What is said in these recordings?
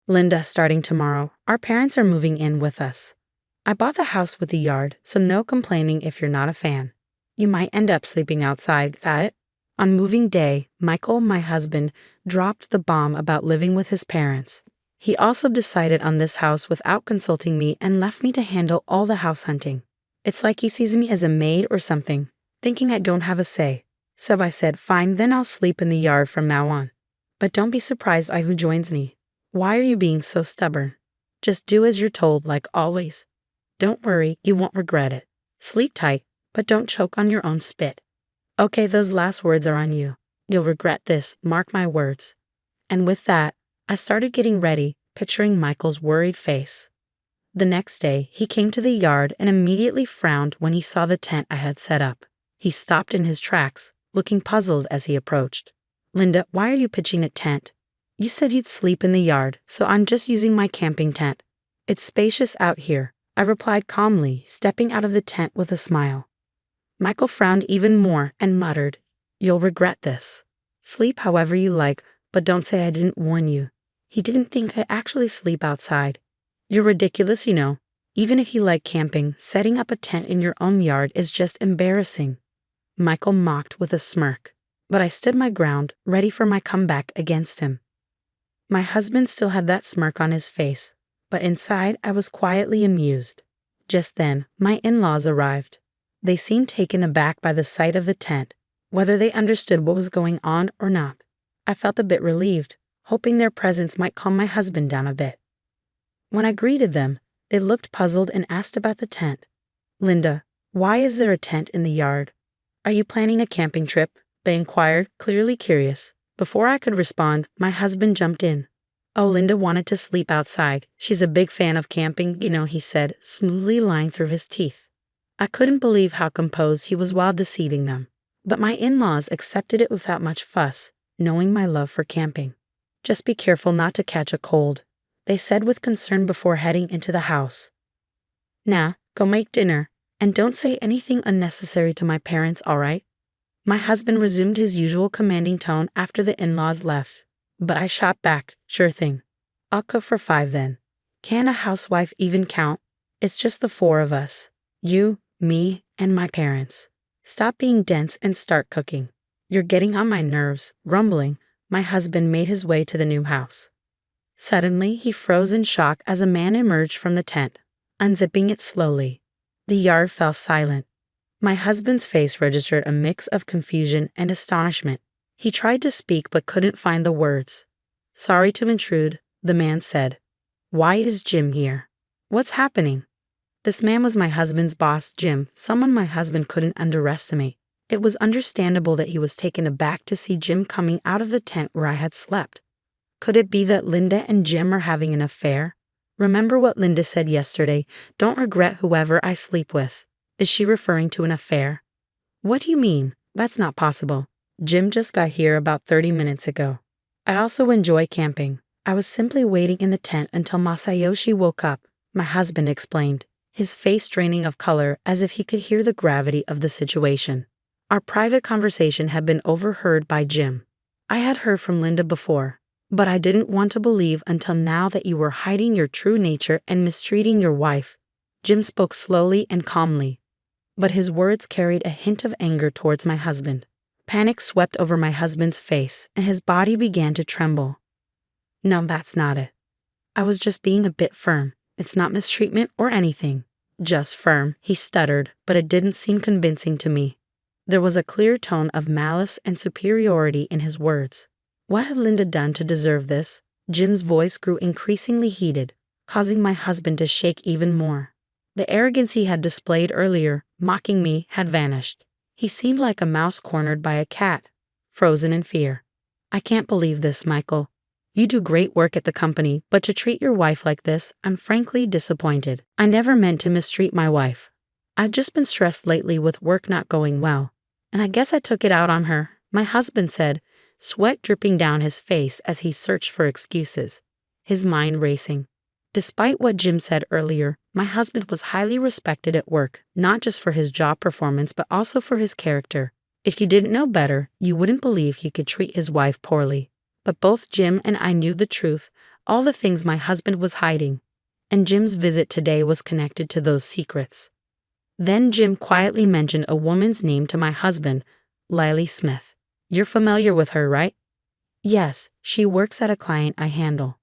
Linda, starting tomorrow, our parents are moving in with us. I bought the house with the yard, so no complaining if you're not a fan. You might end up sleeping outside, got it? On moving day, Michael, my husband, dropped the bomb about living with his parents. He also decided on this house without consulting me and left me to handle all the house hunting. It's like he sees me as a maid or something, thinking I don't have a say. So I said, fine, then I'll sleep in the yard from now on. But don't be surprised by who joins me. Why are you being so stubborn? Just do as you're told, like always. Don't worry, you won't regret it. Sleep tight, but don't choke on your own spit. Okay, those last words are on you. You'll regret this, mark my words. And with that, I started getting ready, picturing Michael's worried face. The next day, he came to the yard and immediately frowned when he saw the tent I had set up. He stopped in his tracks, looking puzzled as he approached. Linda, why are you pitching a tent? You said you'd sleep in the yard, so I'm just using my camping tent. It's spacious out here, I replied calmly, stepping out of the tent with a smile. Michael frowned even more and muttered, you'll regret this. Sleep however you like, but don't say I didn't warn you. He didn't think I actually sleep outside. You're ridiculous, you know. Even if you like camping, setting up a tent in your own yard is just embarrassing. Michael mocked with a smirk, but I stood my ground, ready for my comeback against him. My husband still had that smirk on his face, but inside I was quietly amused. Just then, my in-laws arrived. They seemed taken aback by the sight of the tent, whether they understood what was going on or not. I felt a bit relieved, hoping their presence might calm my husband down a bit. When I greeted them, they looked puzzled and asked about the tent. Linda, why is there a tent in the yard? Are you planning a camping trip? They inquired, clearly curious. Before I could respond, my husband jumped in. Oh, Linda wanted to sleep outside. She's a big fan of camping, you know, he said, smoothly lying through his teeth. I couldn't believe how composed he was while deceiving them. But my in-laws accepted it without much fuss, knowing my love for camping. Just be careful not to catch a cold, they said with concern before heading into the house. Now, go make dinner, and don't say anything unnecessary to my parents, all right? My husband resumed his usual commanding tone after the in-laws left, but I shot back, sure thing. I'll cook for 5 then. Can a housewife even count? It's just the 4 of us. You, me, and my parents. Stop being dense and start cooking. You're getting on my nerves. Grumbling, my husband made his way to the new house. Suddenly, he froze in shock as a man emerged from the tent, unzipping it slowly. The yard fell silent. My husband's face registered a mix of confusion and astonishment. He tried to speak but couldn't find the words. Sorry to intrude, the man said. Why is Jim here? What's happening? This man was my husband's boss, Jim, someone my husband couldn't underestimate. It was understandable that he was taken aback to see Jim coming out of the tent where I had slept. Could it be that Linda and Jim are having an affair? Remember what Linda said yesterday, don't regret whoever I sleep with. Is she referring to an affair? What do you mean? That's not possible. Jim just got here about 30 minutes ago. I also enjoy camping. I was simply waiting in the tent until Masayoshi woke up, my husband explained, his face draining of color as if he could hear the gravity of the situation. Our private conversation had been overheard by Jim. I had heard from Linda before, but I didn't want to believe until now that you were hiding your true nature and mistreating your wife. Jim spoke slowly and calmly, but his words carried a hint of anger towards my husband. Panic swept over my husband's face, and his body began to tremble. No, that's not it. I was just being a bit firm. It's not mistreatment or anything. Just firm, he stuttered, but it didn't seem convincing to me. There was a clear tone of malice and superiority in his words. What had Linda done to deserve this? Jim's voice grew increasingly heated, causing my husband to shake even more. The arrogance he had displayed earlier, mocking me, had vanished. He seemed like a mouse cornered by a cat, frozen in fear. I can't believe this, Michael. You do great work at the company, but to treat your wife like this, I'm frankly disappointed. I never meant to mistreat my wife. I've just been stressed lately with work not going well, and I guess I took it out on her, my husband said, sweat dripping down his face as he searched for excuses, his mind racing. Despite what Jim said earlier, my husband was highly respected at work, not just for his job performance but also for his character. If you didn't know better, you wouldn't believe he could treat his wife poorly. But both Jim and I knew the truth. all the things my husband was hiding, and Jim's visit today was connected to those secrets. Then Jim quietly mentioned a woman's name to my husband, Lily Smith. You're familiar with her, right? Yes, she works at a client I handle.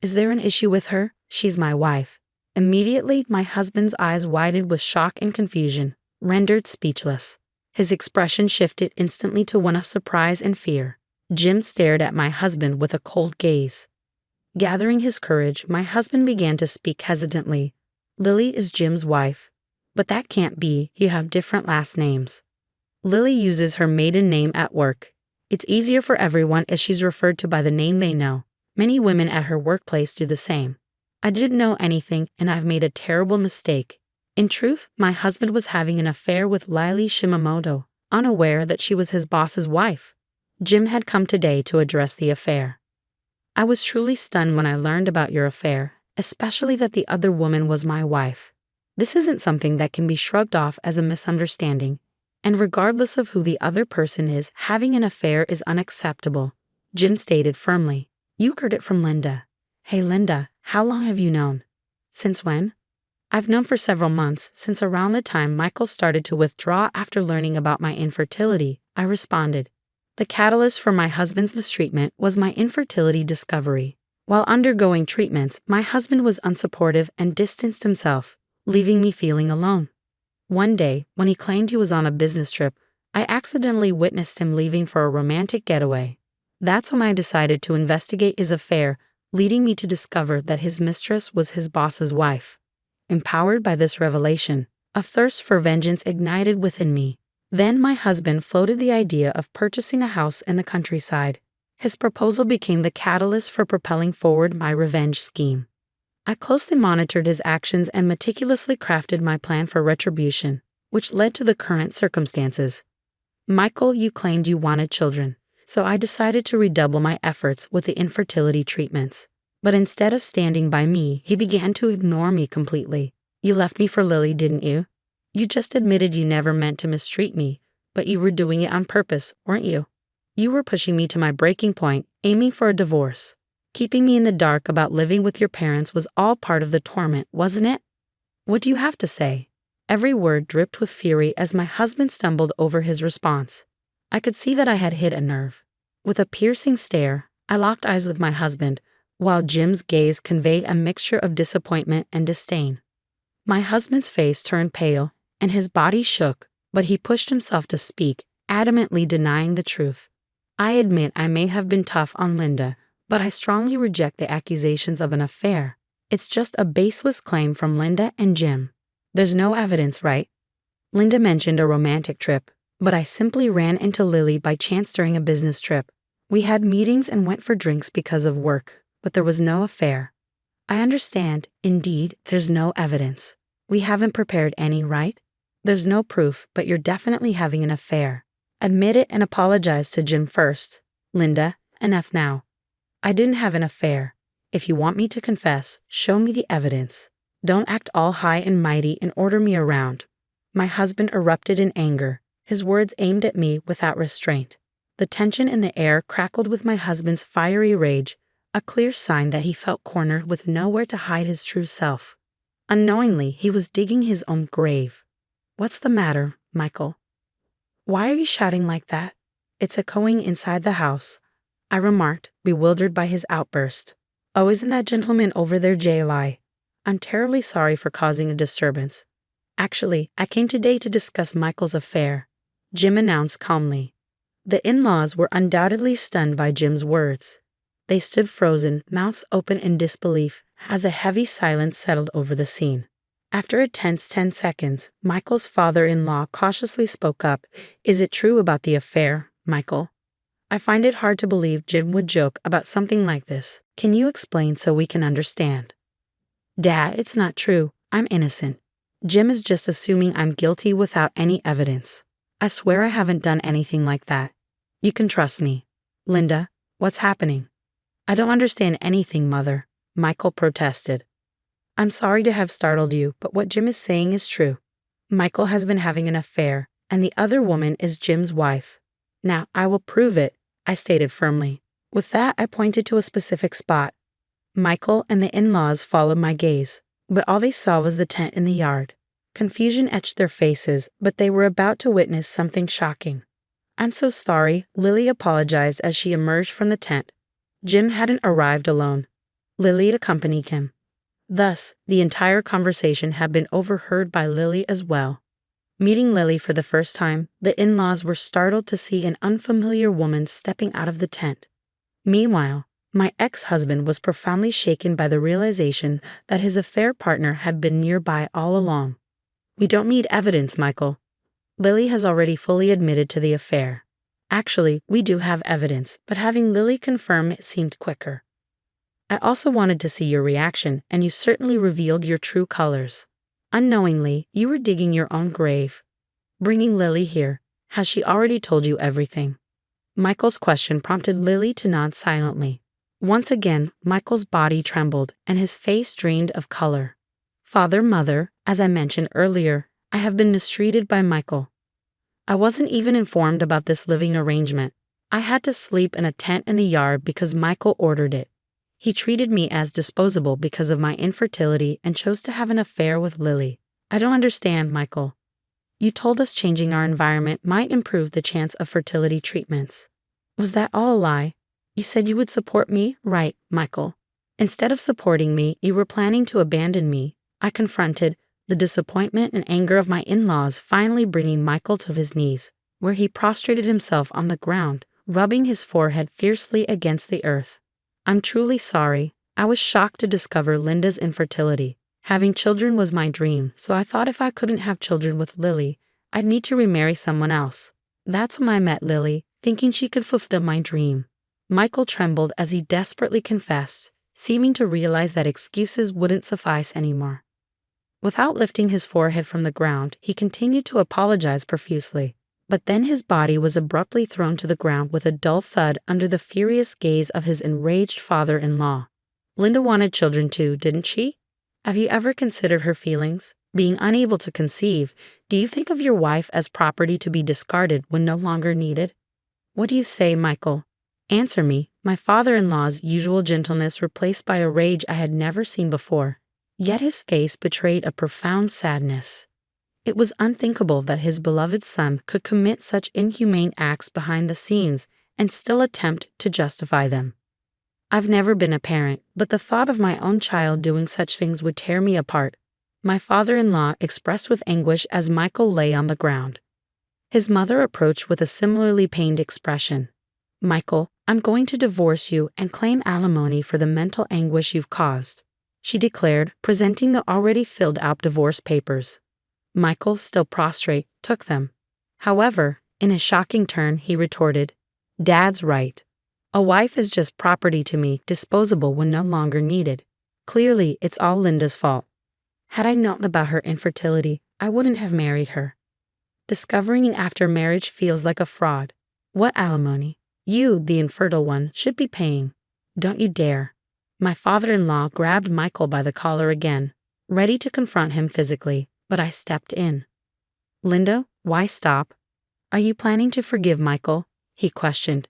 Is there an issue with her? She's my wife. Immediately, my husband's eyes widened with shock and confusion, rendered speechless. His expression shifted instantly to one of surprise and fear. Jim stared at my husband with a cold gaze. Gathering his courage, my husband began to speak hesitantly. Lily is Jim's wife. But that can't be, you have different last names. Lily uses her maiden name at work. It's easier for everyone as she's referred to by the name they know. Many women at her workplace do the same. I didn't know anything, and I've made a terrible mistake. In truth, my husband was having an affair with Lily Shimamoto, unaware that she was his boss's wife. Jim had come today to address the affair. I was truly stunned when I learned about your affair, especially that the other woman was my wife. This isn't something that can be shrugged off as a misunderstanding, and regardless of who the other person is, having an affair is unacceptable, Jim stated firmly. You heard it from Linda. Hey Linda, how long have you known? Since when? I've known for several months, since around the time Michael started to withdraw after learning about my infertility, I responded. The catalyst for my husband's mistreatment was my infertility discovery. While undergoing treatments, my husband was unsupportive and distanced himself, leaving me feeling alone. One day, when he claimed he was on a business trip, I accidentally witnessed him leaving for a romantic getaway. That's when I decided to investigate his affair, leading me to discover that his mistress was his boss's wife. Empowered by this revelation, a thirst for vengeance ignited within me. Then my husband floated the idea of purchasing a house in the countryside. His proposal became the catalyst for propelling forward my revenge scheme. I closely monitored his actions and meticulously crafted my plan for retribution, which led to the current circumstances. Michael, you claimed you wanted children, so I decided to redouble my efforts with the infertility treatments. But instead of standing by me, he began to ignore me completely. You left me for Lily, didn't you? You just admitted you never meant to mistreat me, but you were doing it on purpose, weren't you? You were pushing me to my breaking point, aiming for a divorce. Keeping me in the dark about living with your parents was all part of the torment, wasn't it? What do you have to say? Every word dripped with fury as my husband stumbled over his response. I could see that I had hit a nerve. With a piercing stare, I locked eyes with my husband, while Jim's gaze conveyed a mixture of disappointment and disdain. My husband's face turned pale, and his body shook, but he pushed himself to speak, adamantly denying the truth. I admit I may have been tough on Linda, but I strongly reject the accusations of an affair. It's just a baseless claim from Linda and Jim. There's no evidence, right? Linda mentioned a romantic trip, but I simply ran into Lily by chance during a business trip. We had meetings and went for drinks because of work, but there was no affair. I understand, indeed, there's no evidence. We haven't prepared any, right? There's no proof, but you're definitely having an affair. Admit it and apologize to Jim first. Linda, enough now. I didn't have an affair. If you want me to confess, show me the evidence. Don't act all high and mighty and order me around. My husband erupted in anger, his words aimed at me without restraint. The tension in the air crackled with my husband's fiery rage, a clear sign that he felt cornered with nowhere to hide his true self. Unknowingly, he was digging his own grave. What's the matter, Michael? Why are you shouting like that? It's echoing inside the house, I remarked, bewildered by his outburst. Oh, isn't that gentleman over there JLI? I'm terribly sorry for causing a disturbance. Actually, I came today to discuss Michael's affair, Jim announced calmly. The in-laws were undoubtedly stunned by Jim's words. They stood frozen, mouths open in disbelief, as a heavy silence settled over the scene. After a tense 10 seconds, Michael's father-in-law cautiously spoke up. Is it true about the affair, Michael? I find it hard to believe Jim would joke about something like this. Can you explain so we can understand? Dad, it's not true. I'm innocent. Jim is just assuming I'm guilty without any evidence. I swear I haven't done anything like that. You can trust me. Linda, what's happening? I don't understand anything, Mother, Michael protested. I'm sorry to have startled you, but what Jim is saying is true. Michael has been having an affair, and the other woman is Jim's wife. Now, I will prove it, I stated firmly. With that, I pointed to a specific spot. Michael and the in-laws followed my gaze, but all they saw was the tent in the yard. Confusion etched their faces, but they were about to witness something shocking. "I'm so sorry," Lily apologized as she emerged from the tent. Jim hadn't arrived alone. Lily had accompanied him. Thus, the entire conversation had been overheard by Lily as well. Meeting Lily for the first time, the in-laws were startled to see an unfamiliar woman stepping out of the tent. Meanwhile, my ex-husband was profoundly shaken by the realization that his affair partner had been nearby all along. "We don't need evidence, Michael. Lily has already fully admitted to the affair." "Actually, we do have evidence, but having Lily confirm it seemed quicker. I also wanted to see your reaction, and you certainly revealed your true colors. Unknowingly, you were digging your own grave. Bringing Lily here, has she already told you everything?" Michael's question prompted Lily to nod silently. Once again, Michael's body trembled, and his face drained of color. "Father, mother, as I mentioned earlier, I have been mistreated by Michael. I wasn't even informed about this living arrangement. I had to sleep in a tent in the yard because Michael ordered it. He treated me as disposable because of my infertility and chose to have an affair with Lily. I don't understand, Michael. You told us changing our environment might improve the chance of fertility treatments. Was that all a lie? You said you would support me, right, Michael? Instead of supporting me, you were planning to abandon me." I confronted, the disappointment and anger of my in-laws finally bringing Michael to his knees, where he prostrated himself on the ground, rubbing his forehead fiercely against the earth. "I'm truly sorry. I was shocked to discover Linda's infertility. Having children was my dream, so I thought if I couldn't have children with Lily, I'd need to remarry someone else. That's when I met Lily, thinking she could fulfill my dream." Michael trembled as he desperately confessed, seeming to realize that excuses wouldn't suffice anymore. Without lifting his forehead from the ground, he continued to apologize profusely. But then his body was abruptly thrown to the ground with a dull thud under the furious gaze of his enraged father-in-law. "Linda wanted children too, didn't she? Have you ever considered her feelings? Being unable to conceive, do you think of your wife as property to be discarded when no longer needed? What do you say, Michael? Answer me." My father-in-law's usual gentleness replaced by a rage I had never seen before. Yet his face betrayed a profound sadness. It was unthinkable that his beloved son could commit such inhumane acts behind the scenes and still attempt to justify them. I've never been a parent, but the thought of my own child doing such things would tear me apart, my father-in-law expressed with anguish as Michael lay on the ground. His mother approached with a similarly pained expression. "Michael, I'm going to divorce you and claim alimony for the mental anguish you've caused," she declared, presenting the already filled-out divorce papers. Michael, still prostrate, took them. However, in a shocking turn, he retorted, "Dad's right. A wife is just property to me, disposable when no longer needed. Clearly, it's all Linda's fault. Had I known about her infertility, I wouldn't have married her. Discovering it after marriage feels like a fraud. What alimony? You, the infertile one, should be paying. Don't you dare." My father-in-law grabbed Michael by the collar again, ready to confront him physically, but I stepped in. "Linda, why stop? Are you planning to forgive Michael?" he questioned.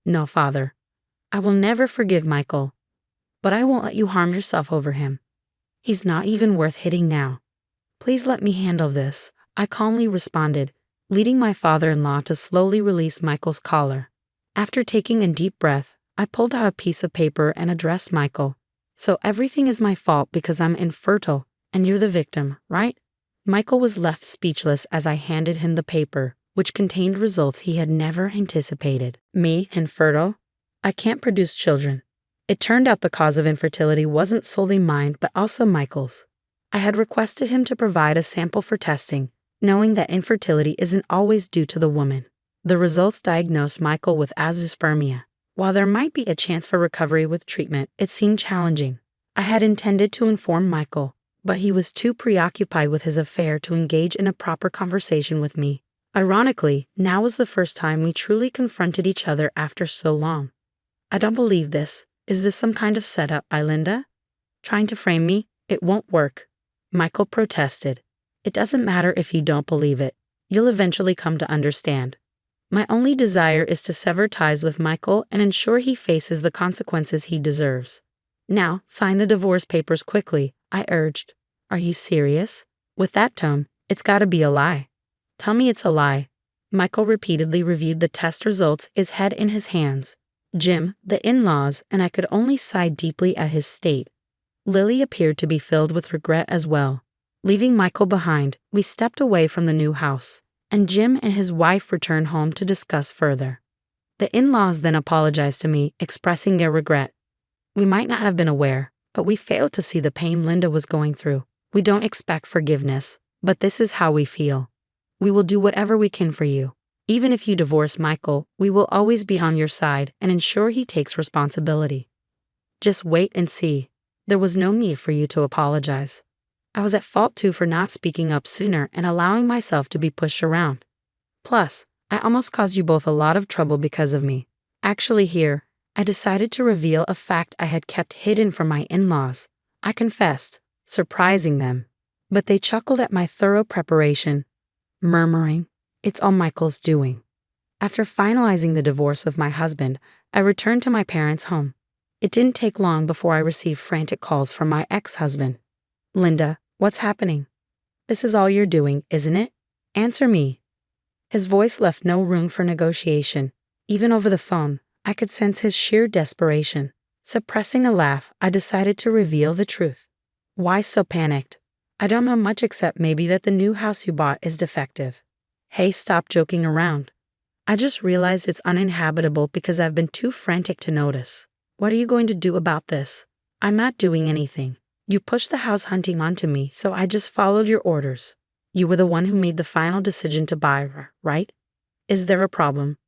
"No, father. I will never forgive Michael. But I won't let you harm yourself over him. He's not even worth hitting now. Please let me handle this," I calmly responded, leading my father-in-law to slowly release Michael's collar. After taking a deep breath, I pulled out a piece of paper and addressed Michael. "So everything is my fault because I'm infertile, and you're the victim, right?" Michael was left speechless as I handed him the paper, which contained results he had never anticipated. "Me, infertile? I can't produce children." It turned out the cause of infertility wasn't solely mine, but also Michael's. I had requested him to provide a sample for testing, knowing that infertility isn't always due to the woman. The results diagnosed Michael with azoospermia. While there might be a chance for recovery with treatment, it seemed challenging. I had intended to inform Michael, but he was too preoccupied with his affair to engage in a proper conversation with me. Ironically, now was the first time we truly confronted each other after so long. "I don't believe this. Is this some kind of setup by Linda? Trying to frame me? It won't work," Michael protested. "It doesn't matter if you don't believe it. You'll eventually come to understand. My only desire is to sever ties with Michael and ensure he faces the consequences he deserves." Now, sign the divorce papers quickly, I urged. Are you serious? With that tone, it's gotta be a lie. Tell me it's a lie. Michael repeatedly reviewed the test results, his head in his hands. Jim, the in-laws, and I could only sigh deeply at his state. Lily appeared to be filled with regret as well. Leaving Michael behind, we stepped away from the new house, and Jim and his wife returned home to discuss further. The in-laws then apologized to me, expressing their regret. We might not have been aware, but we failed to see the pain Linda was going through. We don't expect forgiveness, but this is how we feel. We will do whatever we can for you. Even if you divorce Michael, we will always be on your side and ensure he takes responsibility. Just wait and see. There was no need for you to apologize. I was at fault too for not speaking up sooner and allowing myself to be pushed around. Plus, I almost caused you both a lot of trouble because of me. Actually here, I decided to reveal a fact I had kept hidden from my in-laws. I confessed, surprising them. But they chuckled at my thorough preparation, murmuring, "It's all Michael's doing." After finalizing the divorce with my husband, I returned to my parents' home. It didn't take long before I received frantic calls from my ex-husband. "Linda, what's happening? This is all you're doing, isn't it? Answer me." His voice left no room for negotiation. Even over the phone, I could sense his sheer desperation. Suppressing a laugh, I decided to reveal the truth. "Why so panicked? I don't know much except maybe that the new house you bought is defective." "Hey, stop joking around. I just realized it's uninhabitable because I've been too frantic to notice. What are you going to do about this?" "I'm not doing anything. You pushed the house hunting onto me, so I just followed your orders. You were the one who made the final decision to buy her, right? Is there a problem?"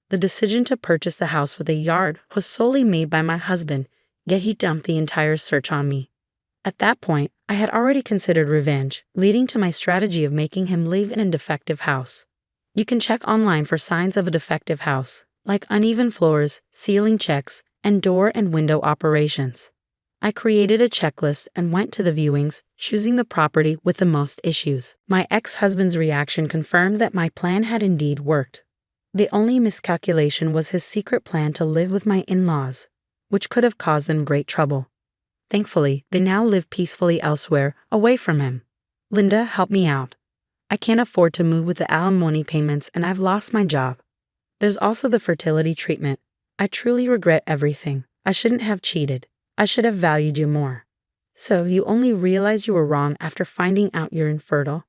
The decision to purchase the house with a yard was solely made by my husband, yet he dumped the entire search on me. At that point, I had already considered revenge, leading to my strategy of making him live in a defective house. You can check online for signs of a defective house, like uneven floors, ceiling checks, and door and window operations. I created a checklist and went to the viewings, choosing the property with the most issues. My ex-husband's reaction confirmed that my plan had indeed worked. The only miscalculation was his secret plan to live with my in-laws, which could have caused them great trouble. Thankfully, they now live peacefully elsewhere, away from him. "Linda, help me out. I can't afford to move with the alimony payments and I've lost my job. There's also the fertility treatment. I truly regret everything. I shouldn't have cheated. I should have valued you more." "So you only realized you were wrong after finding out you're infertile?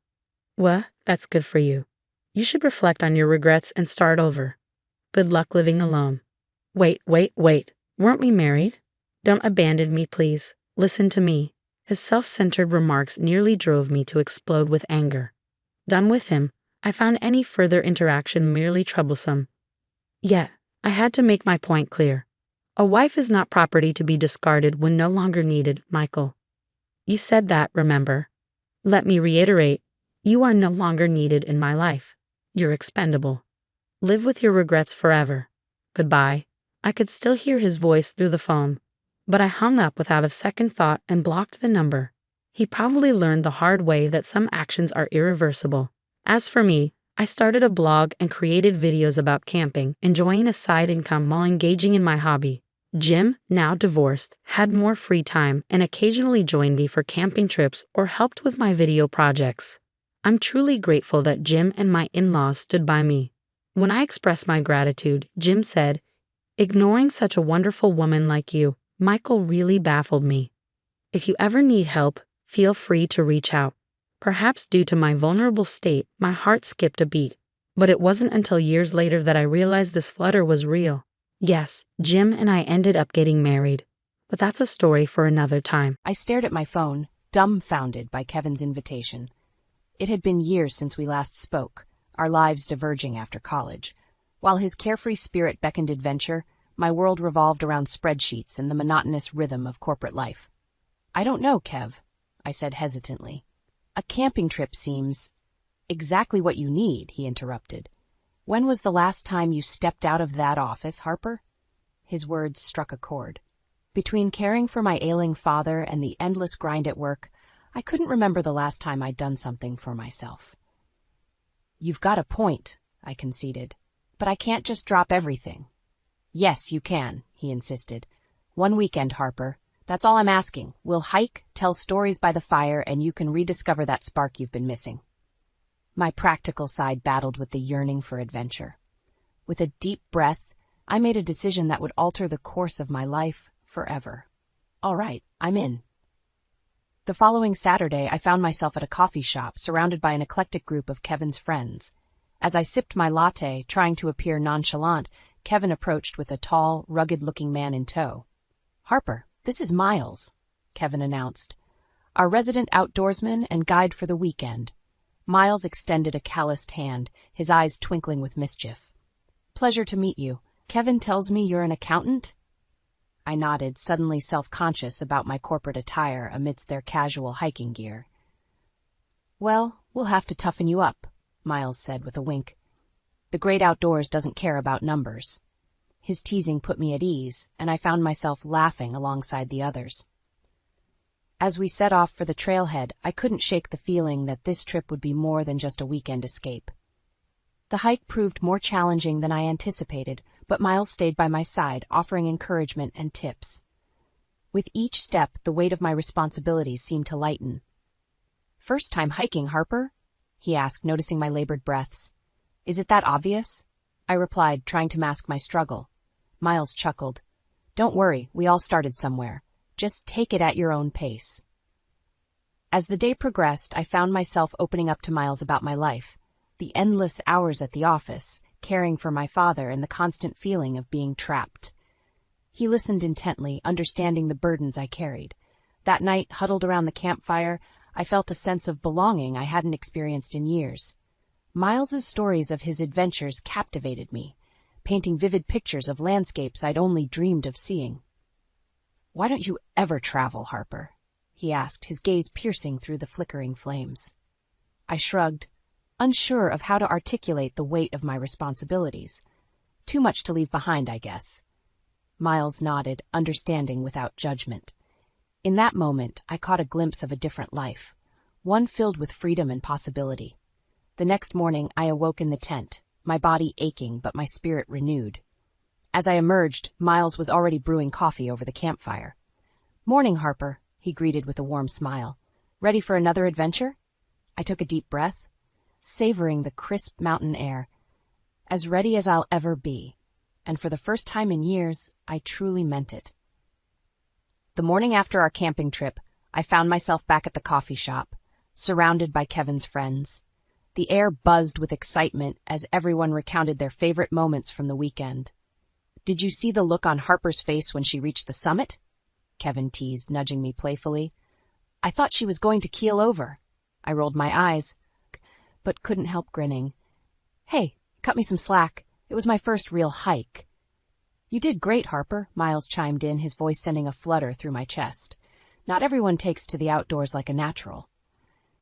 Well, that's good for you. You should reflect on your regrets and start over. Good luck living alone." Wait. Weren't we married? Don't abandon me, please. Listen to me." His self-centered remarks nearly drove me to explode with anger. Done with him, I found any further interaction merely troublesome. Yet, I had to make my point clear. A wife is not property to be discarded when no longer needed, Michael. You said that, remember? Let me reiterate, you are no longer needed in my life. You're expendable. Live with your regrets forever. Goodbye. I could still hear his voice through the phone, but I hung up without a second thought and blocked the number. He probably learned the hard way that some actions are irreversible. As for me, I started a blog and created videos about camping, enjoying a side income while engaging in my hobby. Jim, now divorced, had more free time and occasionally joined me for camping trips or helped with my video projects. I'm truly grateful that Jim and my in-laws stood by me. When I expressed my gratitude, Jim said, "Ignoring such a wonderful woman like you, Michael, really baffled me. If you ever need help, feel free to reach out." Perhaps due to my vulnerable state, my heart skipped a beat, but it wasn't until years later that I realized this flutter was real. Yes, Jim and I ended up getting married, but that's a story for another time. I stared at my phone, dumbfounded by Kevin's invitation. It had been years since we last spoke, our lives diverging after college. While his carefree spirit beckoned adventure, my world revolved around spreadsheets and the monotonous rhythm of corporate life. "I don't know, Kev," I said hesitantly. "A camping trip seems—" "Exactly what you need," he interrupted. "When was the last time you stepped out of that office, Harper?" His words struck a chord. Between caring for my ailing father and the endless grind at work, I couldn't remember the last time I'd done something for myself. "You've got a point," I conceded. "But I can't just drop everything." "Yes, you can," he insisted. "One weekend, Harper. That's all I'm asking. We'll hike, tell stories by the fire, and you can rediscover that spark you've been missing. My practical side battled with the yearning for adventure. With a deep breath, I made a decision that would alter the course of my life forever. All right, I'm in. The following Saturday, I found myself at a coffee shop surrounded by an eclectic group of Kevin's friends. As I sipped my latte, trying to appear nonchalant, Kevin approached with a tall, rugged-looking man in tow. "Harper, this is Miles," Kevin announced, "our resident outdoorsman and guide for the weekend." Miles extended a calloused hand, his eyes twinkling with mischief. "Pleasure to meet you. Kevin tells me you're an accountant?" I nodded, suddenly self-conscious about my corporate attire amidst their casual hiking gear. "Well, we'll have to toughen you up," Miles said with a wink. "The great outdoors doesn't care about numbers." His teasing put me at ease, and I found myself laughing alongside the others. As we set off for the trailhead, I couldn't shake the feeling that this trip would be more than just a weekend escape. The hike proved more challenging than I anticipated, but Miles stayed by my side, offering encouragement and tips. With each step, the weight of my responsibilities seemed to lighten. "First time hiking, Harper?" he asked, noticing my labored breaths. "Is it that obvious?" I replied, trying to mask my struggle. Miles chuckled. "Don't worry, we all started somewhere. Just take it at your own pace." As the day progressed, I found myself opening up to Miles about my life, the endless hours at the office, caring for my father, and the constant feeling of being trapped. He listened intently, understanding the burdens I carried. That night, huddled around the campfire, I felt a sense of belonging I hadn't experienced in years. Miles's stories of his adventures captivated me, painting vivid pictures of landscapes I'd only dreamed of seeing. "Why don't you ever travel, Harper?" he asked, his gaze piercing through the flickering flames. I shrugged, unsure of how to articulate the weight of my responsibilities. Too much to leave behind, I guess. Miles nodded, understanding without judgment. In that moment, I caught a glimpse of a different life, one filled with freedom and possibility. The next morning, I awoke in the tent, my body aching but my spirit renewed. As I emerged, Miles was already brewing coffee over the campfire. "Morning, Harper," he greeted with a warm smile. "Ready for another adventure?" I took a deep breath, savoring the crisp mountain air. As ready as I'll ever be. And for the first time in years, I truly meant it. The morning after our camping trip, I found myself back at the coffee shop, surrounded by Kevin's friends. The air buzzed with excitement as everyone recounted their favorite moments from the weekend. "Did you see the look on Harper's face when she reached the summit?" Kevin teased, nudging me playfully. "I thought she was going to keel over." I rolled my eyes, but couldn't help grinning. "Hey, cut me some slack. It was my first real hike." "You did great, Harper," Miles chimed in, his voice sending a flutter through my chest. "Not everyone takes to the outdoors like a natural."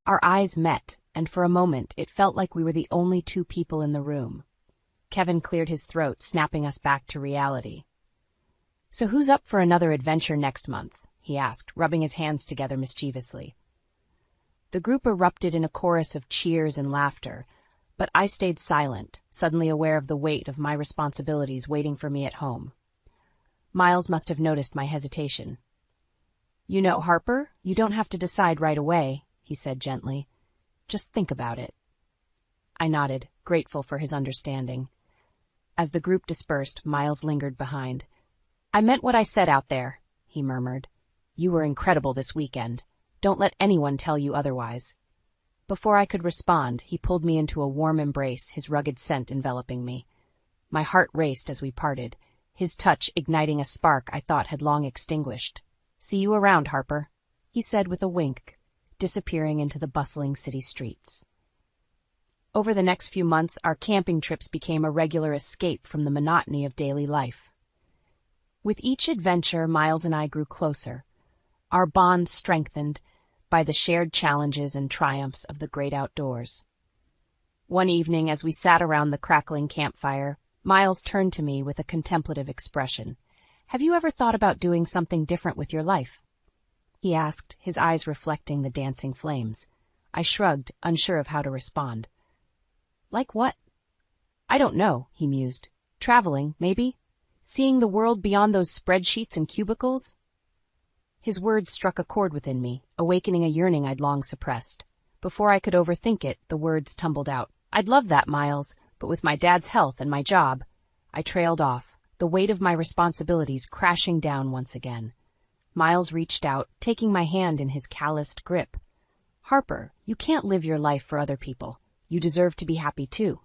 Our eyes met, and for a moment it felt like we were the only two people in the room. Kevin cleared his throat, snapping us back to reality. "So who's up for another adventure next month?" he asked, rubbing his hands together mischievously. The group erupted in a chorus of cheers and laughter, but I stayed silent, suddenly aware of the weight of my responsibilities waiting for me at home. Miles must have noticed my hesitation. "You know, Harper, you don't have to decide right away," he said gently. "Just think about it." I nodded, grateful for his understanding. As the group dispersed, Miles lingered behind. "I meant what I said out there," he murmured. "You were incredible this weekend. Don't let anyone tell you otherwise." Before I could respond, he pulled me into a warm embrace, his rugged scent enveloping me. My heart raced as we parted, his touch igniting a spark I thought had long extinguished. "See you around, Harper," he said with a wink, disappearing into the bustling city streets. Over the next few months, our camping trips became a regular escape from the monotony of daily life. With each adventure, Miles and I grew closer, our bond strengthened by the shared challenges and triumphs of the great outdoors. One evening, as we sat around the crackling campfire, Miles turned to me with a contemplative expression. "Have you ever thought about doing something different with your life?" he asked, his eyes reflecting the dancing flames. I shrugged, unsure of how to respond. "Like what?" "I don't know," he mused. "Traveling, maybe? Seeing the world beyond those spreadsheets and cubicles?" His words struck a chord within me, awakening a yearning I'd long suppressed. Before I could overthink it, the words tumbled out. "I'd love that, Miles, but with my dad's health and my job." I trailed off, the weight of my responsibilities crashing down once again. Miles reached out, taking my hand in his calloused grip. "Harper, you can't live your life for other people. You deserve to be happy too."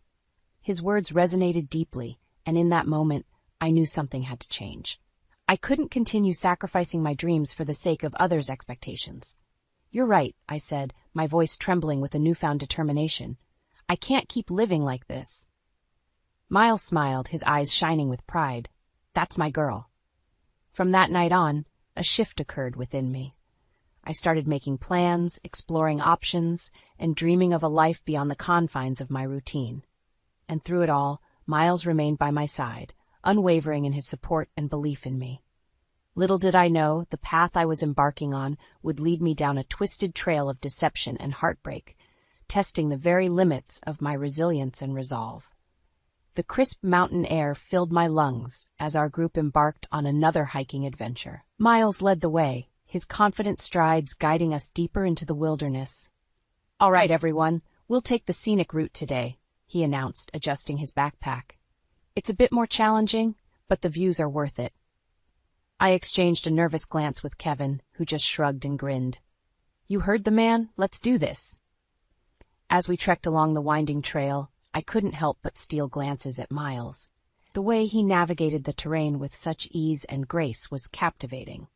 His words resonated deeply, and in that moment, I knew something had to change. I couldn't continue sacrificing my dreams for the sake of others' expectations. "You're right," I said, my voice trembling with a newfound determination. "I can't keep living like this." Miles smiled, his eyes shining with pride. "That's my girl." From that night on, a shift occurred within me. I started making plans, exploring options, and dreaming of a life beyond the confines of my routine. And through it all, Miles remained by my side, unwavering in his support and belief in me. Little did I know the path I was embarking on would lead me down a twisted trail of deception and heartbreak, testing the very limits of my resilience and resolve. The crisp mountain air filled my lungs as our group embarked on another hiking adventure. Miles led the way, his confident strides guiding us deeper into the wilderness. "All right, everyone, we'll take the scenic route today," he announced, adjusting his backpack. "It's a bit more challenging, but the views are worth it." I exchanged a nervous glance with Kevin, who just shrugged and grinned. "You heard the man, let's do this." As we trekked along the winding trail, I couldn't help but steal glances at Miles. The way he navigated the terrain with such ease and grace was captivating.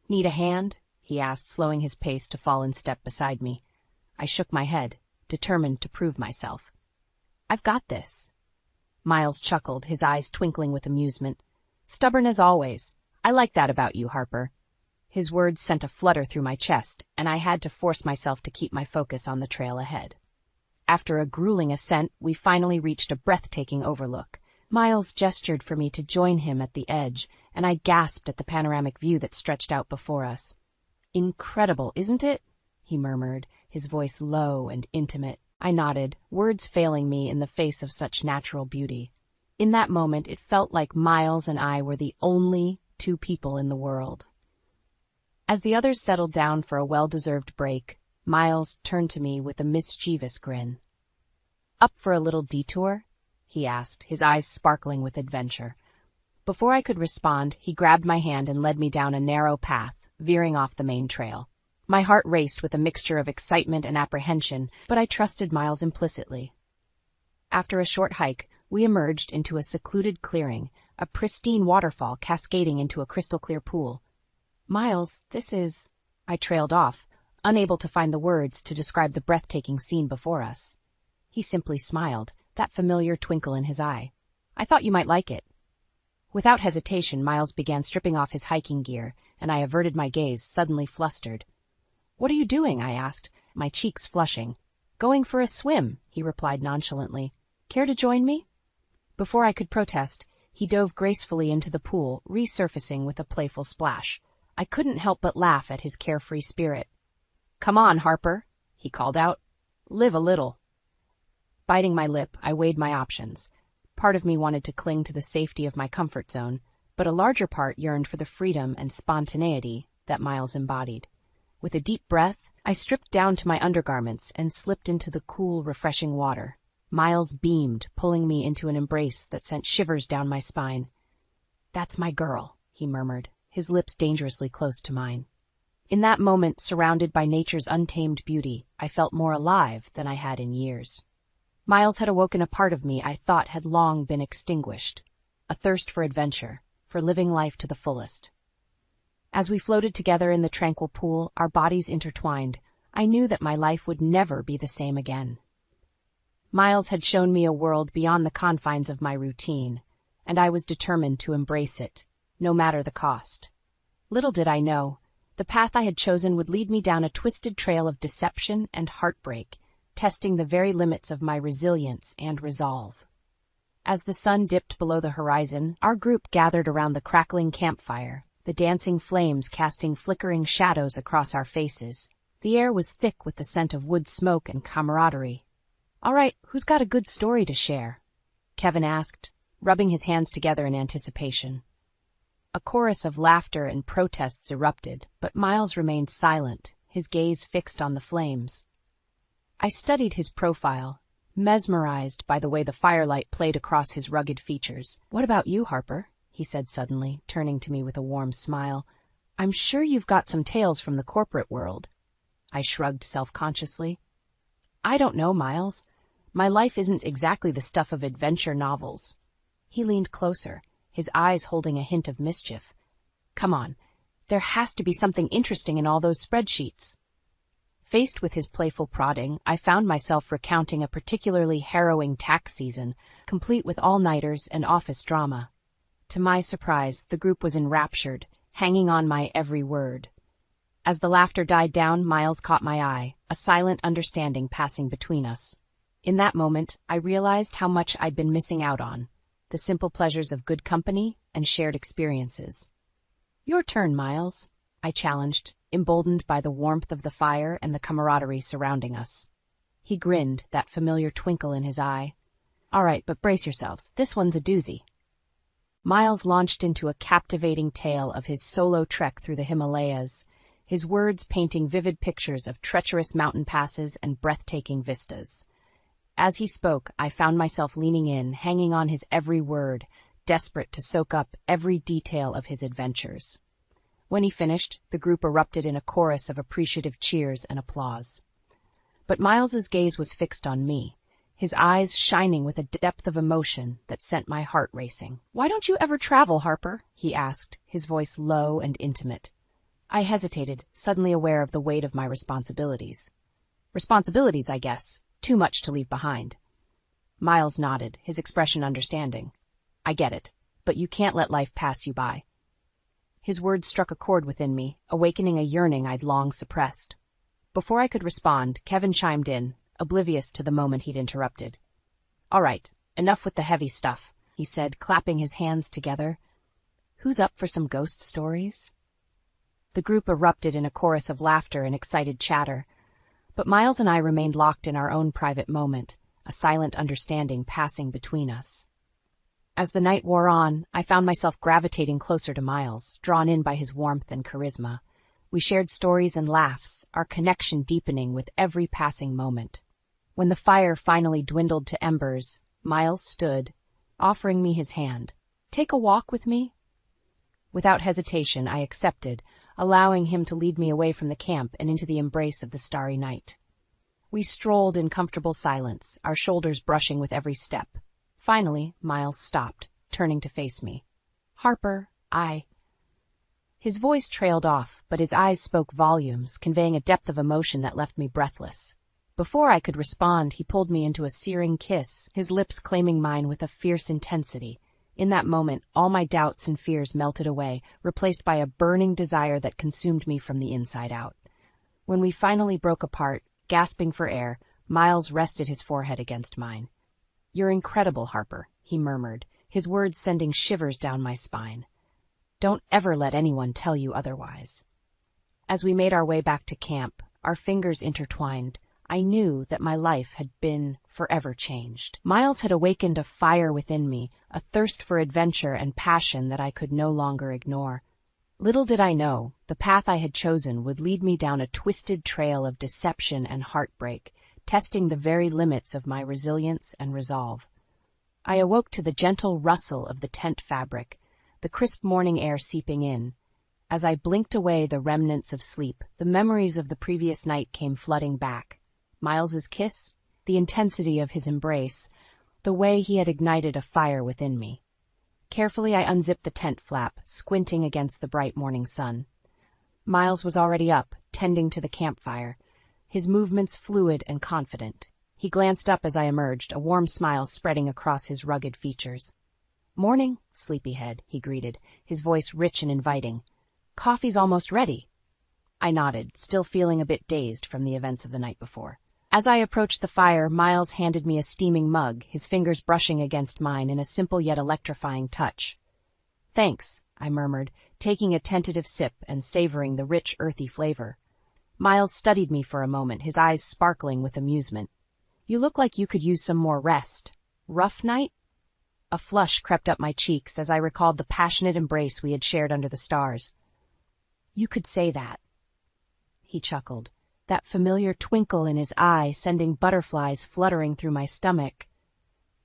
"Need a hand?" he asked, slowing his pace to fall in step beside me. I shook my head, determined to prove myself. "I've got this." Miles chuckled, his eyes twinkling with amusement. "Stubborn as always. I like that about you, Harper." His words sent a flutter through my chest, and I had to force myself to keep my focus on the trail ahead. After a grueling ascent, we finally reached a breathtaking overlook. Miles gestured for me to join him at the edge, and I gasped at the panoramic view that stretched out before us. "Incredible, isn't it?" he murmured, his voice low and intimate. I nodded, words failing me in the face of such natural beauty. In that moment, it felt like Miles and I were the only two people in the world. As the others settled down for a well-deserved break, Miles turned to me with a mischievous grin. "Up for a little detour?" he asked, his eyes sparkling with adventure. Before I could respond, he grabbed my hand and led me down a narrow path, veering off the main trail. My heart raced with a mixture of excitement and apprehension, but I trusted Miles implicitly. After a short hike, we emerged into a secluded clearing, a pristine waterfall cascading into a crystal-clear pool. "Miles, this is—" I trailed off, unable to find the words to describe the breathtaking scene before us. He simply smiled, that familiar twinkle in his eye. "I thought you might like it." Without hesitation, Miles began stripping off his hiking gear, and I averted my gaze, suddenly flustered. "What are you doing?" I asked, my cheeks flushing. "Going for a swim," he replied nonchalantly. "Care to join me?" Before I could protest, he dove gracefully into the pool, resurfacing with a playful splash. I couldn't help but laugh at his carefree spirit. "Come on, Harper," he called out. "Live a little." Biting my lip, I weighed my options. Part of me wanted to cling to the safety of my comfort zone, but a larger part yearned for the freedom and spontaneity that Miles embodied. With a deep breath, I stripped down to my undergarments and slipped into the cool, refreshing water. Miles beamed, pulling me into an embrace that sent shivers down my spine. "That's my girl," he murmured, his lips dangerously close to mine. In that moment, surrounded by nature's untamed beauty, I felt more alive than I had in years. Miles had awoken a part of me I thought had long been extinguished, a thirst for adventure, for living life to the fullest. As we floated together in the tranquil pool, our bodies intertwined, I knew that my life would never be the same again. Miles had shown me a world beyond the confines of my routine, and I was determined to embrace it, no matter the cost. Little did I know, the path I had chosen would lead me down a twisted trail of deception and heartbreak, testing the very limits of my resilience and resolve. As the sun dipped below the horizon, our group gathered around the crackling campfire, the dancing flames casting flickering shadows across our faces. The air was thick with the scent of wood smoke and camaraderie. "All right, who's got a good story to share?" Kevin asked, rubbing his hands together in anticipation. A chorus of laughter and protests erupted, but Miles remained silent, his gaze fixed on the flames. I studied his profile, mesmerized by the way the firelight played across his rugged features. "What about you, Harper?" he said suddenly, turning to me with a warm smile. "I'm sure you've got some tales from the corporate world." I shrugged self-consciously. "I don't know, Miles. My life isn't exactly the stuff of adventure novels." He leaned closer, his eyes holding a hint of mischief. "Come on, there has to be something interesting in all those spreadsheets." Faced with his playful prodding, I found myself recounting a particularly harrowing tax season, complete with all-nighters and office drama. To my surprise, the group was enraptured, hanging on my every word. As the laughter died down, Miles caught my eye, a silent understanding passing between us. In that moment, I realized how much I'd been missing out on, the simple pleasures of good company and shared experiences. "Your turn, Miles," I challenged, emboldened by the warmth of the fire and the camaraderie surrounding us. He grinned, that familiar twinkle in his eye. "All right, but brace yourselves. This one's a doozy." Miles launched into a captivating tale of his solo trek through the Himalayas, his words painting vivid pictures of treacherous mountain passes and breathtaking vistas. As he spoke, I found myself leaning in, hanging on his every word, desperate to soak up every detail of his adventures. When he finished, the group erupted in a chorus of appreciative cheers and applause. But Miles's gaze was fixed on me, his eyes shining with a depth of emotion that sent my heart racing. "Why don't you ever travel, Harper?" he asked, his voice low and intimate. I hesitated, suddenly aware of the weight of my responsibilities. Responsibilities, I guess. Too much to leave behind. Miles nodded, his expression understanding. "I get it, but you can't let life pass you by." His words struck a chord within me, awakening a yearning I'd long suppressed. Before I could respond, Kevin chimed in, oblivious to the moment he'd interrupted. "All right, enough with the heavy stuff," he said, clapping his hands together. "Who's up for some ghost stories?" The group erupted in a chorus of laughter and excited chatter, but Miles and I remained locked in our own private moment, a silent understanding passing between us. As the night wore on, I found myself gravitating closer to Miles, drawn in by his warmth and charisma. We shared stories and laughs, our connection deepening with every passing moment. When the fire finally dwindled to embers, Miles stood, offering me his hand. "Take a walk with me?" Without hesitation, I accepted, allowing him to lead me away from the camp and into the embrace of the starry night. We strolled in comfortable silence, our shoulders brushing with every step. Finally, Miles stopped, turning to face me. "Harper, His voice trailed off, but his eyes spoke volumes, conveying a depth of emotion that left me breathless. Before I could respond, he pulled me into a searing kiss, his lips claiming mine with a fierce intensity. In that moment, all my doubts and fears melted away, replaced by a burning desire that consumed me from the inside out. When we finally broke apart, gasping for air, Miles rested his forehead against mine. "You're incredible, Harper," he murmured, his words sending shivers down my spine. "Don't ever let anyone tell you otherwise." As we made our way back to camp, our fingers intertwined, I knew that my life had been forever changed. Miles had awakened a fire within me, a thirst for adventure and passion that I could no longer ignore. Little did I know, the path I had chosen would lead me down a twisted trail of deception and heartbreak, testing the very limits of my resilience and resolve. I awoke to the gentle rustle of the tent fabric, the crisp morning air seeping in. As I blinked away the remnants of sleep, the memories of the previous night came flooding back. Miles's kiss, the intensity of his embrace, the way he had ignited a fire within me. Carefully I unzipped the tent flap, squinting against the bright morning sun. Miles was already up, tending to the campfire, his movements fluid and confident. He glanced up as I emerged, a warm smile spreading across his rugged features. "Morning, sleepyhead," he greeted, his voice rich and inviting. "Coffee's almost ready." I nodded, still feeling a bit dazed from the events of the night before. As I approached the fire, Miles handed me a steaming mug, his fingers brushing against mine in a simple yet electrifying touch. "Thanks," I murmured, taking a tentative sip and savoring the rich, earthy flavor. Miles studied me for a moment, his eyes sparkling with amusement. "You look like you could use some more rest. Rough night?" A flush crept up my cheeks as I recalled the passionate embrace we had shared under the stars. "You could say that." He chuckled, that familiar twinkle in his eye sending butterflies fluttering through my stomach.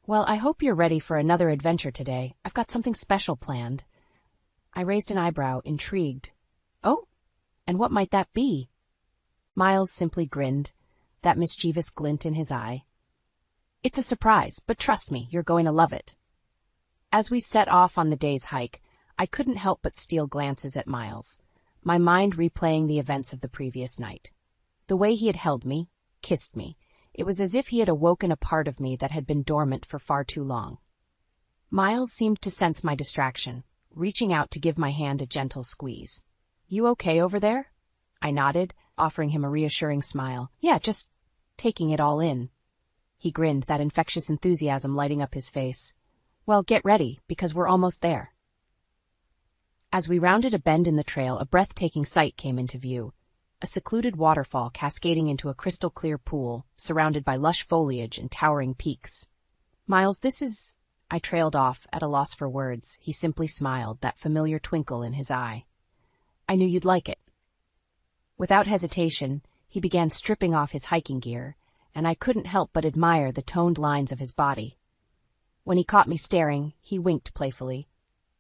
"Well, I hope you're ready for another adventure today. I've got something special planned." I raised an eyebrow, intrigued. "Oh, and what might that be?" Miles simply grinned, that mischievous glint in his eye. "It's a surprise, but trust me, you're going to love it." As we set off on the day's hike, I couldn't help but steal glances at Miles, my mind replaying the events of the previous night. The way he had held me, kissed me, it was as if he had awoken a part of me that had been dormant for far too long. Miles seemed to sense my distraction, reaching out to give my hand a gentle squeeze. "You okay over there?" I nodded, offering him a reassuring smile. "Yeah, just taking it all in." He grinned, that infectious enthusiasm lighting up his face. "Well, get ready, because we're almost there." As we rounded a bend in the trail, a breathtaking sight came into view. A secluded waterfall cascading into a crystal-clear pool, surrounded by lush foliage and towering peaks. "Miles, this is—" I trailed off, at a loss for words. He simply smiled, that familiar twinkle in his eye. "I knew you'd like it." Without hesitation, he began stripping off his hiking gear, and I couldn't help but admire the toned lines of his body. When he caught me staring, he winked playfully.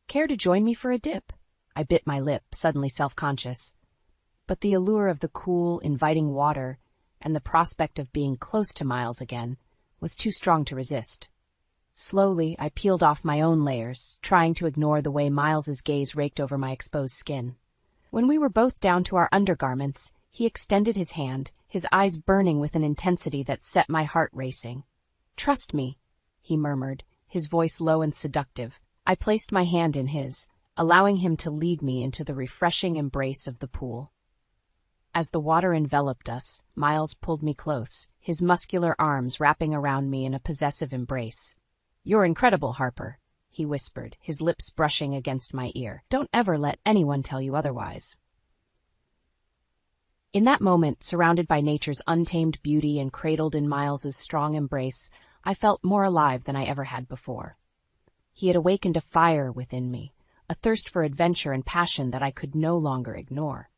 "Care to join me for a dip?" I bit my lip, suddenly self-conscious. But the allure of the cool, inviting water, and the prospect of being close to Miles again, was too strong to resist. Slowly, I peeled off my own layers, trying to ignore the way Miles's gaze raked over my exposed skin. When we were both down to our undergarments, he extended his hand, his eyes burning with an intensity that set my heart racing. "Trust me," he murmured, his voice low and seductive. I placed my hand in his, allowing him to lead me into the refreshing embrace of the pool. As the water enveloped us, Miles pulled me close, his muscular arms wrapping around me in a possessive embrace. "You're incredible, Harper," he whispered, his lips brushing against my ear. "Don't ever let anyone tell you otherwise." In that moment, surrounded by nature's untamed beauty and cradled in Miles's strong embrace, I felt more alive than I ever had before. He had awakened a fire within me, a thirst for adventure and passion that I could no longer ignore.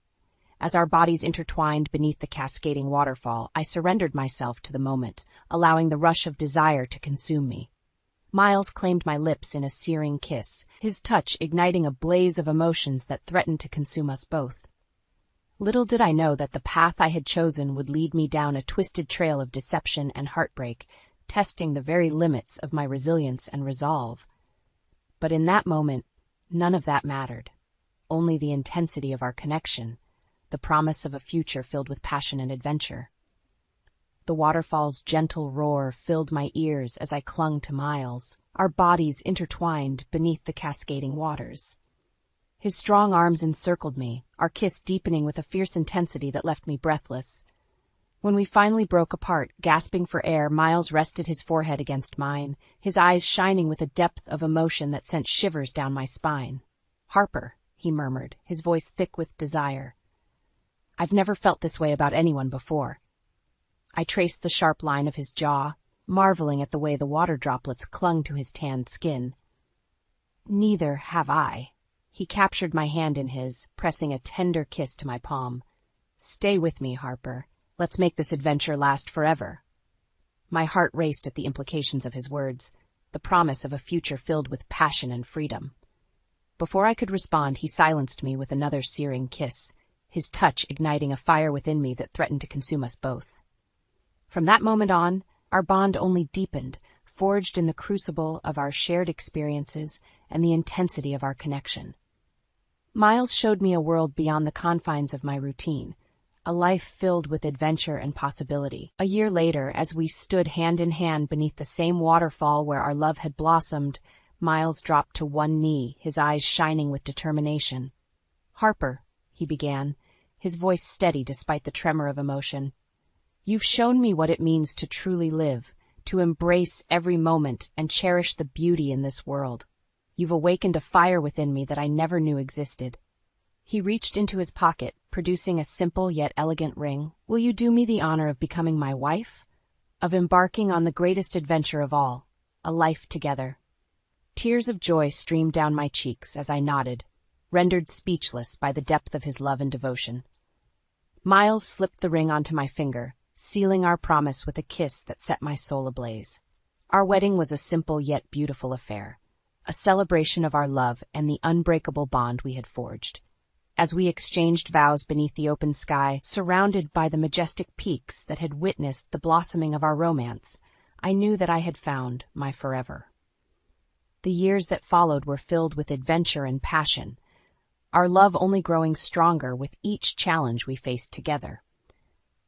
As our bodies intertwined beneath the cascading waterfall, I surrendered myself to the moment, allowing the rush of desire to consume me. Miles claimed my lips in a searing kiss, his touch igniting a blaze of emotions that threatened to consume us both. Little did I know that the path I had chosen would lead me down a twisted trail of deception and heartbreak, testing the very limits of my resilience and resolve. But in that moment, none of that mattered. Only the intensity of our connection, the promise of a future filled with passion and adventure. The waterfall's gentle roar filled my ears as I clung to Miles, our bodies intertwined beneath the cascading waters. His strong arms encircled me, our kiss deepening with a fierce intensity that left me breathless. When we finally broke apart, gasping for air, Miles rested his forehead against mine, his eyes shining with a depth of emotion that sent shivers down my spine. "Harper," he murmured, his voice thick with desire. "I've never felt this way about anyone before." I traced the sharp line of his jaw, marveling at the way the water droplets clung to his tanned skin. "Neither have I." He captured my hand in his, pressing a tender kiss to my palm. "Stay with me, Harper. Let's make this adventure last forever." My heart raced at the implications of his words, the promise of a future filled with passion and freedom. Before I could respond, he silenced me with another searing kiss, his touch igniting a fire within me that threatened to consume us both. From that moment on, our bond only deepened, forged in the crucible of our shared experiences and the intensity of our connection. Miles showed me a world beyond the confines of my routine, a life filled with adventure and possibility. A year later, as we stood hand in hand beneath the same waterfall where our love had blossomed, Miles dropped to one knee, his eyes shining with determination. "Harper," he began, his voice steady despite the tremor of emotion, "you've shown me what it means to truly live, to embrace every moment and cherish the beauty in this world. You've awakened a fire within me that I never knew existed." He reached into his pocket, producing a simple yet elegant ring. "Will you do me the honor of becoming my wife? Of embarking on the greatest adventure of all, a life together?" Tears of joy streamed down my cheeks as I nodded, rendered speechless by the depth of his love and devotion. Miles slipped the ring onto my finger, sealing our promise with a kiss that set my soul ablaze. Our wedding was a simple yet beautiful affair, a celebration of our love and the unbreakable bond we had forged. As we exchanged vows beneath the open sky, surrounded by the majestic peaks that had witnessed the blossoming of our romance, I knew that I had found my forever. The years that followed were filled with adventure and passion, our love only growing stronger with each challenge we faced together.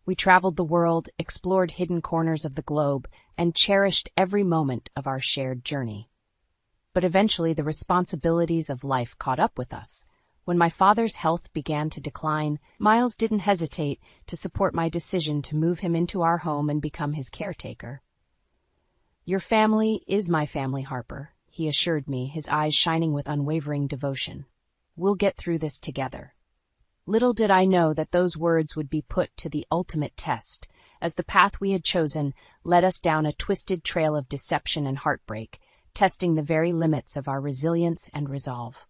We traveled the world, explored hidden corners of the globe, and cherished every moment of our shared journey. But eventually the responsibilities of life caught up with us. When my father's health began to decline, Miles didn't hesitate to support my decision to move him into our home and become his caretaker. "Your family is my family, Harper," he assured me, his eyes shining with unwavering devotion. "We'll get through this together." Little did I know that those words would be put to the ultimate test, as the path we had chosen led us down a twisted trail of deception and heartbreak, testing the very limits of our resilience and resolve.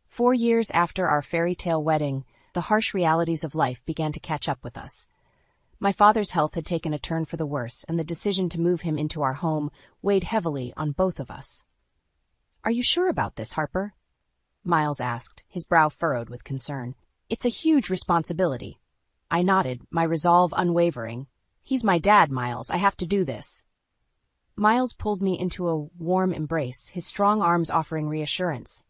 4 years after our fairy tale wedding, the harsh realities of life began to catch up with us. My father's health had taken a turn for the worse, and the decision to move him into our home weighed heavily on both of us. "Are you sure about this, Harper?" Miles asked, his brow furrowed with concern. "It's a huge responsibility." I nodded, my resolve unwavering. "He's my dad, Miles. I have to do this." Miles pulled me into a warm embrace, his strong arms offering reassurance.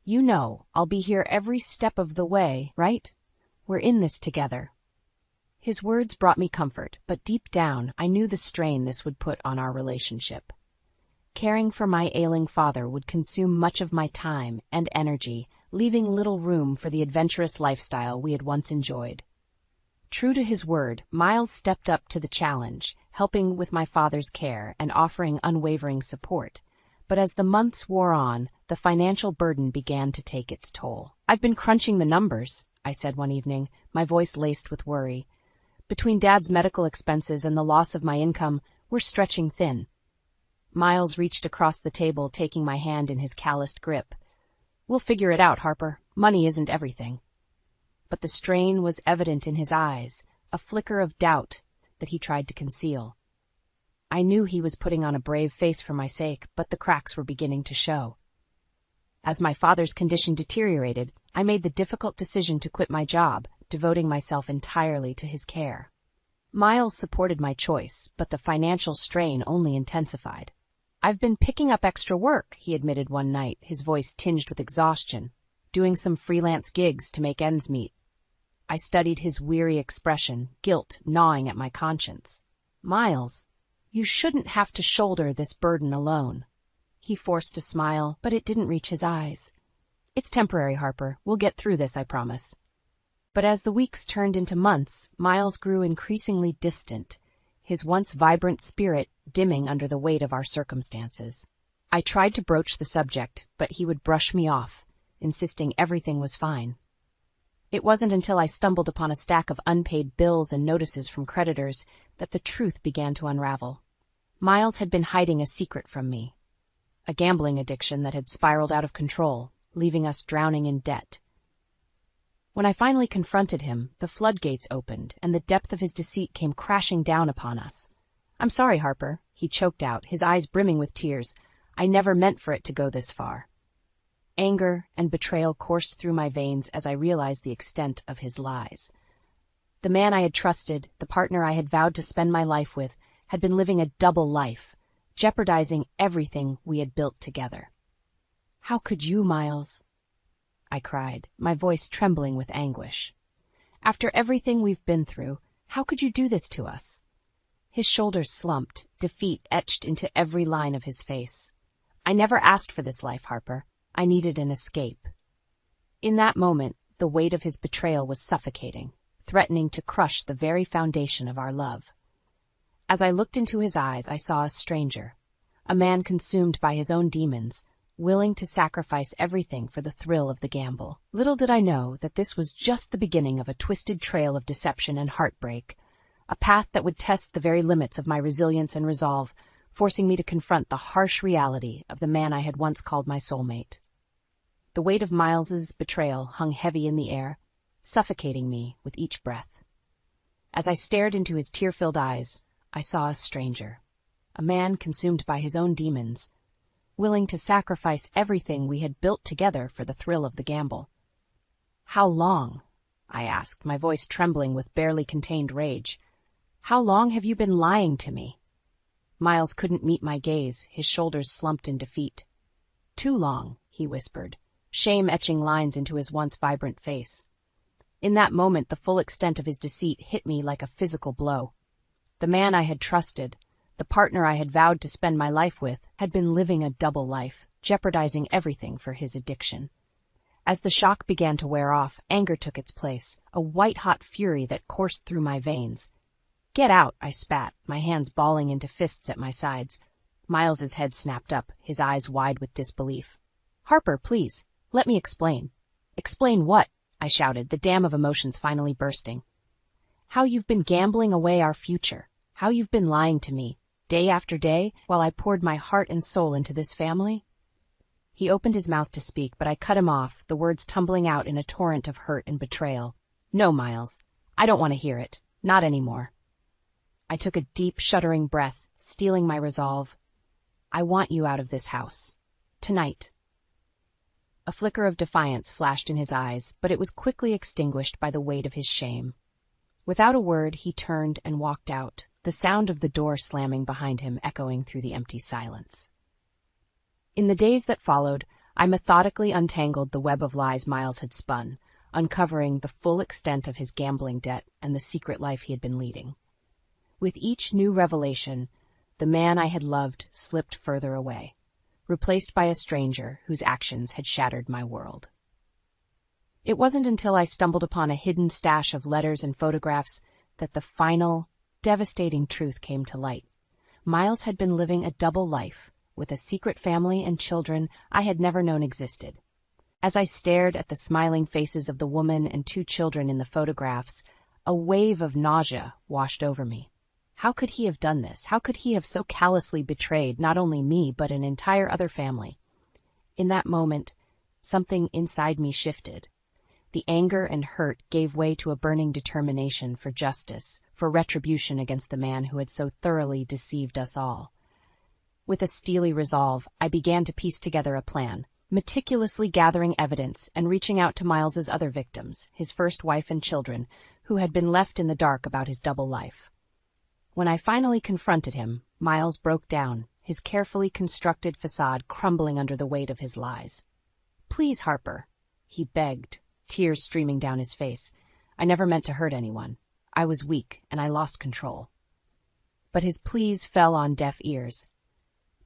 "You know, I'll be here every step of the way, right? We're in this together." His words brought me comfort, but deep down, I knew the strain this would put on our relationship. Caring for my ailing father would consume much of my time and energy, leaving little room for the adventurous lifestyle we had once enjoyed. True to his word, Miles stepped up to the challenge, helping with my father's care and offering unwavering support. But as the months wore on, the financial burden began to take its toll. "I've been crunching the numbers," I said one evening, my voice laced with worry. "Between Dad's medical expenses and the loss of my income, we're stretching thin." Miles reached across the table, taking my hand in his calloused grip. "We'll figure it out, Harper. Money isn't everything." But the strain was evident in his eyes, a flicker of doubt that he tried to conceal. I knew he was putting on a brave face for my sake, but the cracks were beginning to show. As my father's condition deteriorated, I made the difficult decision to quit my job, devoting myself entirely to his care. Miles supported my choice, but the financial strain only intensified. "I've been picking up extra work," he admitted one night, his voice tinged with exhaustion, "doing some freelance gigs to make ends meet." I studied his weary expression, guilt gnawing at my conscience. "Miles, you shouldn't have to shoulder this burden alone." He forced a smile, but it didn't reach his eyes. "It's temporary, Harper. We'll get through this, I promise." But as the weeks turned into months, Miles grew increasingly distant, his once vibrant spirit dimming under the weight of our circumstances. I tried to broach the subject, but he would brush me off, insisting everything was fine. It wasn't until I stumbled upon a stack of unpaid bills and notices from creditors that the truth began to unravel. Miles had been hiding a secret from me, a gambling addiction that had spiraled out of control, leaving us drowning in debt. When I finally confronted him, the floodgates opened, and the depth of his deceit came crashing down upon us. "I'm sorry, Harper," he choked out, his eyes brimming with tears. "I never meant for it to go this far." Anger and betrayal coursed through my veins as I realized the extent of his lies. The man I had trusted, the partner I had vowed to spend my life with, had been living a double life, jeopardizing everything we had built together. "How could you, Miles?" I cried, my voice trembling with anguish. "After everything we've been through, how could you do this to us?" His shoulders slumped, defeat etched into every line of his face. "I never asked for this life, Harper. I needed an escape." In that moment, the weight of his betrayal was suffocating, threatening to crush the very foundation of our love. As I looked into his eyes, I saw a stranger, a man consumed by his own demons, willing to sacrifice everything for the thrill of the gamble. Little did I know that this was just the beginning of a twisted trail of deception and heartbreak, a path that would test the very limits of my resilience and resolve. forcing me to confront the harsh reality of the man I had once called my soulmate. The weight of Miles's betrayal hung heavy in the air, suffocating me with each breath. As I stared into his tear-filled eyes, I saw a stranger, a man consumed by his own demons, willing to sacrifice everything we had built together for the thrill of the gamble. "How long?" I asked, my voice trembling with barely contained rage. "How long have you been lying to me?" Miles couldn't meet my gaze, his shoulders slumped in defeat. "Too long," he whispered, shame etching lines into his once vibrant face. In that moment, the full extent of his deceit hit me like a physical blow. The man I had trusted, the partner I had vowed to spend my life with, had been living a double life, jeopardizing everything for his addiction. As the shock began to wear off, anger took its place, a white-hot fury that coursed through my veins. "Get out," I spat, my hands balling into fists at my sides. Miles's head snapped up, his eyes wide with disbelief. "Harper, please, let me explain." "Explain what?" I shouted, the dam of emotions finally bursting. "How you've been gambling away our future. How you've been lying to me, day after day, while I poured my heart and soul into this family?" He opened his mouth to speak, but I cut him off, the words tumbling out in a torrent of hurt and betrayal. "No, Miles. I don't want to hear it. Not anymore." I took a deep, shuddering breath, steeling my resolve. "I want you out of this house. Tonight." A flicker of defiance flashed in his eyes, but it was quickly extinguished by the weight of his shame. Without a word, he turned and walked out, the sound of the door slamming behind him echoing through the empty silence. In the days that followed, I methodically untangled the web of lies Miles had spun, uncovering the full extent of his gambling debt and the secret life he had been leading. With each new revelation, the man I had loved slipped further away, replaced by a stranger whose actions had shattered my world. It wasn't until I stumbled upon a hidden stash of letters and photographs that the final, devastating truth came to light. Miles had been living a double life, with a secret family and children I had never known existed. As I stared at the smiling faces of the woman and 2 children in the photographs, a wave of nausea washed over me. How could he have done this? How could he have so callously betrayed not only me, but an entire other family? In that moment, something inside me shifted. The anger and hurt gave way to a burning determination for justice, for retribution against the man who had so thoroughly deceived us all. With a steely resolve, I began to piece together a plan, meticulously gathering evidence and reaching out to Miles's other victims, his first wife and children, who had been left in the dark about his double life. When I finally confronted him, Miles broke down, his carefully constructed facade crumbling under the weight of his lies. "Please, Harper," he begged, tears streaming down his face. "I never meant to hurt anyone. I was weak, and I lost control." But his pleas fell on deaf ears.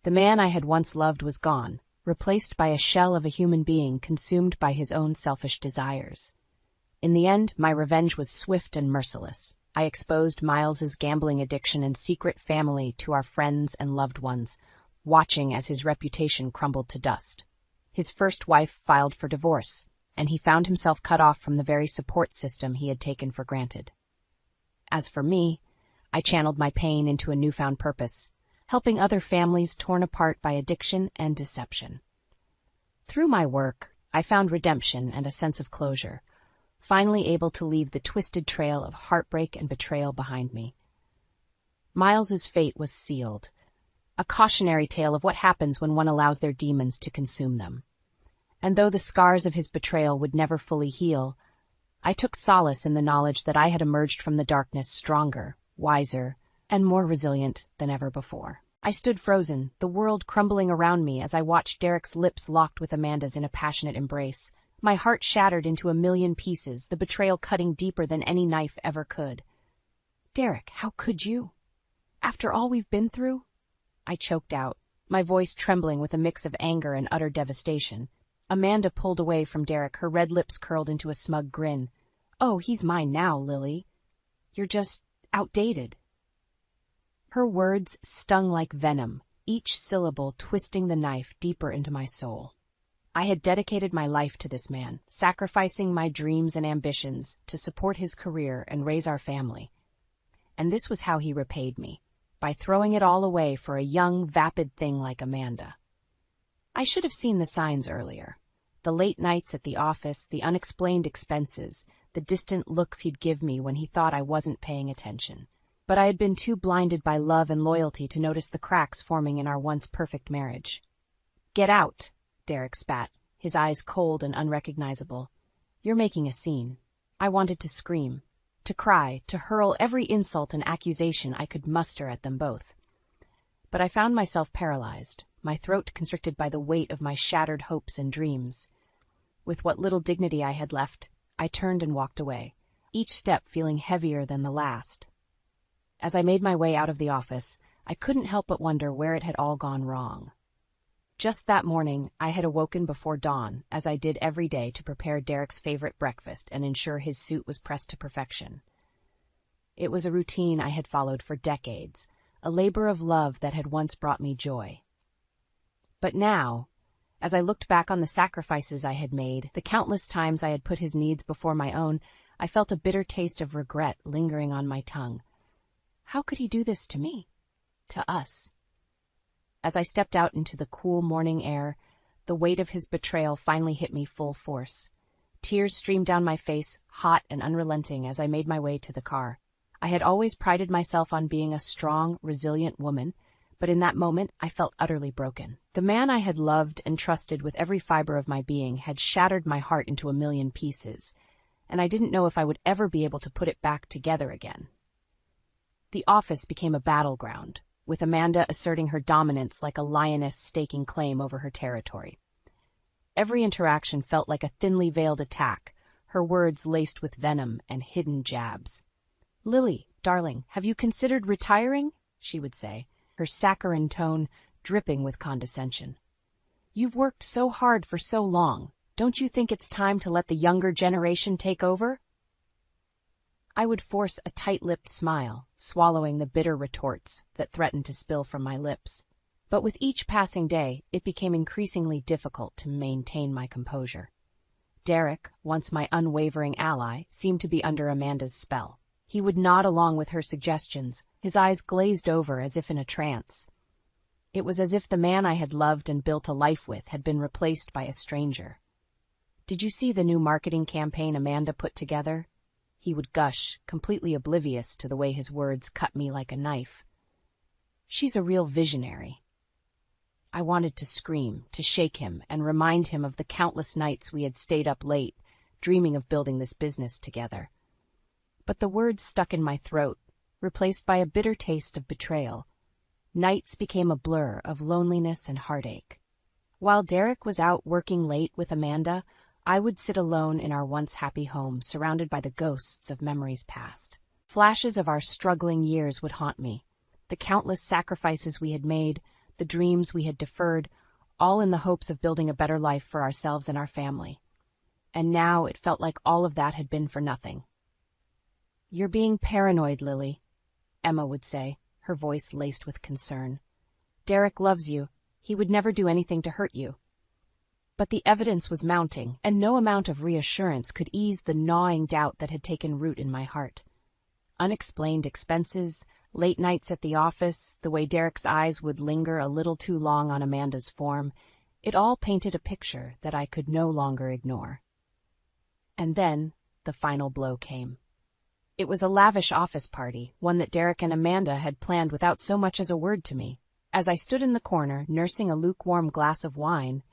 The man I had once loved was gone, replaced by a shell of a human being consumed by his own selfish desires. In the end, my revenge was swift and merciless. I exposed Miles's gambling addiction and secret family to our friends and loved ones, watching as his reputation crumbled to dust. His first wife filed for divorce, and he found himself cut off from the very support system he had taken for granted. As for me, I channeled my pain into a newfound purpose, helping other families torn apart by addiction and deception. Through my work, I found redemption and a sense of closure, finally able to leave the twisted trail of heartbreak and betrayal behind me. Miles's fate was sealed, a cautionary tale of what happens when one allows their demons to consume them. And though the scars of his betrayal would never fully heal, I took solace in the knowledge that I had emerged from the darkness stronger, wiser, and more resilient than ever before. I stood frozen, the world crumbling around me as I watched Derek's lips locked with Amanda's in a passionate embrace. My heart shattered into a million pieces, the betrayal cutting deeper than any knife ever could. "Derek, how could you? After all we've been through?" I choked out, my voice trembling with a mix of anger and utter devastation. Amanda pulled away from Derek, her red lips curled into a smug grin. "Oh, he's mine now, Lily. You're just outdated." Her words stung like venom, each syllable twisting the knife deeper into my soul. I had dedicated my life to this man, sacrificing my dreams and ambitions to support his career and raise our family. And this was how he repaid me, by throwing it all away for a young, vapid thing like Amanda. I should have seen the signs earlier. The late nights at the office, the unexplained expenses, the distant looks he'd give me when he thought I wasn't paying attention. But I had been too blinded by love and loyalty to notice the cracks forming in our once perfect marriage. "Get out," Derek spat, his eyes cold and unrecognizable. "You're making a scene." I wanted to scream, to cry, to hurl every insult and accusation I could muster at them both. But I found myself paralyzed, my throat constricted by the weight of my shattered hopes and dreams. With what little dignity I had left, I turned and walked away, each step feeling heavier than the last. As I made my way out of the office, I couldn't help but wonder where it had all gone wrong. Just that morning, I had awoken before dawn, as I did every day to prepare Derek's favorite breakfast and ensure his suit was pressed to perfection. It was a routine I had followed for decades, a labor of love that had once brought me joy. But now, as I looked back on the sacrifices I had made, the countless times I had put his needs before my own, I felt a bitter taste of regret lingering on my tongue. How could he do this to me? To us? As I stepped out into the cool morning air, the weight of his betrayal finally hit me full force. Tears streamed down my face, hot and unrelenting, as I made my way to the car. I had always prided myself on being a strong, resilient woman, but in that moment I felt utterly broken. The man I had loved and trusted with every fiber of my being had shattered my heart into a million pieces, and I didn't know if I would ever be able to put it back together again. The office became a battleground, with Amanda asserting her dominance like a lioness staking claim over her territory. Every interaction felt like a thinly veiled attack, her words laced with venom and hidden jabs. "Lily, darling, have you considered retiring?" she would say, her saccharine tone dripping with condescension. "You've worked so hard for so long. Don't you think it's time to let the younger generation take over?" I would force a tight-lipped smile, swallowing the bitter retorts that threatened to spill from my lips. But with each passing day, it became increasingly difficult to maintain my composure. Derek, once my unwavering ally, seemed to be under Amanda's spell. He would nod along with her suggestions, his eyes glazed over as if in a trance. It was as if the man I had loved and built a life with had been replaced by a stranger. "Did you see the new marketing campaign Amanda put together?" He would gush, completely oblivious to the way his words cut me like a knife. "She's a real visionary." I wanted to scream, to shake him, and remind him of the countless nights we had stayed up late, dreaming of building this business together. But the words stuck in my throat, replaced by a bitter taste of betrayal. Nights became a blur of loneliness and heartache. While Derek was out working late with Amanda, I would sit alone in our once happy home, surrounded by the ghosts of memories past. Flashes of our struggling years would haunt me, the countless sacrifices we had made, the dreams we had deferred, all in the hopes of building a better life for ourselves and our family. And now it felt like all of that had been for nothing. "You're being paranoid, Lily," Emma would say, her voice laced with concern. "Derek loves you. He would never do anything to hurt you." But the evidence was mounting, and no amount of reassurance could ease the gnawing doubt that had taken root in my heart. Unexplained expenses, late nights at the office, the way Derek's eyes would linger a little too long on Amanda's form, it all painted a picture that I could no longer ignore. And then the final blow came. It was a lavish office party, one that Derek and Amanda had planned without so much as a word to me. As I stood in the corner, nursing a lukewarm glass of wine,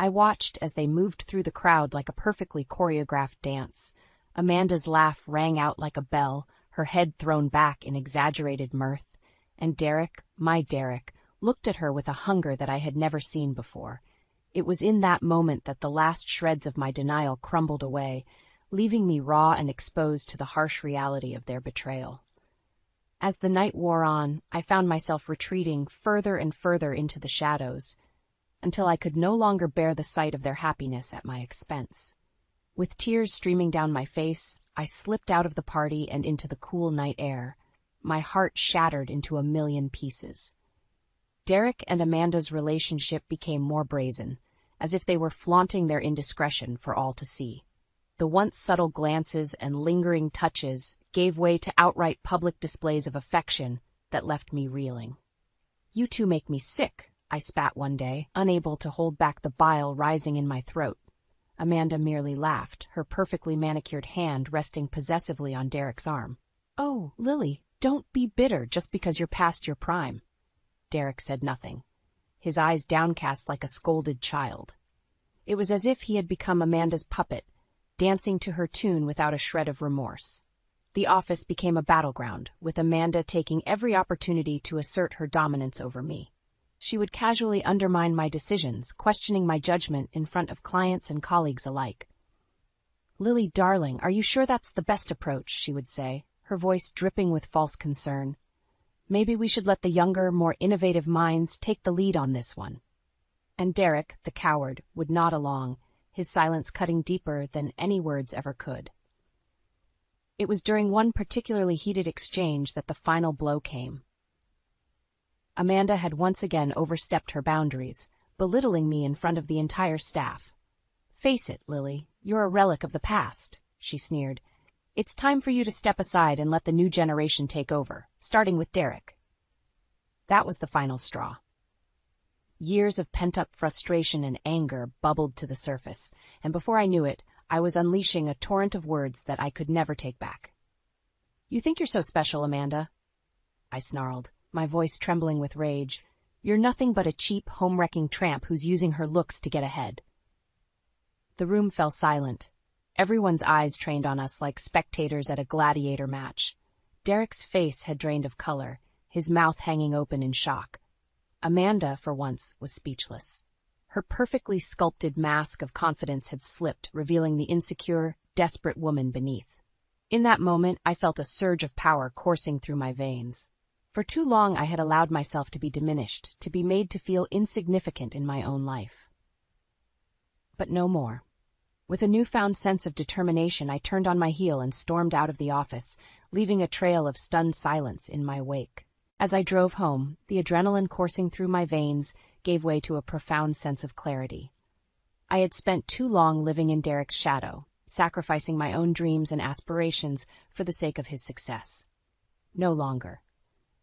I watched as they moved through the crowd like a perfectly choreographed dance. Amanda's laugh rang out like a bell, her head thrown back in exaggerated mirth, and Derek, my Derek, looked at her with a hunger that I had never seen before. It was in that moment that the last shreds of my denial crumbled away, leaving me raw and exposed to the harsh reality of their betrayal. As the night wore on, I found myself retreating further and further into the shadows, until I could no longer bear the sight of their happiness at my expense. With tears streaming down my face, I slipped out of the party and into the cool night air, my heart shattered into a million pieces. Derek and Amanda's relationship became more brazen, as if they were flaunting their indiscretion for all to see. The once subtle glances and lingering touches gave way to outright public displays of affection, that left me reeling. "You two make me sick," I spat one day, unable to hold back the bile rising in my throat. Amanda merely laughed, her perfectly manicured hand resting possessively on Derek's arm. "Oh, Lily, don't be bitter just because you're past your prime." Derek said nothing, his eyes downcast like a scolded child. It was as if he had become Amanda's puppet, dancing to her tune without a shred of remorse. The office became a battleground, with Amanda taking every opportunity to assert her dominance over me. She would casually undermine my decisions, questioning my judgment in front of clients and colleagues alike. "Lily, darling, are you sure that's the best approach?" she would say, her voice dripping with false concern. "Maybe we should let the younger, more innovative minds take the lead on this one." And Derek, the coward, would nod along, his silence cutting deeper than any words ever could. It was during one particularly heated exchange that the final blow came. Amanda had once again overstepped her boundaries, belittling me in front of the entire staff. "Face it, Lily, you're a relic of the past," she sneered. "It's time for you to step aside and let the new generation take over, starting with Derek." That was the final straw. Years of pent-up frustration and anger bubbled to the surface, and before I knew it, I was unleashing a torrent of words that I could never take back. "You think you're so special, Amanda?" I snarled, my voice trembling with rage. "You're nothing but a cheap, home-wrecking tramp who's using her looks to get ahead." The room fell silent, everyone's eyes trained on us like spectators at a gladiator match. Derek's face had drained of color, his mouth hanging open in shock. Amanda, for once, was speechless. Her perfectly sculpted mask of confidence had slipped, revealing the insecure, desperate woman beneath. In that moment, I felt a surge of power coursing through my veins. For too long I had allowed myself to be diminished, to be made to feel insignificant in my own life. But no more. With a newfound sense of determination, I turned on my heel and stormed out of the office, leaving a trail of stunned silence in my wake. As I drove home, the adrenaline coursing through my veins gave way to a profound sense of clarity. I had spent too long living in Derek's shadow, sacrificing my own dreams and aspirations for the sake of his success. No longer.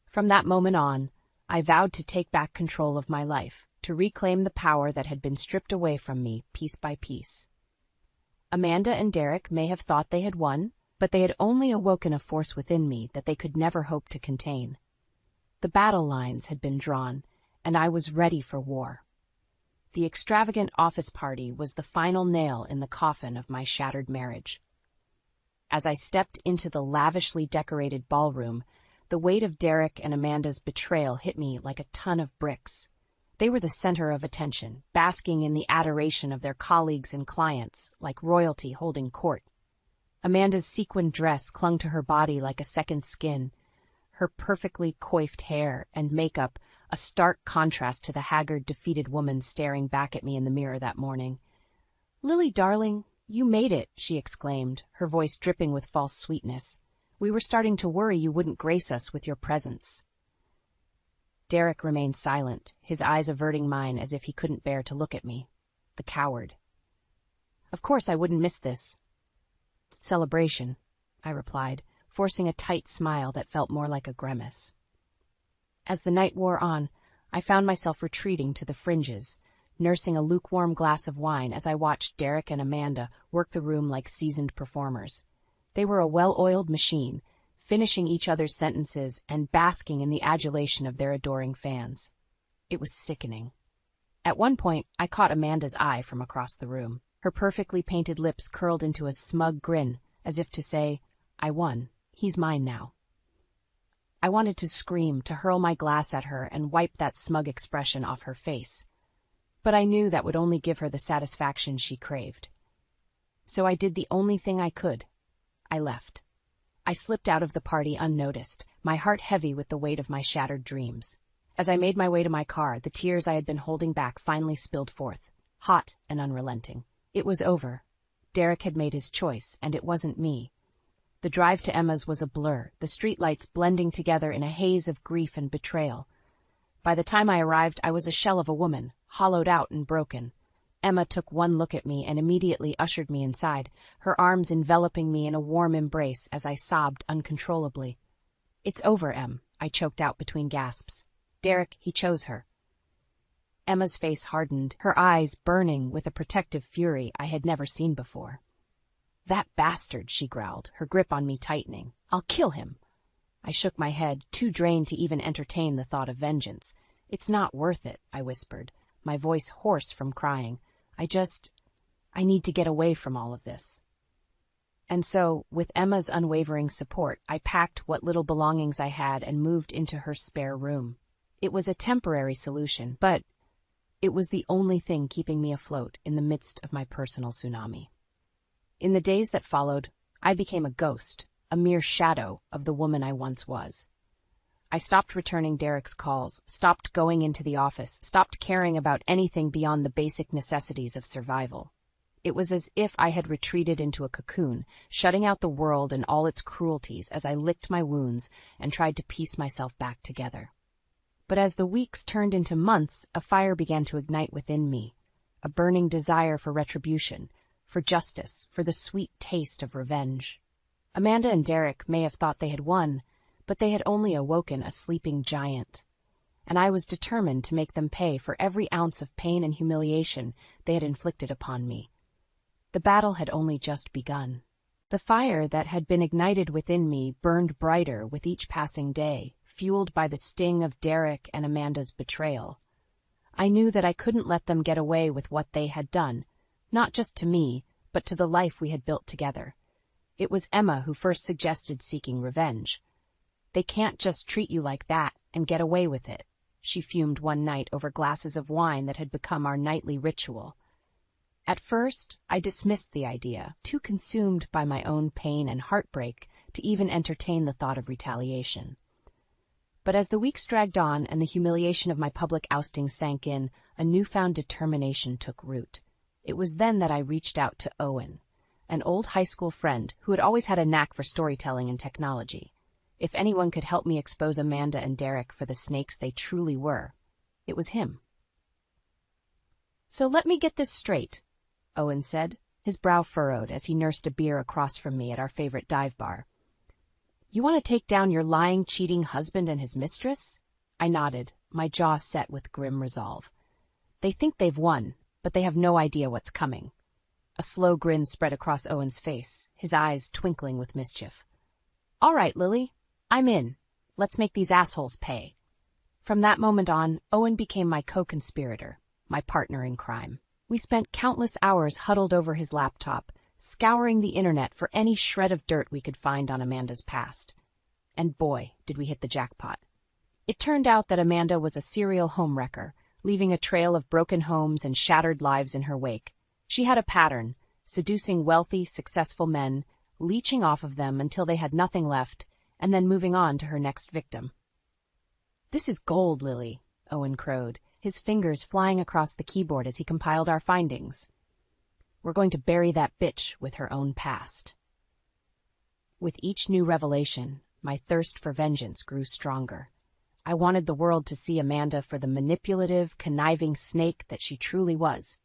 From that moment on, I vowed to take back control of my life, to reclaim the power that had been stripped away from me piece by piece. Amanda and Derek may have thought they had won, but they had only awoken a force within me that they could never hope to contain. The battle lines had been drawn, and I was ready for war. The extravagant office party was the final nail in the coffin of my shattered marriage. As I stepped into the lavishly decorated ballroom, the weight of Derek and Amanda's betrayal hit me like a ton of bricks. They were the center of attention, basking in the adoration of their colleagues and clients, like royalty holding court. Amanda's sequined dress clung to her body like a second skin, her perfectly coiffed hair and makeup a stark contrast to the haggard, defeated woman staring back at me in the mirror that morning. "Lily, darling, you made it," she exclaimed, her voice dripping with false sweetness. "We were starting to worry you wouldn't grace us with your presence." Derek remained silent, his eyes averting mine as if he couldn't bear to look at me. The coward. "Of course I wouldn't miss this celebration," I replied, forcing a tight smile that felt more like a grimace. As the night wore on, I found myself retreating to the fringes, nursing a lukewarm glass of wine as I watched Derek and Amanda work the room like seasoned performers. They were a well-oiled machine, finishing each other's sentences and basking in the adulation of their adoring fans. It was sickening. At one point, I caught Amanda's eye from across the room. Her perfectly painted lips curled into a smug grin, as if to say, "I won. He's mine now." I wanted to scream, to hurl my glass at her and wipe that smug expression off her face. But I knew that would only give her the satisfaction she craved. So I did the only thing I could. I left. I slipped out of the party unnoticed, my heart heavy with the weight of my shattered dreams. As I made my way to my car, the tears I had been holding back finally spilled forth, hot and unrelenting. It was over. Derek had made his choice, and it wasn't me. The drive to Emma's was a blur, the streetlights blending together in a haze of grief and betrayal. By the time I arrived, I was a shell of a woman, hollowed out and broken. Emma took one look at me and immediately ushered me inside, her arms enveloping me in a warm embrace as I sobbed uncontrollably. "It's over, Em. I choked out between gasps. Derek, he chose her. Emma's face hardened, her eyes burning with a protective fury I had never seen before. That bastard, she growled, her grip on me tightening. I'll kill him. I shook my head, too drained to even entertain the thought of vengeance. It's not worth it, I whispered, my voice hoarse from crying. I need to get away from all of this. And so, with Emma's unwavering support, I packed what little belongings I had and moved into her spare room. It was a temporary solution, but it was the only thing keeping me afloat in the midst of my personal tsunami. In the days that followed, I became a ghost, a mere shadow of the woman I once was. I stopped returning Derek's calls, stopped going into the office, stopped caring about anything beyond the basic necessities of survival. It was as if I had retreated into a cocoon, shutting out the world and all its cruelties as I licked my wounds and tried to piece myself back together. But as the weeks turned into months, a fire began to ignite within me, a burning desire for retribution, for justice, for the sweet taste of revenge. Amanda and Derek may have thought they had won, but they had only awoken a sleeping giant, and I was determined to make them pay for every ounce of pain and humiliation they had inflicted upon me. The battle had only just begun. The fire that had been ignited within me burned brighter with each passing day, fueled by the sting of Derek and Amanda's betrayal. I knew that I couldn't let them get away with what they had done, not just to me, but to the life we had built together. It was Emma who first suggested seeking revenge. They can't just treat you like that and get away with it, she fumed one night over glasses of wine that had become our nightly ritual. At first, I dismissed the idea, too consumed by my own pain and heartbreak to even entertain the thought of retaliation. But as the weeks dragged on and the humiliation of my public ousting sank in, a newfound determination took root. It was then that I reached out to Owen, an old high school friend who had always had a knack for storytelling and technology. If anyone could help me expose Amanda and Derek for the snakes they truly were, it was him. So let me get this straight, Owen said, his brow furrowed as he nursed a beer across from me at our favorite dive bar. You want to take down your lying, cheating husband and his mistress? I nodded, my jaw set with grim resolve. They think they've won, but they have no idea what's coming. A slow grin spread across Owen's face, his eyes twinkling with mischief. All right, Lily, I'm in. Let's make these assholes pay. From that moment on, Owen became my co-conspirator, my partner in crime. We spent countless hours huddled over his laptop, scouring the internet for any shred of dirt we could find on Amanda's past. And boy, did we hit the jackpot. It turned out that Amanda was a serial homewrecker, leaving a trail of broken homes and shattered lives in her wake. She had a pattern, seducing wealthy, successful men, leeching off of them until they had nothing left, and then moving on to her next victim. This is gold, Lily, Owen crowed, his fingers flying across the keyboard as he compiled our findings. We're going to bury that bitch with her own past. With each new revelation, my thirst for vengeance grew stronger. I wanted the world to see Amanda for the manipulative, conniving snake that she truly was.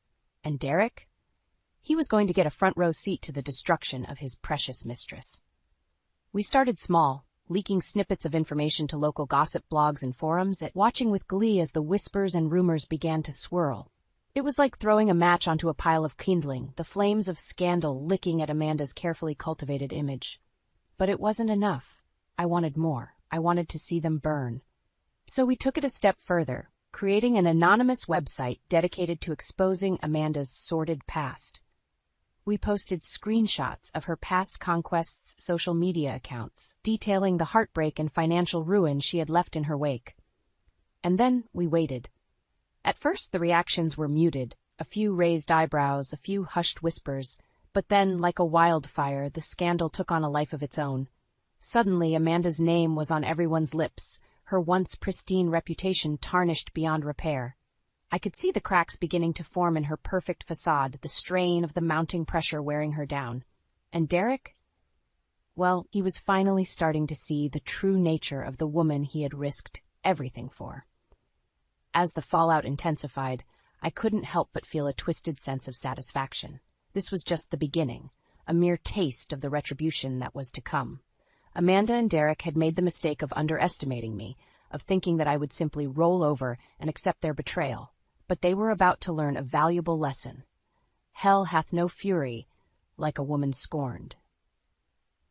And Derek? He was going to get a front-row seat to the destruction of his precious mistress. We started small, leaking snippets of information to local gossip blogs and forums, watching with glee as the whispers and rumors began to swirl. It was like throwing a match onto a pile of kindling, the flames of scandal licking at Amanda's carefully cultivated image. But it wasn't enough. I wanted more. I wanted to see them burn. So we took it a step further, creating an anonymous website dedicated to exposing Amanda's sordid past. We posted screenshots of her past conquests' social media accounts, detailing the heartbreak and financial ruin she had left in her wake. And then we waited. At first, the reactions were muted, a few raised eyebrows, a few hushed whispers, but then, like a wildfire, the scandal took on a life of its own. Suddenly, Amanda's name was on everyone's lips, her once pristine reputation tarnished beyond repair. I could see the cracks beginning to form in her perfect facade, the strain of the mounting pressure wearing her down. And Derek? Well, he was finally starting to see the true nature of the woman he had risked everything for. As the fallout intensified, I couldn't help but feel a twisted sense of satisfaction. This was just the beginning, a mere taste of the retribution that was to come. Amanda and Derek had made the mistake of underestimating me, of thinking that I would simply roll over and accept their betrayal. But they were about to learn a valuable lesson. Hell hath no fury like a woman scorned.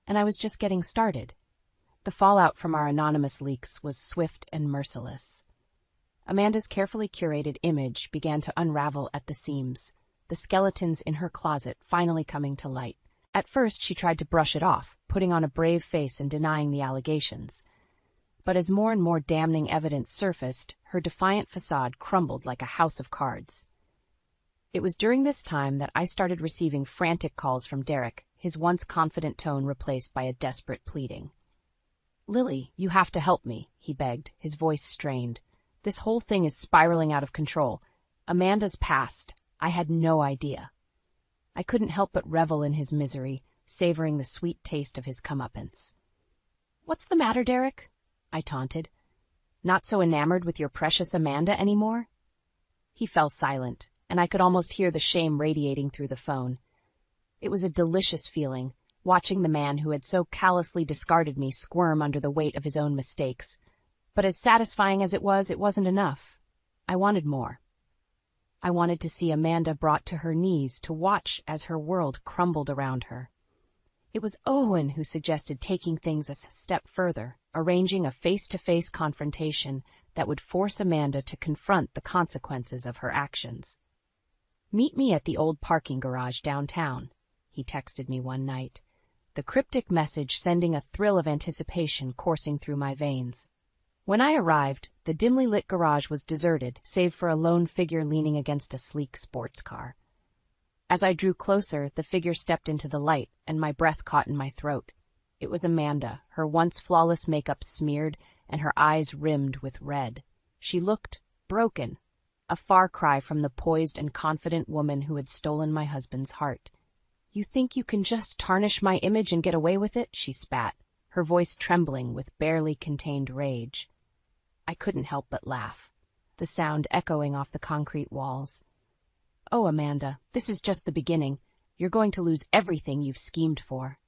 And I was just getting started. The fallout from our anonymous leaks was swift and merciless. Amanda's carefully curated image began to unravel at the seams, the skeletons in her closet finally coming to light. At first, she tried to brush it off, putting on a brave face and denying the allegations. But as more and more damning evidence surfaced, her defiant facade crumbled like a house of cards. It was during this time that I started receiving frantic calls from Derek, his once confident tone replaced by a desperate pleading. "Lily, you have to help me," he begged, his voice strained. "This whole thing is spiraling out of control. Amanda's passed. I had no idea." I couldn't help but revel in his misery, savoring the sweet taste of his comeuppance. "What's the matter, Derek?" I taunted. "Not so enamored with your precious Amanda anymore?" He fell silent, and I could almost hear the shame radiating through the phone. It was a delicious feeling, watching the man who had so callously discarded me squirm under the weight of his own mistakes. But as satisfying as it wasn't enough. I wanted more. I wanted to see Amanda brought to her knees to watch as her world crumbled around her. It was Owen who suggested taking things a step further, arranging a face-to-face confrontation that would force Amanda to confront the consequences of her actions. "Meet me at the old parking garage downtown," he texted me one night, the cryptic message sending a thrill of anticipation coursing through my veins. When I arrived, the dimly lit garage was deserted, save for a lone figure leaning against a sleek sports car. As I drew closer, the figure stepped into the light, and my breath caught in my throat. It was Amanda, her once flawless makeup smeared and her eyes rimmed with red. She looked broken, a far cry from the poised and confident woman who had stolen my husband's heart. "You think you can just tarnish my image and get away with it?" she spat, her voice trembling with barely contained rage. I couldn't help but laugh, the sound echoing off the concrete walls. "Oh, Amanda, this is just the beginning. You're going to lose everything you've schemed for."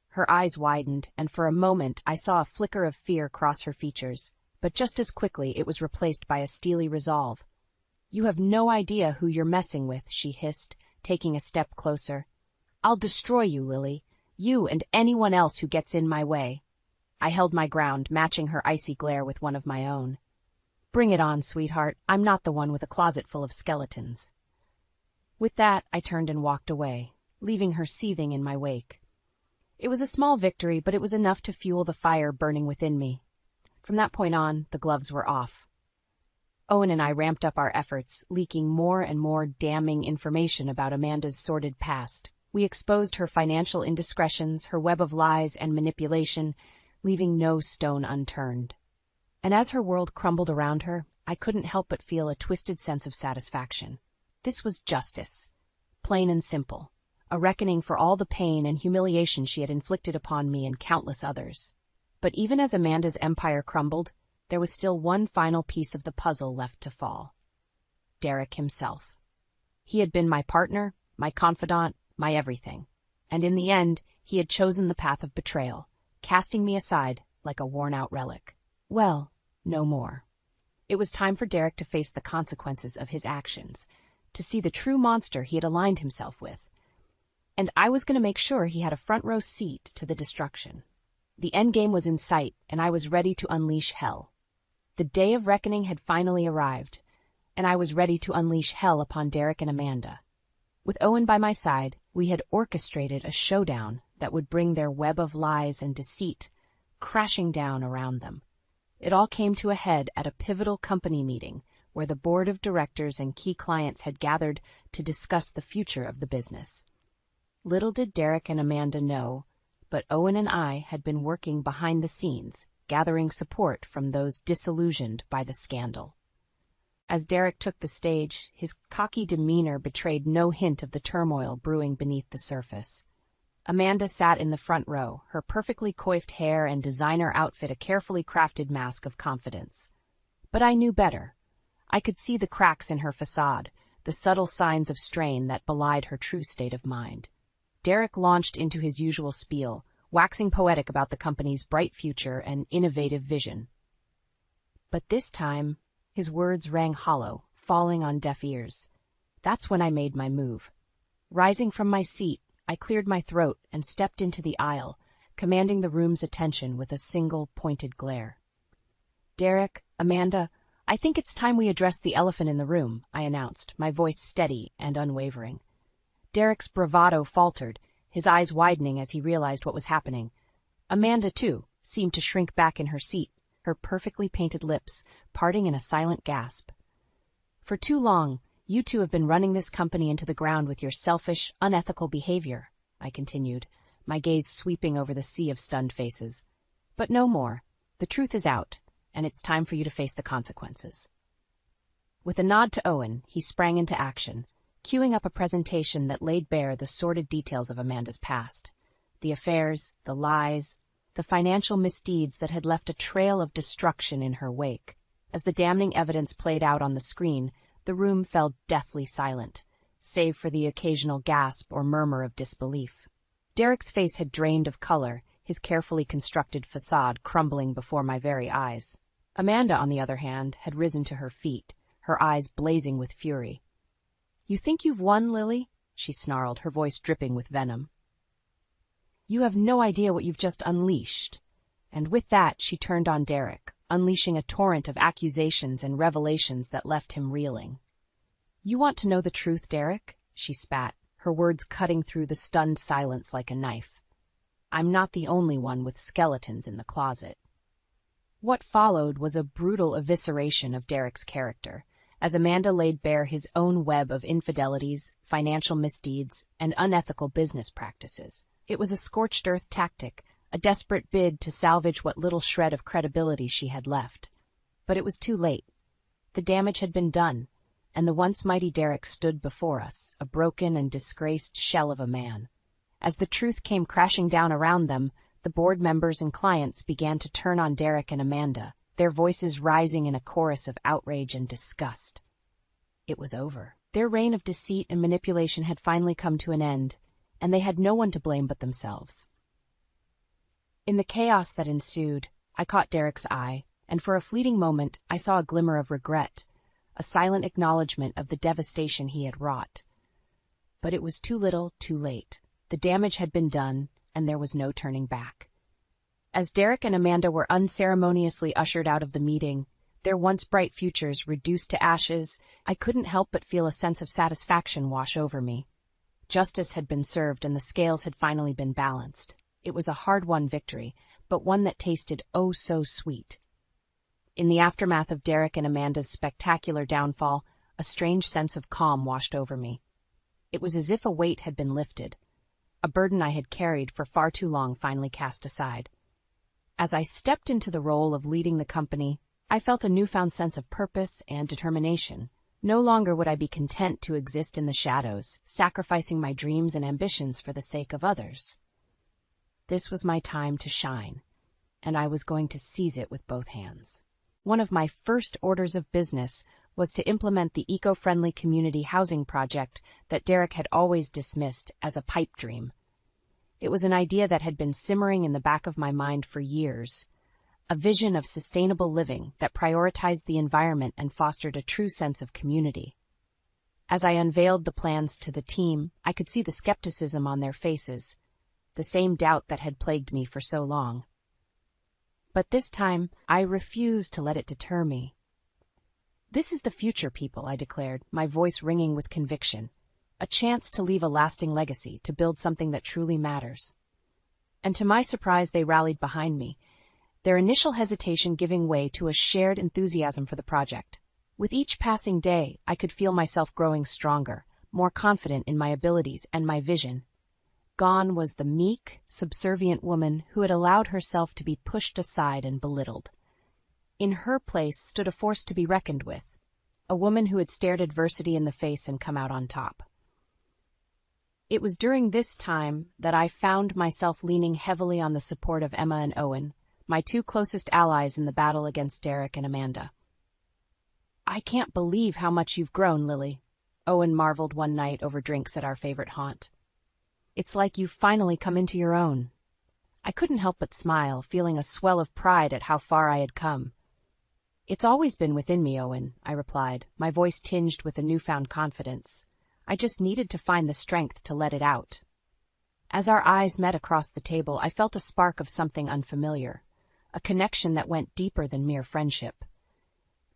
Her eyes widened, and for a moment I saw a flicker of fear cross her features, but just as quickly it was replaced by a steely resolve. "You have no idea who you're messing with," she hissed, taking a step closer. "I'll destroy you, Lily. You and anyone else who gets in my way." I held my ground, matching her icy glare with one of my own. "Bring it on, sweetheart. I'm not the one with a closet full of skeletons." With that, I turned and walked away, leaving her seething in my wake. It was a small victory, but it was enough to fuel the fire burning within me. From that point on, the gloves were off. Owen and I ramped up our efforts, leaking more and more damning information about Amanda's sordid past. We exposed her financial indiscretions, her web of lies and manipulation, leaving no stone unturned. And as her world crumbled around her, I couldn't help but feel a twisted sense of satisfaction. This was justice, plain and simple, a reckoning for all the pain and humiliation she had inflicted upon me and countless others. But even as Amanda's empire crumbled, there was still one final piece of the puzzle left to fall. Derek himself. He had been my partner, my confidant, my everything. And in the end, he had chosen the path of betrayal, casting me aside like a worn-out relic. Well, no more. It was time for Derek to face the consequences of his actions, to see the true monster he had aligned himself with. And I was going to make sure he had a front-row seat to the destruction. The endgame was in sight, and I was ready to unleash hell. The day of reckoning had finally arrived, and I was ready to unleash hell upon Derek and Amanda. With Owen by my side, we had orchestrated a showdown that would bring their web of lies and deceit crashing down around them. It all came to a head at a pivotal company meeting where the board of directors and key clients had gathered to discuss the future of the business. Little did Derek and Amanda know, but Owen and I had been working behind the scenes, gathering support from those disillusioned by the scandal. As Derek took the stage, his cocky demeanor betrayed no hint of the turmoil brewing beneath the surface. Amanda sat in the front row, her perfectly coiffed hair and designer outfit a carefully crafted mask of confidence. But I knew better. I could see the cracks in her facade, the subtle signs of strain that belied her true state of mind. Derek launched into his usual spiel, waxing poetic about the company's bright future and innovative vision. But this time, his words rang hollow, falling on deaf ears. That's when I made my move. Rising from my seat, I cleared my throat and stepped into the aisle, commanding the room's attention with a single pointed glare. "Derek, Amanda, I think it's time we address the elephant in the room," I announced, my voice steady and unwavering. Derek's bravado faltered, his eyes widening as he realized what was happening. Amanda, too, seemed to shrink back in her seat, her perfectly painted lips parting in a silent gasp. "For too long, you two have been running this company into the ground with your selfish, unethical behavior," I continued, my gaze sweeping over the sea of stunned faces. "But no more. The truth is out, and it's time for you to face the consequences." With a nod to Owen, he sprang into action, queuing up a presentation that laid bare the sordid details of Amanda's past. The affairs, the lies, the financial misdeeds that had left a trail of destruction in her wake. As the damning evidence played out on the screen, the room fell deathly silent, save for the occasional gasp or murmur of disbelief. Derek's face had drained of color, his carefully constructed facade crumbling before my very eyes. Amanda, on the other hand, had risen to her feet, her eyes blazing with fury. "You think you've won, Lily?" she snarled, her voice dripping with venom. "You have no idea what you've just unleashed." And with that, she turned on Derek, unleashing a torrent of accusations and revelations that left him reeling. "You want to know the truth, Derek?" she spat, her words cutting through the stunned silence like a knife. "I'm not the only one with skeletons in the closet." What followed was a brutal evisceration of Derek's character, as Amanda laid bare his own web of infidelities, financial misdeeds, and unethical business practices. It was a scorched earth tactic, a desperate bid to salvage what little shred of credibility she had left. But it was too late. The damage had been done, and the once mighty Derek stood before us, a broken and disgraced shell of a man. As the truth came crashing down around them, the board members and clients began to turn on Derek and Amanda, their voices rising in a chorus of outrage and disgust. It was over. Their reign of deceit and manipulation had finally come to an end, and they had no one to blame but themselves. In the chaos that ensued, I caught Derek's eye, and for a fleeting moment I saw a glimmer of regret, a silent acknowledgement of the devastation he had wrought. But it was too little, too late. The damage had been done, and there was no turning back. As Derek and Amanda were unceremoniously ushered out of the meeting, their once bright futures reduced to ashes, I couldn't help but feel a sense of satisfaction wash over me. Justice had been served and the scales had finally been balanced. It was a hard-won victory, but one that tasted oh so sweet. In the aftermath of Derek and Amanda's spectacular downfall, a strange sense of calm washed over me. It was as if a weight had been lifted. A burden I had carried for far too long finally cast aside. As I stepped into the role of leading the company, I felt a newfound sense of purpose and determination. No longer would I be content to exist in the shadows, sacrificing my dreams and ambitions for the sake of others. This was my time to shine, and I was going to seize it with both hands. One of my first orders of business was to implement the eco-friendly community housing project that Derek had always dismissed as a pipe dream. It was an idea that had been simmering in the back of my mind for years, a vision of sustainable living that prioritized the environment and fostered a true sense of community. As I unveiled the plans to the team, I could see the skepticism on their faces, the same doubt that had plagued me for so long. But this time, I refused to let it deter me. "This is the future, people," I declared, my voice ringing with conviction. "A chance to leave a lasting legacy, to build something that truly matters." And to my surprise, they rallied behind me, their initial hesitation giving way to a shared enthusiasm for the project. With each passing day, I could feel myself growing stronger, more confident in my abilities and my vision. Gone was the meek, subservient woman who had allowed herself to be pushed aside and belittled. In her place stood a force to be reckoned with, a woman who had stared adversity in the face and come out on top. It was during this time that I found myself leaning heavily on the support of Emma and Owen, my two closest allies in the battle against Derek and Amanda. "I can't believe how much you've grown, Lily," Owen marveled one night over drinks at our favorite haunt. "It's like you've finally come into your own." I couldn't help but smile, feeling a swell of pride at how far I had come. "It's always been within me, Owen," I replied, my voice tinged with a newfound confidence. I just needed to find the strength to let it out. As our eyes met across the table, I felt a spark of something unfamiliar, a connection that went deeper than mere friendship.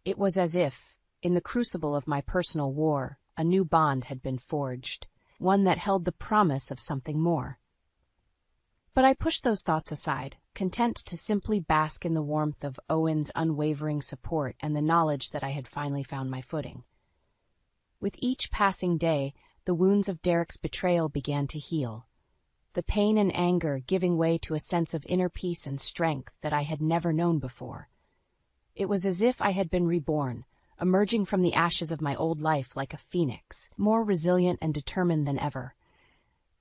It was as if, in the crucible of my personal war, a new bond had been forged, one that held the promise of something more. But I pushed those thoughts aside, content to simply bask in the warmth of Owen's unwavering support and the knowledge that I had finally found my footing. With each passing day, the wounds of Derek's betrayal began to heal, the pain and anger giving way to a sense of inner peace and strength that I had never known before. It was as if I had been reborn, emerging from the ashes of my old life like a phoenix, more resilient and determined than ever.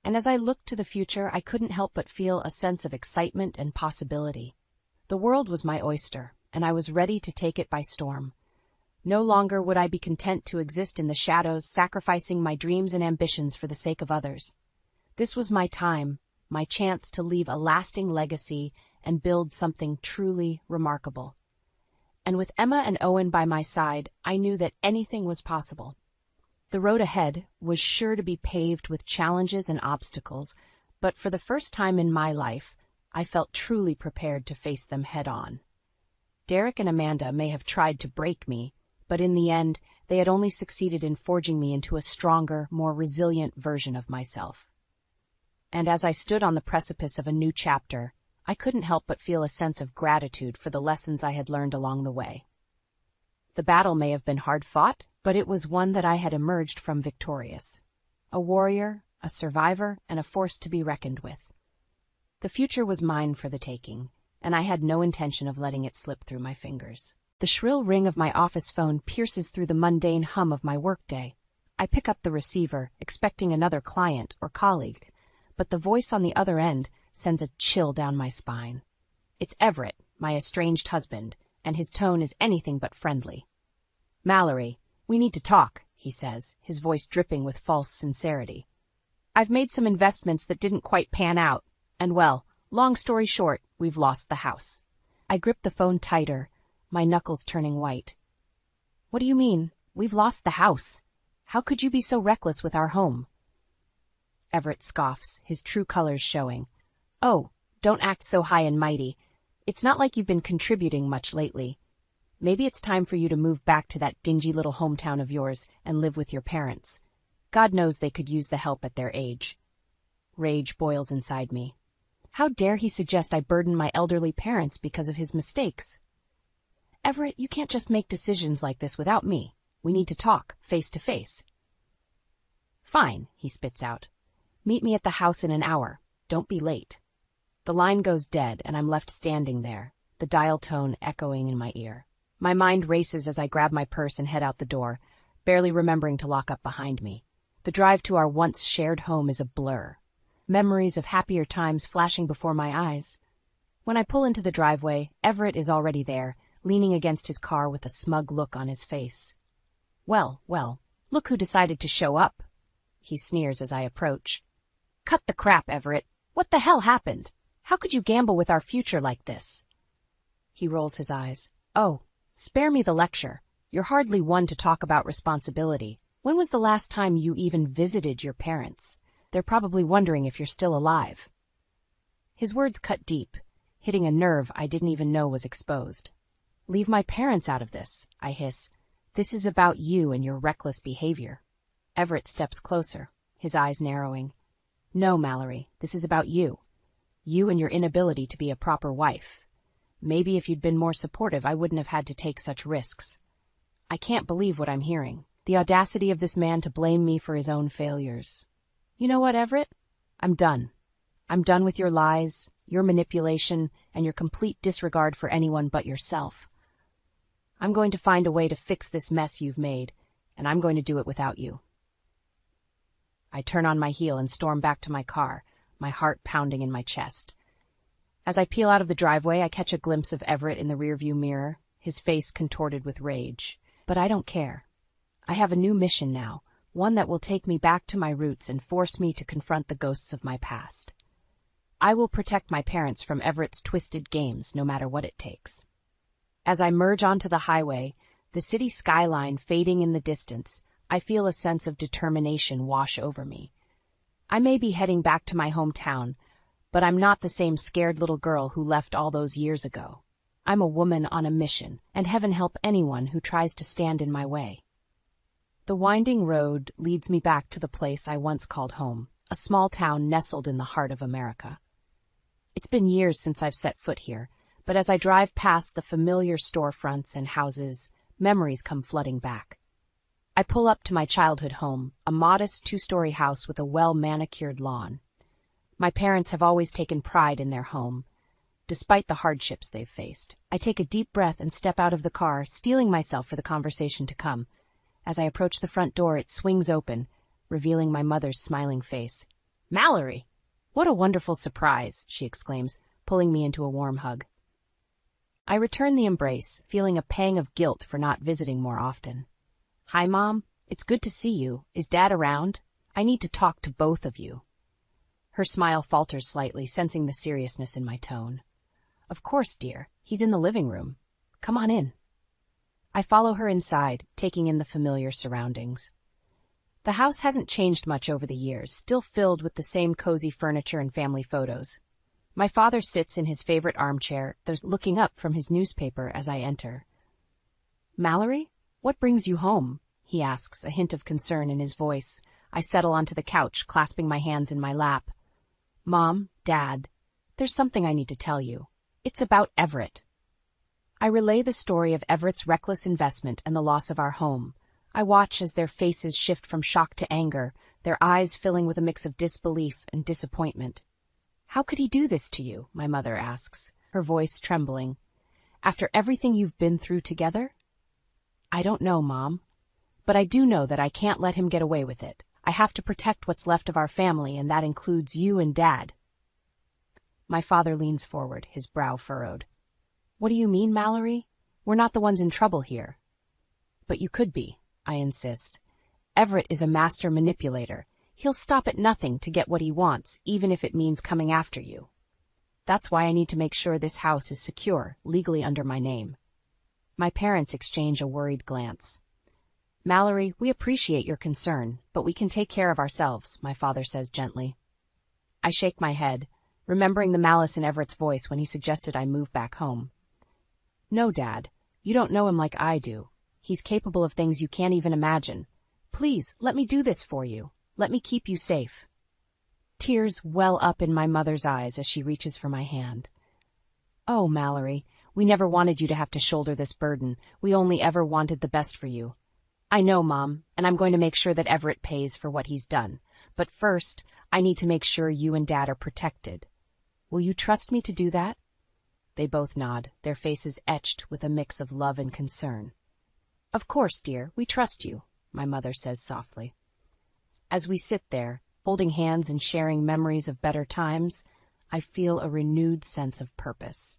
And as I looked to the future, I couldn't help but feel a sense of excitement and possibility. The world was my oyster, and I was ready to take it by storm. No longer would I be content to exist in the shadows, sacrificing my dreams and ambitions for the sake of others. This was my time, my chance to leave a lasting legacy and build something truly remarkable. And with Emma and Owen by my side, I knew that anything was possible. The road ahead was sure to be paved with challenges and obstacles, but for the first time in my life, I felt truly prepared to face them head-on. Derek and Amanda may have tried to break me, but in the end, they had only succeeded in forging me into a stronger, more resilient version of myself. And as I stood on the precipice of a new chapter, I couldn't help but feel a sense of gratitude for the lessons I had learned along the way. The battle may have been hard-fought, but it was one that I had emerged from victorious. A warrior, a survivor, and a force to be reckoned with. The future was mine for the taking, and I had no intention of letting it slip through my fingers. The shrill ring of my office phone pierces through the mundane hum of my workday. I pick up the receiver, expecting another client or colleague, but the voice on the other end sends a chill down my spine. It's Everett, my estranged husband, and his tone is anything but friendly. "Mallory, we need to talk," he says, his voice dripping with false sincerity. "I've made some investments that didn't quite pan out, and well, long story short, we've lost the house." I grip the phone tighter, my knuckles turning white. "What do you mean? We've lost the house? How could you be so reckless with our home?" Everett scoffs, his true colors showing. "Oh, don't act so high and mighty. It's not like you've been contributing much lately. Maybe it's time for you to move back to that dingy little hometown of yours and live with your parents. God knows they could use the help at their age." Rage boils inside me. How dare he suggest I burden my elderly parents because of his mistakes? "Everett, you can't just make decisions like this without me. We need to talk, face to face." "Fine," he spits out. "Meet me at the house in an hour. Don't be late." The line goes dead, and I'm left standing there, the dial tone echoing in my ear. My mind races as I grab my purse and head out the door, barely remembering to lock up behind me. The drive to our once shared home is a blur, memories of happier times flashing before my eyes. When I pull into the driveway, Everett is already there, leaning against his car with a smug look on his face. Well, look who decided to show up," he sneers as I approach. "Cut the crap, Everett. What the hell happened? How could you gamble with our future like this?" He rolls his eyes. "Oh, spare me the lecture. You're hardly one to talk about responsibility. When was the last time you even visited your parents? They're probably wondering if you're still alive." His words cut deep, hitting a nerve I didn't even know was exposed. "Leave my parents out of this," I hiss. "This is about you and your reckless behavior." Everett steps closer, his eyes narrowing. "No, Mallory, this is about you. You and your inability to be a proper wife. Maybe if you'd been more supportive, I wouldn't have had to take such risks." I can't believe what I'm hearing. The audacity of this man to blame me for his own failures. "You know what, Everett? I'm done. I'm done with your lies, your manipulation, and your complete disregard for anyone but yourself. I'm going to find a way to fix this mess you've made, and I'm going to do it without you." I turn on my heel and storm back to my car, my heart pounding in my chest. As I peel out of the driveway, I catch a glimpse of Everett in the rearview mirror, his face contorted with rage. But I don't care. I have a new mission now, one that will take me back to my roots and force me to confront the ghosts of my past. I will protect my parents from Everett's twisted games, no matter what it takes. As I merge onto the highway, the city skyline fading in the distance, I feel a sense of determination wash over me. I may be heading back to my hometown, but I'm not the same scared little girl who left all those years ago. I'm a woman on a mission, and heaven help anyone who tries to stand in my way. The winding road leads me back to the place I once called home, a small town nestled in the heart of America. It's been years since I've set foot here, but as I drive past the familiar storefronts and houses, memories come flooding back. I pull up to my childhood home, a modest two-story house with a well-manicured lawn. My parents have always taken pride in their home, despite the hardships they've faced. I take a deep breath and step out of the car, steeling myself for the conversation to come. As I approach the front door, it swings open, revealing my mother's smiling face. "Mallory! What a wonderful surprise," she exclaims, pulling me into a warm hug. I return the embrace, feeling a pang of guilt for not visiting more often. "Hi, Mom. It's good to see you. Is Dad around? I need to talk to both of you." Her smile falters slightly, sensing the seriousness in my tone. "Of course, dear. He's in the living room. Come on in." I follow her inside, taking in the familiar surroundings. The house hasn't changed much over the years, still filled with the same cozy furniture and family photos. My father sits in his favorite armchair, looking up from his newspaper as I enter. "Mallory, what brings you home?" he asks, a hint of concern in his voice. I settle onto the couch, clasping my hands in my lap. "Mom, Dad, there's something I need to tell you. It's about Everett." I relay the story of Everett's reckless investment and the loss of our home. I watch as their faces shift from shock to anger, their eyes filling with a mix of disbelief and disappointment. "How could he do this to you?" my mother asks, her voice trembling. "After everything you've been through together?" "I don't know, Mom. But I do know that I can't let him get away with it. I have to protect what's left of our family, and that includes you and Dad." My father leans forward, his brow furrowed. "What do you mean, Mallory? We're not the ones in trouble here." "But you could be," I insist. "Everett is a master manipulator. He'll stop at nothing to get what he wants, even if it means coming after you. That's why I need to make sure this house is secure, legally under my name." My parents exchange a worried glance. "Mallory, we appreciate your concern, but we can take care of ourselves," my father says gently. I shake my head, remembering the malice in Everett's voice when he suggested I move back home. "No, Dad, you don't know him like I do. He's capable of things you can't even imagine. Please, let me do this for you. Let me keep you safe." Tears well up in my mother's eyes as she reaches for my hand. "Oh, Mallory, we never wanted you to have to shoulder this burden. We only ever wanted the best for you." "I know, Mom, and I'm going to make sure that Everett pays for what he's done. But first, I need to make sure you and Dad are protected. Will you trust me to do that?" They both nod, their faces etched with a mix of love and concern. "Of course, dear, we trust you," my mother says softly. As we sit there, holding hands and sharing memories of better times, I feel a renewed sense of purpose.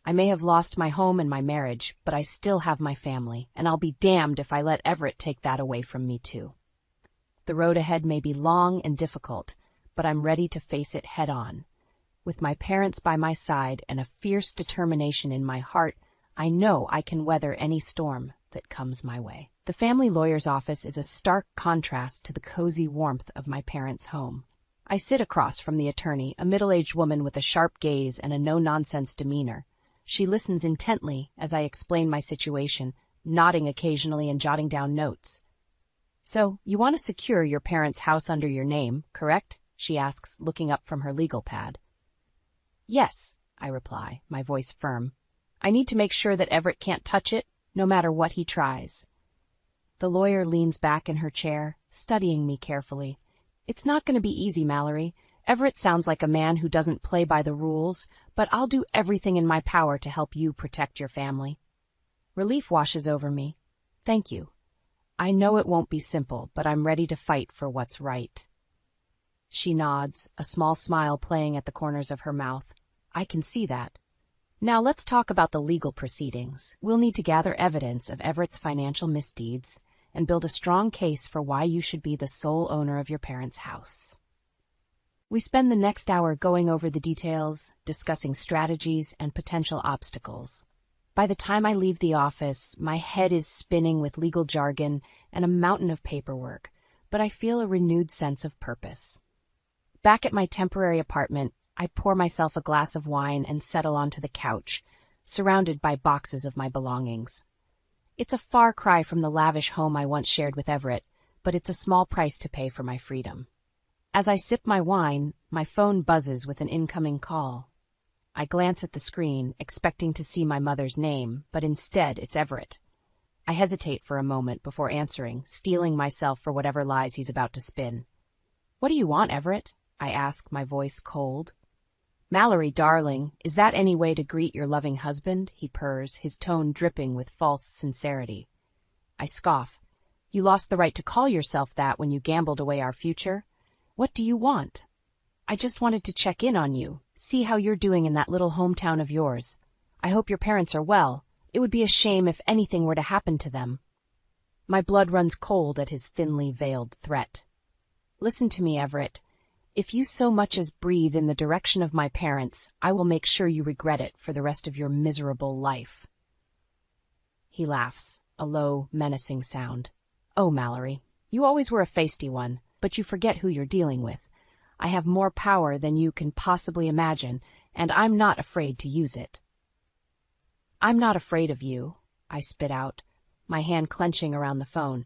I may have lost my home and my marriage, but I still have my family, and I'll be damned if I let Everett take that away from me too. The road ahead may be long and difficult, but I'm ready to face it head on. With my parents by my side and a fierce determination in my heart, I know I can weather any storm that comes my way. The family lawyer's office is a stark contrast to the cozy warmth of my parents' home. I sit across from the attorney, a middle-aged woman with a sharp gaze and a no-nonsense demeanor. She listens intently as I explain my situation, nodding occasionally and jotting down notes. "So, you want to secure your parents' house under your name, correct?" she asks, looking up from her legal pad. "Yes," I reply, my voice firm. "I need to make sure that Everett can't touch it, no matter what he tries." The lawyer leans back in her chair, studying me carefully. "It's not going to be easy, Mallory. Everett sounds like a man who doesn't play by the rules, but I'll do everything in my power to help you protect your family." Relief washes over me. Thank you. I know it won't be simple, but I'm ready to fight for what's right. She nods, a small smile playing at the corners of her mouth. I can see that. "Now let's talk about the legal proceedings. We'll need to gather evidence of Everett's financial misdeeds and build a strong case for why you should be the sole owner of your parents' house." We spend the next hour going over the details, discussing strategies and potential obstacles. By the time I leave the office, my head is spinning with legal jargon and a mountain of paperwork, but I feel a renewed sense of purpose. Back at my temporary apartment, I pour myself a glass of wine and settle onto the couch, surrounded by boxes of my belongings. It's a far cry from the lavish home I once shared with Everett, but it's a small price to pay for my freedom. As I sip my wine, my phone buzzes with an incoming call. I glance at the screen, expecting to see my mother's name, but instead it's Everett. I hesitate for a moment before answering, steeling myself for whatever lies he's about to spin. "What do you want, Everett?" I ask, my voice cold. "Mallory, darling, is that any way to greet your loving husband?" he purrs, his tone dripping with false sincerity. I scoff. "You lost the right to call yourself that when you gambled away our future. What do you want?" "I just wanted to check in on you, see how you're doing in that little hometown of yours. I hope your parents are well. It would be a shame if anything were to happen to them." My blood runs cold at his thinly veiled threat. "Listen to me, Everett. If you so much as breathe in the direction of my parents, I will make sure you regret it for the rest of your miserable life." He laughs, a low, menacing sound. "Oh, Mallory, you always were a feisty one, but you forget who you're dealing with. I have more power than you can possibly imagine, and I'm not afraid to use it." "I'm not afraid of you," I spit out, my hand clenching around the phone.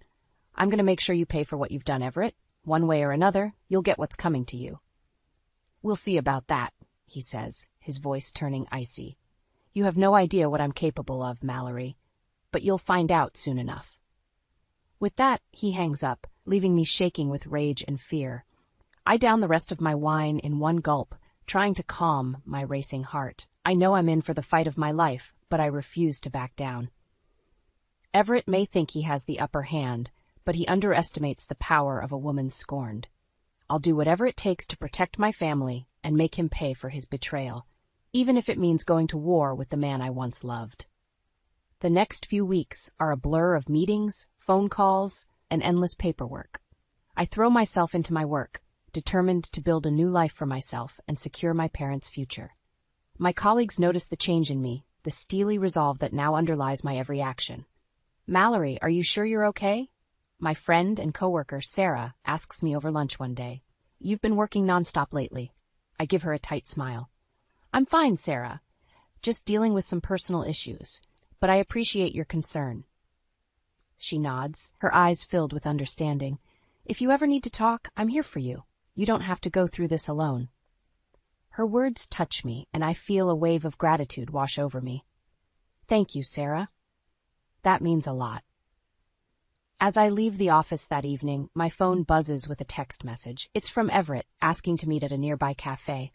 "I'm going to make sure you pay for what you've done, Everett. One way or another, you'll get what's coming to you." "We'll see about that," he says, his voice turning icy. "You have no idea what I'm capable of, Mallory, but you'll find out soon enough." With that, he hangs up, leaving me shaking with rage and fear. I down the rest of my wine in one gulp, trying to calm my racing heart. I know I'm in for the fight of my life, but I refuse to back down. Everett may think he has the upper hand, but he underestimates the power of a woman scorned. I'll do whatever it takes to protect my family and make him pay for his betrayal, even if it means going to war with the man I once loved. The next few weeks are a blur of meetings, phone calls, and endless paperwork. I throw myself into my work, determined to build a new life for myself and secure my parents' future. My colleagues notice the change in me, the steely resolve that now underlies my every action. "Mallory, are you sure you're okay?" My friend and coworker, Sarah, asks me over lunch one day. "You've been working nonstop lately." I give her a tight smile. "I'm fine, Sarah. Just dealing with some personal issues, but I appreciate your concern." She nods, her eyes filled with understanding. "If you ever need to talk, I'm here for you. You don't have to go through this alone." Her words touch me, and I feel a wave of gratitude wash over me. "Thank you, Sarah. That means a lot." As I leave the office that evening, my phone buzzes with a text message. It's from Everett, asking to meet at a nearby cafe.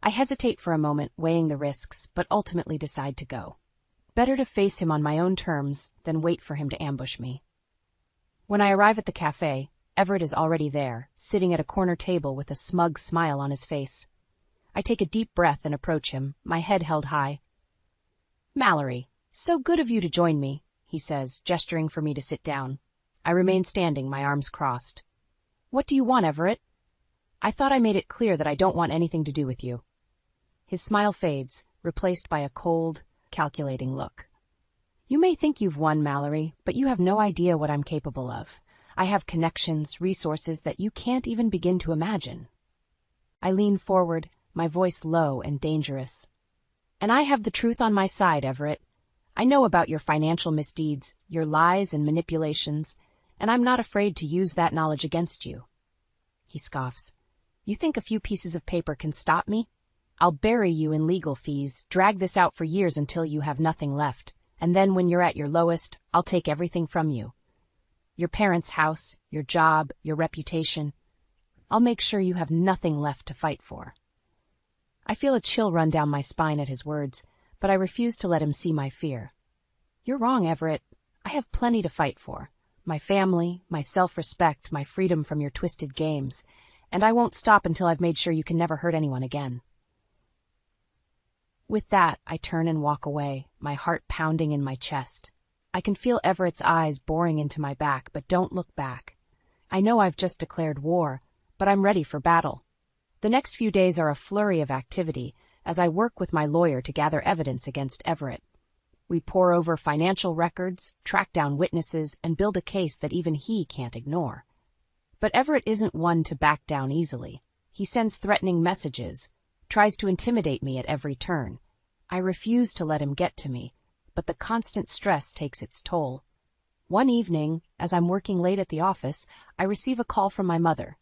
I hesitate for a moment, weighing the risks, but ultimately decide to go. Better to face him on my own terms than wait for him to ambush me. When I arrive at the cafe, Everett is already there, sitting at a corner table with a smug smile on his face. I take a deep breath and approach him, my head held high. "Mallory, so good of you to join me," he says, gesturing for me to sit down. I remain standing, my arms crossed. "What do you want, Everett?" "I thought I made it clear that I don't want anything to do with you." His smile fades, replaced by a cold, calculating look. "You may think you've won, Mallory, but you have no idea what I'm capable of. I have connections, resources that you can't even begin to imagine." I lean forward, my voice low and dangerous. "And I have the truth on my side, Everett. I know about your financial misdeeds, your lies and manipulations, and I'm not afraid to use that knowledge against you." He scoffs. "You think a few pieces of paper can stop me? I'll bury you in legal fees, drag this out for years until you have nothing left, and then when you're at your lowest, I'll take everything from you. Your parents' house, your job, your reputation. I'll make sure you have nothing left to fight for." I feel a chill run down my spine at his words, but I refuse to let him see my fear. "You're wrong, Everett. I have plenty to fight for. My family, my self-respect, my freedom from your twisted games, and I won't stop until I've made sure you can never hurt anyone again." With that, I turn and walk away, my heart pounding in my chest. I can feel Everett's eyes boring into my back, but don't look back. I know I've just declared war, but I'm ready for battle. The next few days are a flurry of activity as I work with my lawyer to gather evidence against Everett. We pore over financial records, track down witnesses, and build a case that even he can't ignore. But Everett isn't one to back down easily. He sends threatening messages, tries to intimidate me at every turn. I refuse to let him get to me, but the constant stress takes its toll. One evening, as I'm working late at the office, I receive a call from my mother.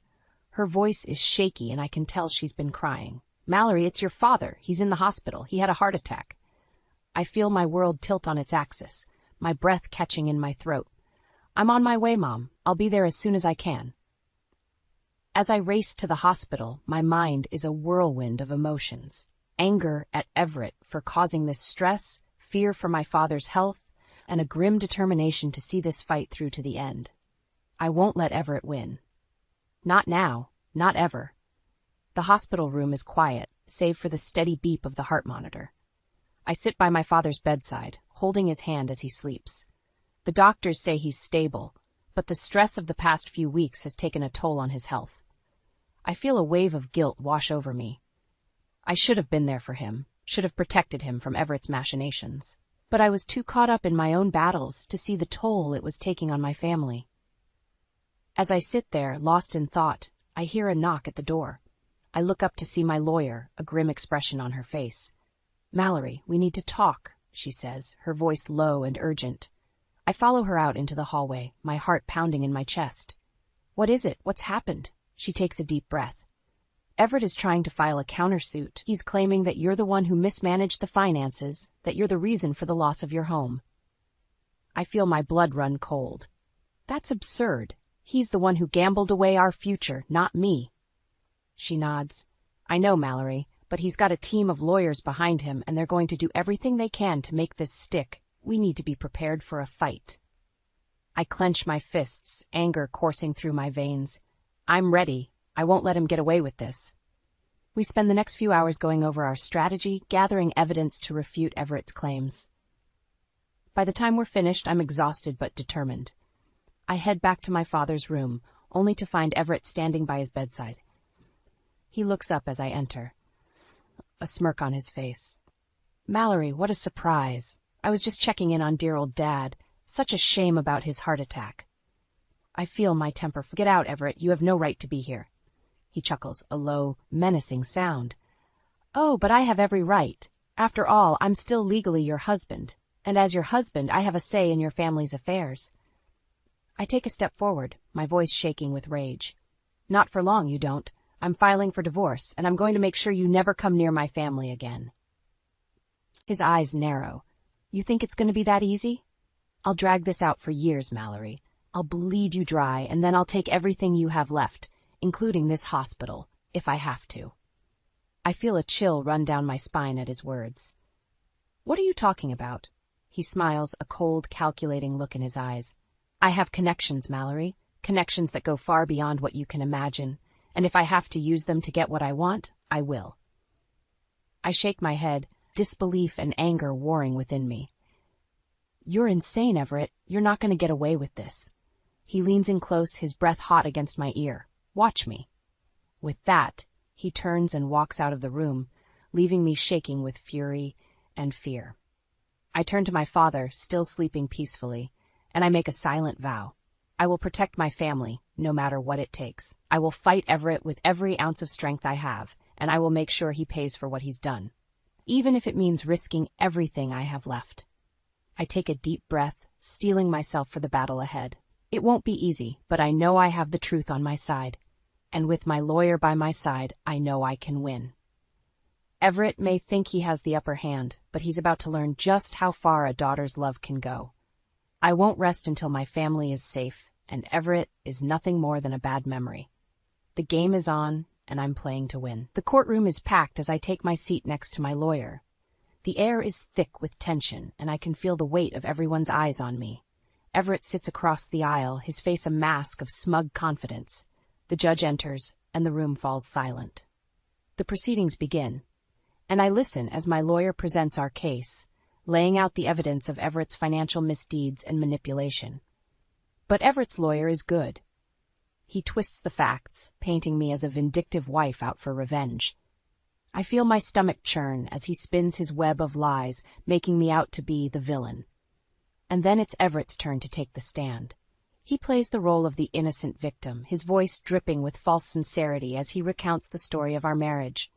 Her voice is shaky and I can tell she's been crying. "Mallory, it's your father. He's in the hospital. He had a heart attack." I feel my world tilt on its axis, my breath catching in my throat. "I'm on my way, Mom. I'll be there as soon as I can." As I race to the hospital, my mind is a whirlwind of emotions. Anger at Everett for causing this stress, fear for my father's health, and a grim determination to see this fight through to the end. I won't let Everett win. Not now, not ever. The hospital room is quiet, save for the steady beep of the heart monitor. I sit by my father's bedside, holding his hand as he sleeps. The doctors say he's stable, but the stress of the past few weeks has taken a toll on his health. I feel a wave of guilt wash over me. I should have been there for him, should have protected him from Everett's machinations. But I was too caught up in my own battles to see the toll it was taking on my family. As I sit there, lost in thought, I hear a knock at the door. I look up to see my lawyer, a grim expression on her face. "Mallory, we need to talk," she says, her voice low and urgent. I follow her out into the hallway, my heart pounding in my chest. "What is it? What's happened?" She takes a deep breath. "Everett is trying to file a countersuit. He's claiming that you're the one who mismanaged the finances, that you're the reason for the loss of your home." I feel my blood run cold. That's absurd. He's the one who gambled away our future, not me. She nods. "I know, Mallory, but he's got a team of lawyers behind him, and they're going to do everything they can to make this stick. We need to be prepared for a fight." I clench my fists, anger coursing through my veins. I'm ready. I won't let him get away with this. We spend the next few hours going over our strategy, gathering evidence to refute Everett's claims. By the time we're finished, I'm exhausted but determined. I head back to my father's room, only to find Everett standing by his bedside. He looks up as I enter, a smirk on his face. "Mallory, what a surprise. I was just checking in on dear old Dad. Such a shame about his heart attack." I feel my temper. "Get out, Everett. You have no right to be here." He chuckles, a low, menacing sound. "Oh, but I have every right. After all, I'm still legally your husband, and as your husband, I have a say in your family's affairs." I take a step forward, my voice shaking with rage. "Not for long, you don't. I'm filing for divorce, and I'm going to make sure you never come near my family again." His eyes narrow. "You think it's going to be that easy? I'll drag this out for years, Mallory. I'll bleed you dry, and then I'll take everything you have left, including this hospital, if I have to." I feel a chill run down my spine at his words. "What are you talking about?" He smiles, a cold, calculating look in his eyes. "I have connections, Mallory, connections that go far beyond what you can imagine, and if I have to use them to get what I want, I will." I shake my head, disbelief and anger warring within me. "You're insane, Everett. You're not going to get away with this." He leans in close, his breath hot against my ear. "Watch me." With that, he turns and walks out of the room, leaving me shaking with fury and fear. I turn to my father, still sleeping peacefully, and I make a silent vow. I will protect my family, no matter what it takes. I will fight Everett with every ounce of strength I have, and I will make sure he pays for what he's done, even if it means risking everything I have left. I take a deep breath, steeling myself for the battle ahead. It won't be easy, but I know I have the truth on my side, and with my lawyer by my side, I know I can win. Everett may think he has the upper hand, but he's about to learn just how far a daughter's love can go. I won't rest until my family is safe, and Everett is nothing more than a bad memory. The game is on, and I'm playing to win. The courtroom is packed as I take my seat next to my lawyer. The air is thick with tension, and I can feel the weight of everyone's eyes on me. Everett sits across the aisle, his face a mask of smug confidence. The judge enters, and the room falls silent. The proceedings begin, and I listen as my lawyer presents our case, laying out the evidence of Everett's financial misdeeds and manipulation. But Everett's lawyer is good. He twists the facts, painting me as a vindictive wife out for revenge. I feel my stomach churn as he spins his web of lies, making me out to be the villain. And then it's Everett's turn to take the stand. He plays the role of the innocent victim, his voice dripping with false sincerity as he recounts the story of our marriage.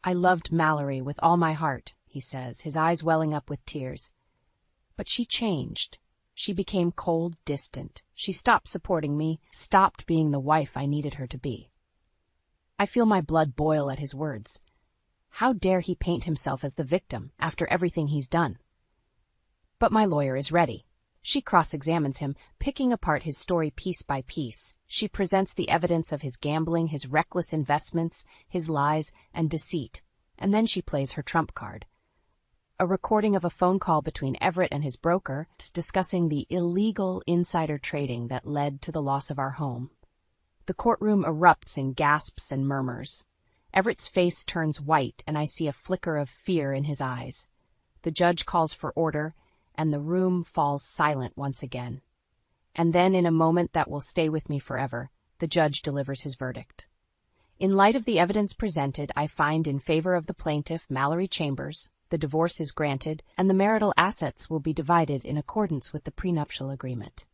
"I loved Mallory with all my heart," he says, his eyes welling up with tears. "But she changed. She became cold, distant. She stopped supporting me, stopped being the wife I needed her to be." I feel my blood boil at his words. How dare he paint himself as the victim after everything he's done? But my lawyer is ready. She cross-examines him, picking apart his story piece by piece. She presents the evidence of his gambling, his reckless investments, his lies, and deceit. And then she plays her trump card. A recording of a phone call between Everett and his broker discussing the illegal insider trading that led to the loss of our home. The courtroom erupts in gasps and murmurs. Everett's face turns white, and I see a flicker of fear in his eyes. The judge calls for order, and the room falls silent once again. And then, in a moment that will stay with me forever, the judge delivers his verdict. In light of the evidence presented, I find in favor of the plaintiff, Mallory Chambers. The divorce is granted, and the marital assets will be divided in accordance with the prenuptial agreement.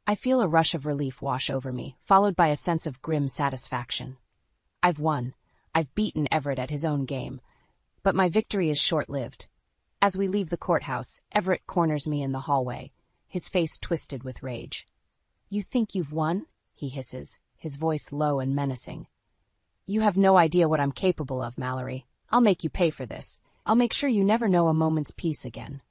I feel a rush of relief wash over me, followed by a sense of grim satisfaction. I've won. I've beaten Everett at his own game. But my victory is short-lived. As we leave the courthouse, Everett corners me in the hallway, his face twisted with rage. "You think you've won?" he hisses, his voice low and menacing. "You have no idea what I'm capable of, Mallory. I'll make you pay for this. I'll make sure you never know a moment's peace again."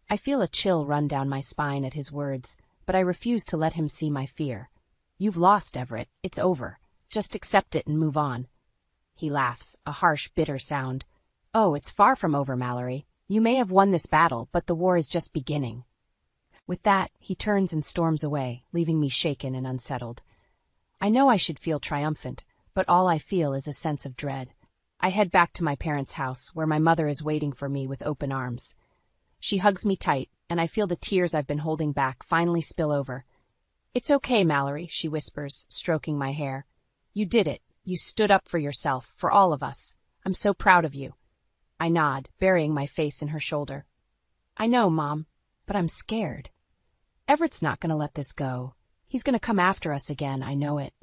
I feel a chill run down my spine at his words, but I refuse to let him see my fear. "You've lost, Everett. It's over. Just accept it and move on." He laughs, a harsh, bitter sound. "Oh, it's far from over, Mallory. You may have won this battle, but the war is just beginning." With that, he turns and storms away, leaving me shaken and unsettled. I know I should feel triumphant, but all I feel is a sense of dread. I head back to my parents' house, where my mother is waiting for me with open arms. She hugs me tight, and I feel the tears I've been holding back finally spill over. "It's okay, Mallory," she whispers, stroking my hair. "You did it. You stood up for yourself, for all of us. I'm so proud of you." I nod, burying my face in her shoulder. "I know, Mom, but I'm scared. Everett's not going to let this go. He's going to come after us again, I know it."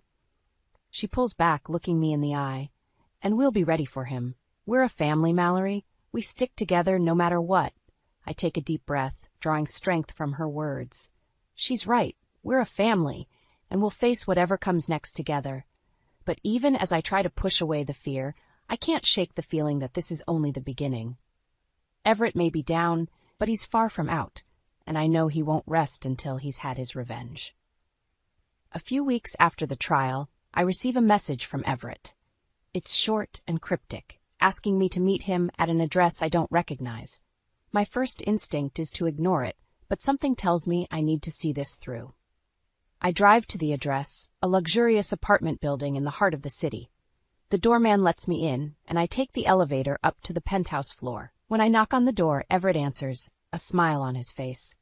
She pulls back, looking me in the eye. "And we'll be ready for him. We're a family, Mallory. We stick together no matter what." I take a deep breath, drawing strength from her words. She's right. We're a family, and we'll face whatever comes next together. But even as I try to push away the fear, I can't shake the feeling that this is only the beginning. Everett may be down, but he's far from out, and I know he won't rest until he's had his revenge. A few weeks after the trial, I receive a message from Everett. It's short and cryptic, asking me to meet him at an address I don't recognize. My first instinct is to ignore it, but something tells me I need to see this through. I drive to the address, a luxurious apartment building in the heart of the city. The doorman lets me in, and I take the elevator up to the penthouse floor. When I knock on the door, Everett answers, a smile on his face.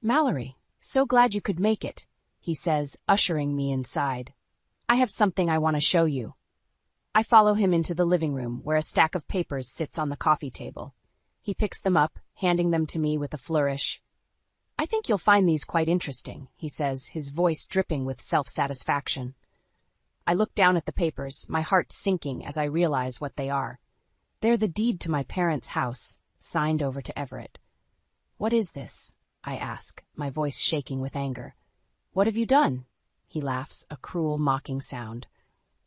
"Mallory, so glad you could make it," he says, ushering me inside. "I have something I want to show you." I follow him into the living room, where a stack of papers sits on the coffee table. He picks them up, handing them to me with a flourish. "I think you'll find these quite interesting," he says, his voice dripping with self-satisfaction. I look down at the papers, my heart sinking as I realize what they are. They're the deed to my parents' house, signed over to Everett. "What is this?" I ask, my voice shaking with anger. "What have you done?" He laughs, a cruel, mocking sound.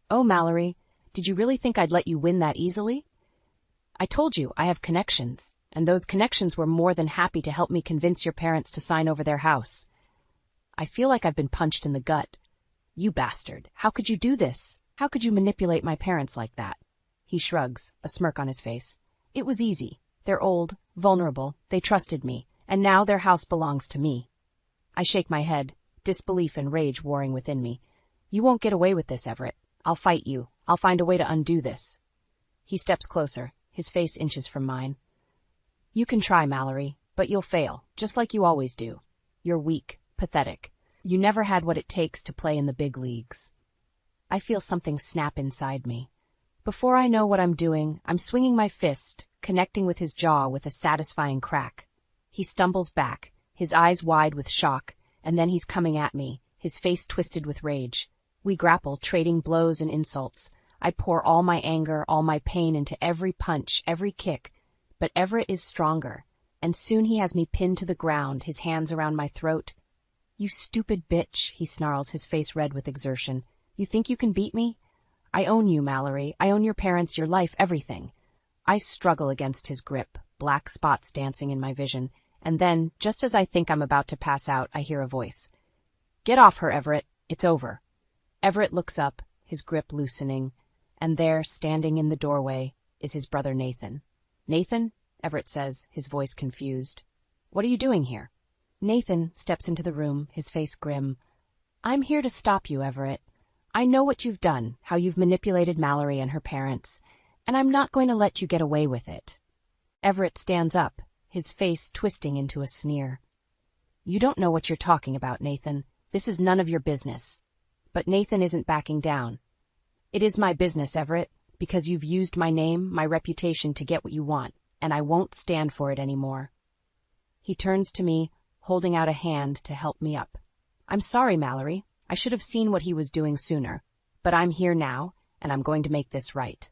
"Oh, Mallory, did you really think I'd let you win that easily? I told you I have connections, and those connections were more than happy to help me convince your parents to sign over their house." I feel like I've been punched in the gut. "You bastard, how could you do this? How could you manipulate my parents like that?" He shrugs, a smirk on his face. "It was easy. They're old, vulnerable, they trusted me, and now their house belongs to me." I shake my head, disbelief and rage warring within me. "You won't get away with this, Everett. I'll fight you. I'll find a way to undo this." He steps closer, his face inches from mine. "You can try, Mallory, but you'll fail, just like you always do. You're weak, pathetic. You never had what it takes to play in the big leagues. I feel something snap inside me. Before I know what I'm doing, I'm swinging my fist, connecting with his jaw with a satisfying crack. He stumbles back, his eyes wide with shock, and then he's coming at me, his face twisted with rage. We grapple, trading blows and insults. I pour all my anger, all my pain into every punch, every kick. But Everett is stronger, and soon he has me pinned to the ground, his hands around my throat. "You stupid bitch," he snarls, his face red with exertion. "You think you can beat me? I own you, Mallory. I own your parents, your life, everything." I struggle against his grip, black spots dancing in my vision, and then, just as I think I'm about to pass out, I hear a voice. "Get off her, Everett. It's over." Everett looks up, his grip loosening, and there, standing in the doorway, is his brother Nathan. "Nathan?" Everett says, his voice confused. "What are you doing here?" Nathan steps into the room, his face grim. "I'm here to stop you, Everett. I know what you've done, how you've manipulated Mallory and her parents, and I'm not going to let you get away with it." Everett stands up, his face twisting into a sneer. "You don't know what you're talking about, Nathan. This is none of your business." But Nathan isn't backing down. "It is my business, Everett, because you've used my name, my reputation to get what you want, and I won't stand for it anymore." He turns to me, holding out a hand to help me up. "I'm sorry, Mallory. I should have seen what he was doing sooner, but I'm here now, and I'm going to make this right."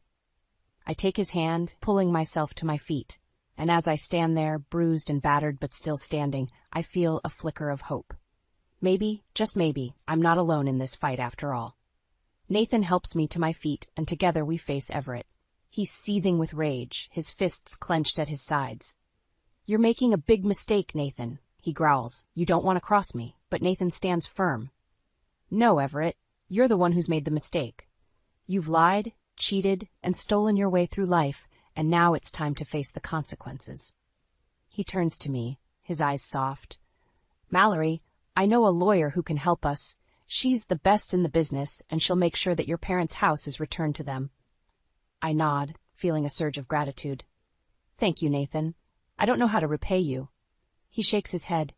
I take his hand, pulling myself to my feet, and as I stand there, bruised and battered but still standing, I feel a flicker of hope. Maybe, just maybe, I'm not alone in this fight after all. Nathan helps me to my feet, and together we face Everett. He's seething with rage, his fists clenched at his sides. "You're making a big mistake, Nathan," he growls. "You don't want to cross me," but Nathan stands firm. "No, Everett, you're the one who's made the mistake. You've lied, cheated, and stolen your way through life, and now it's time to face the consequences." He turns to me, his eyes soft. "Mallory, I know a lawyer who can help us. She's the best in the business, and she'll make sure that your parents' house is returned to them." I nod, feeling a surge of gratitude. "Thank you, Nathan. I don't know how to repay you." He shakes his head.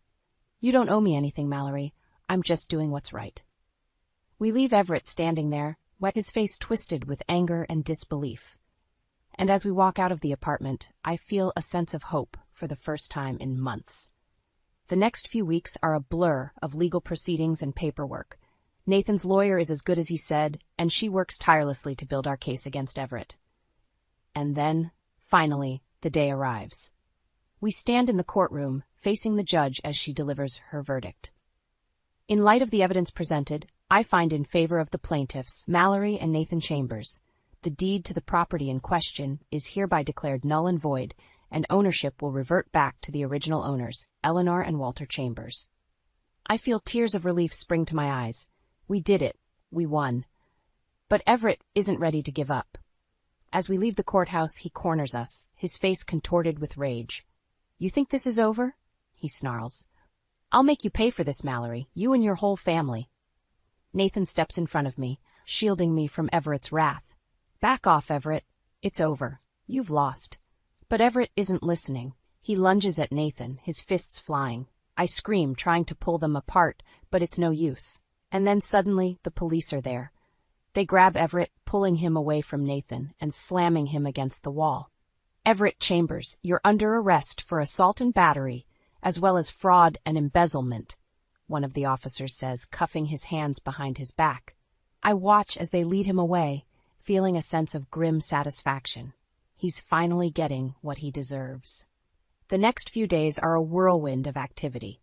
"You don't owe me anything, Mallory. I'm just doing what's right." We leave Everett standing there, his face twisted with anger and disbelief. And as we walk out of the apartment, I feel a sense of hope for the first time in months. The next few weeks are a blur of legal proceedings and paperwork. Nathan's lawyer is as good as he said, and she works tirelessly to build our case against Everett. And then, finally, the day arrives. We stand in the courtroom, facing the judge as she delivers her verdict. In light of the evidence presented, I find in favor of the plaintiffs, Mallory and Nathan Chambers. The deed to the property in question is hereby declared null and void, and ownership will revert back to the original owners, Eleanor and Walter Chambers. I feel tears of relief spring to my eyes. We did it. We won. But Everett isn't ready to give up. As we leave the courthouse, he corners us, his face contorted with rage. "You think this is over?" he snarls. "I'll make you pay for this, Mallory, you and your whole family." Nathan steps in front of me, shielding me from Everett's wrath. "Back off, Everett. It's over. You've lost." But Everett isn't listening. He lunges at Nathan, his fists flying. I scream, trying to pull them apart, but it's no use. And then suddenly, the police are there. They grab Everett, pulling him away from Nathan and slamming him against the wall. "Everett Chambers, you're under arrest for assault and battery, as well as fraud and embezzlement," one of the officers says, cuffing his hands behind his back. I watch as they lead him away, feeling a sense of grim satisfaction. He's finally getting what he deserves. The next few days are a whirlwind of activity.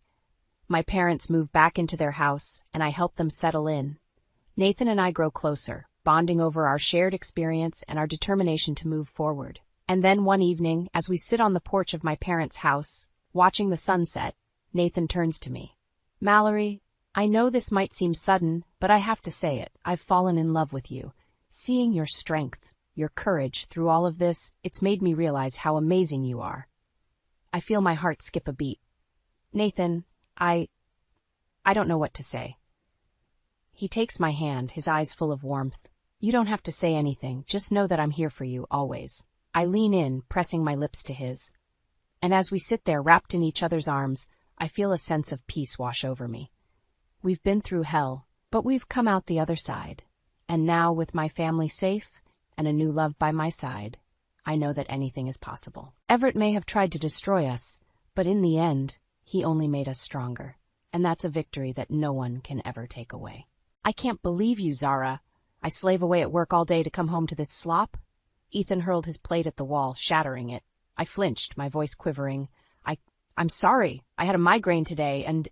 My parents move back into their house, and I help them settle in. Nathan and I grow closer, bonding over our shared experience and our determination to move forward. And then one evening, as we sit on the porch of my parents' house, watching the sunset, Nathan turns to me. "Mallory, I know this might seem sudden, but I have to say it. I've fallen in love with you. Seeing your strength, your courage through all of this, it's made me realize how amazing you are." I feel my heart skip a beat. "Nathan, I don't know what to say." He takes my hand, his eyes full of warmth. "You don't have to say anything. Just know that I'm here for you, always." I lean in, pressing my lips to his. And as we sit there wrapped in each other's arms, I feel a sense of peace wash over me. We've been through hell, but we've come out the other side. And now, with my family safe and a new love by my side, I know that anything is possible. Everett may have tried to destroy us, but in the end, he only made us stronger. And that's a victory that no one can ever take away. I can't believe you, Zara. I slave away at work all day to come home to this slop? Ethan hurled his plate at the wall, shattering it. I flinched, my voice quivering. I'm sorry. I had a migraine today, and...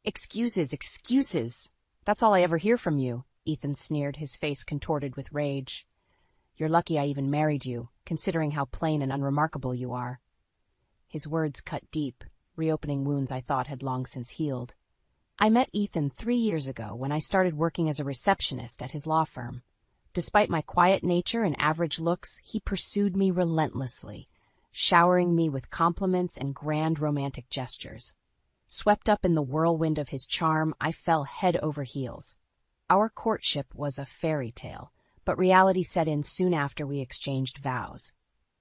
Excuses. That's all I ever hear from you, Ethan sneered, his face contorted with rage. You're lucky I even married you, considering how plain and unremarkable you are. His words cut deep, reopening wounds I thought had long since healed. I met Ethan 3 years ago when I started working as a receptionist at his law firm. Despite my quiet nature and average looks, he pursued me relentlessly, showering me with compliments and grand romantic gestures. Swept up in the whirlwind of his charm, I fell head over heels. Our courtship was a fairy tale, but reality set in soon after we exchanged vows.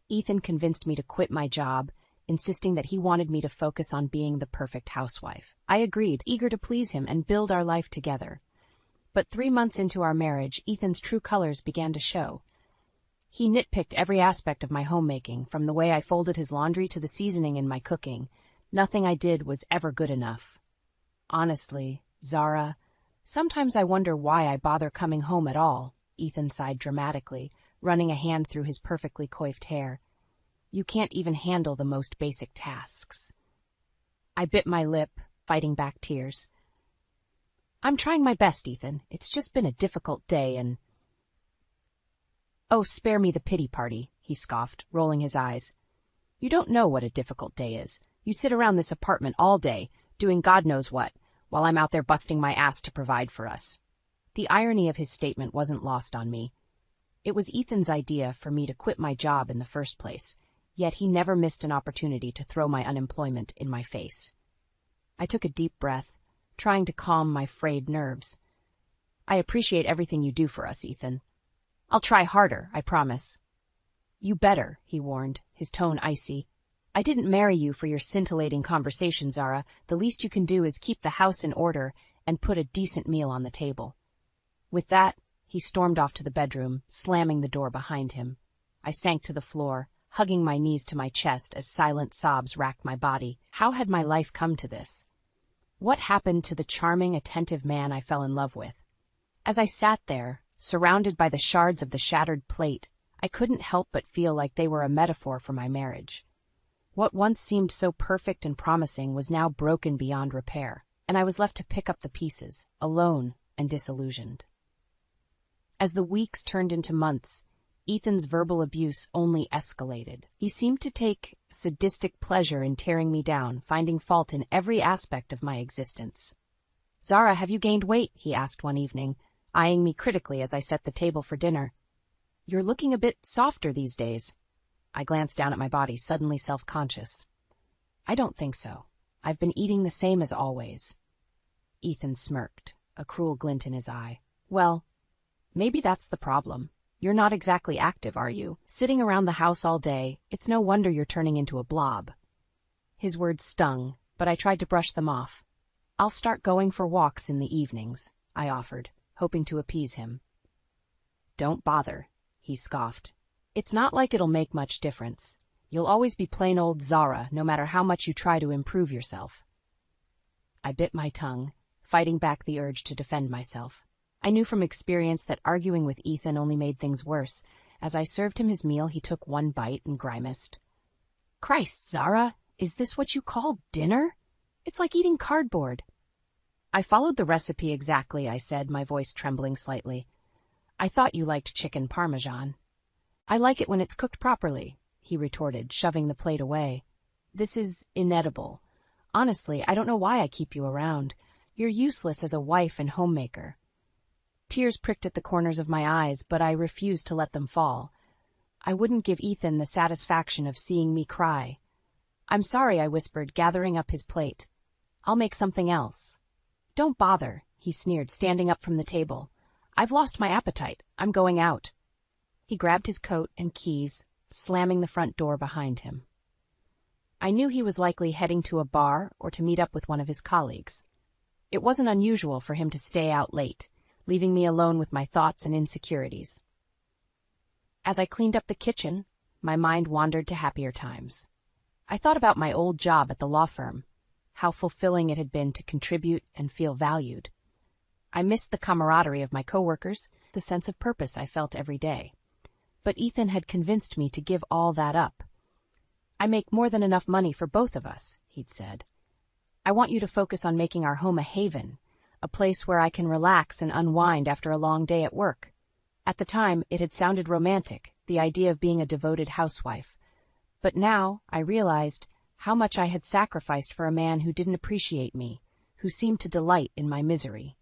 Ethan convinced me to quit my job, insisting that he wanted me to focus on being the perfect housewife. I agreed, eager to please him and build our life together. But 3 months into our marriage, Ethan's true colors began to show. He nitpicked every aspect of my homemaking, from the way I folded his laundry to the seasoning in my cooking. Nothing I did was ever good enough. Honestly, Zara, sometimes I wonder why I bother coming home at all, Ethan sighed dramatically, running a hand through his perfectly coiffed hair. You can't even handle the most basic tasks. I bit my lip, fighting back tears. I'm trying my best, Ethan. It's just been a difficult day and... Oh, spare me the pity party, he scoffed, rolling his eyes. You don't know what a difficult day is. You sit around this apartment all day, doing God knows what, while I'm out there busting my ass to provide for us. The irony of his statement wasn't lost on me. It was Ethan's idea for me to quit my job in the first place, yet he never missed an opportunity to throw my unemployment in my face. I took a deep breath, trying to calm my frayed nerves. I appreciate everything you do for us, Ethan. I'll try harder, I promise. You better, he warned, his tone icy. I didn't marry you for your scintillating conversation, Zara. The least you can do is keep the house in order and put a decent meal on the table. With that, he stormed off to the bedroom, slamming the door behind him. I sank to the floor, hugging my knees to my chest as silent sobs racked my body. How had my life come to this? What happened to the charming, attentive man I fell in love with? As I sat there, surrounded by the shards of the shattered plate, I couldn't help but feel like they were a metaphor for my marriage. What once seemed so perfect and promising was now broken beyond repair, and I was left to pick up the pieces, alone and disillusioned. As the weeks turned into months, Ethan's verbal abuse only escalated. He seemed to take sadistic pleasure in tearing me down, finding fault in every aspect of my existence. Zara, have you gained weight? He asked one evening, eyeing me critically as I set the table for dinner. You're looking a bit softer these days. I glanced down at my body, suddenly self-conscious. I don't think so. I've been eating the same as always. Ethan smirked, a cruel glint in his eye. Well, maybe that's the problem. You're not exactly active, are you? Sitting around the house all day, it's no wonder you're turning into a blob. His words stung, but I tried to brush them off. I'll start going for walks in the evenings, I offered, hoping to appease him. Don't bother, he scoffed. It's not like it'll make much difference. You'll always be plain old Zara, no matter how much you try to improve yourself. I bit my tongue, fighting back the urge to defend myself. I knew from experience that arguing with Ethan only made things worse. As I served him his meal, he took one bite and grimaced. Christ, Zara, is this what you call dinner? It's like eating cardboard. I followed the recipe exactly, I said, my voice trembling slightly. I thought you liked chicken parmesan. I like it when it's cooked properly, he retorted, shoving the plate away. This is inedible. Honestly, I don't know why I keep you around. You're useless as a wife and homemaker. Tears pricked at the corners of my eyes, but I refused to let them fall. I wouldn't give Ethan the satisfaction of seeing me cry. I'm sorry, I whispered, gathering up his plate. I'll make something else. Don't bother, he sneered, standing up from the table. I've lost my appetite. I'm going out. He grabbed his coat and keys, slamming the front door behind him. I knew he was likely heading to a bar or to meet up with one of his colleagues. It wasn't unusual for him to stay out late, leaving me alone with my thoughts and insecurities. As I cleaned up the kitchen, my mind wandered to happier times. I thought about my old job at the law firm, how fulfilling it had been to contribute and feel valued. I missed the camaraderie of my coworkers, the sense of purpose I felt every day. But Ethan had convinced me to give all that up. "I make more than enough money for both of us," he'd said. "I want you to focus on making our home a haven, a place where I can relax and unwind after a long day at work." At the time, it had sounded romantic, the idea of being a devoted housewife. But now I realized how much I had sacrificed for a man who didn't appreciate me, who seemed to delight in my misery.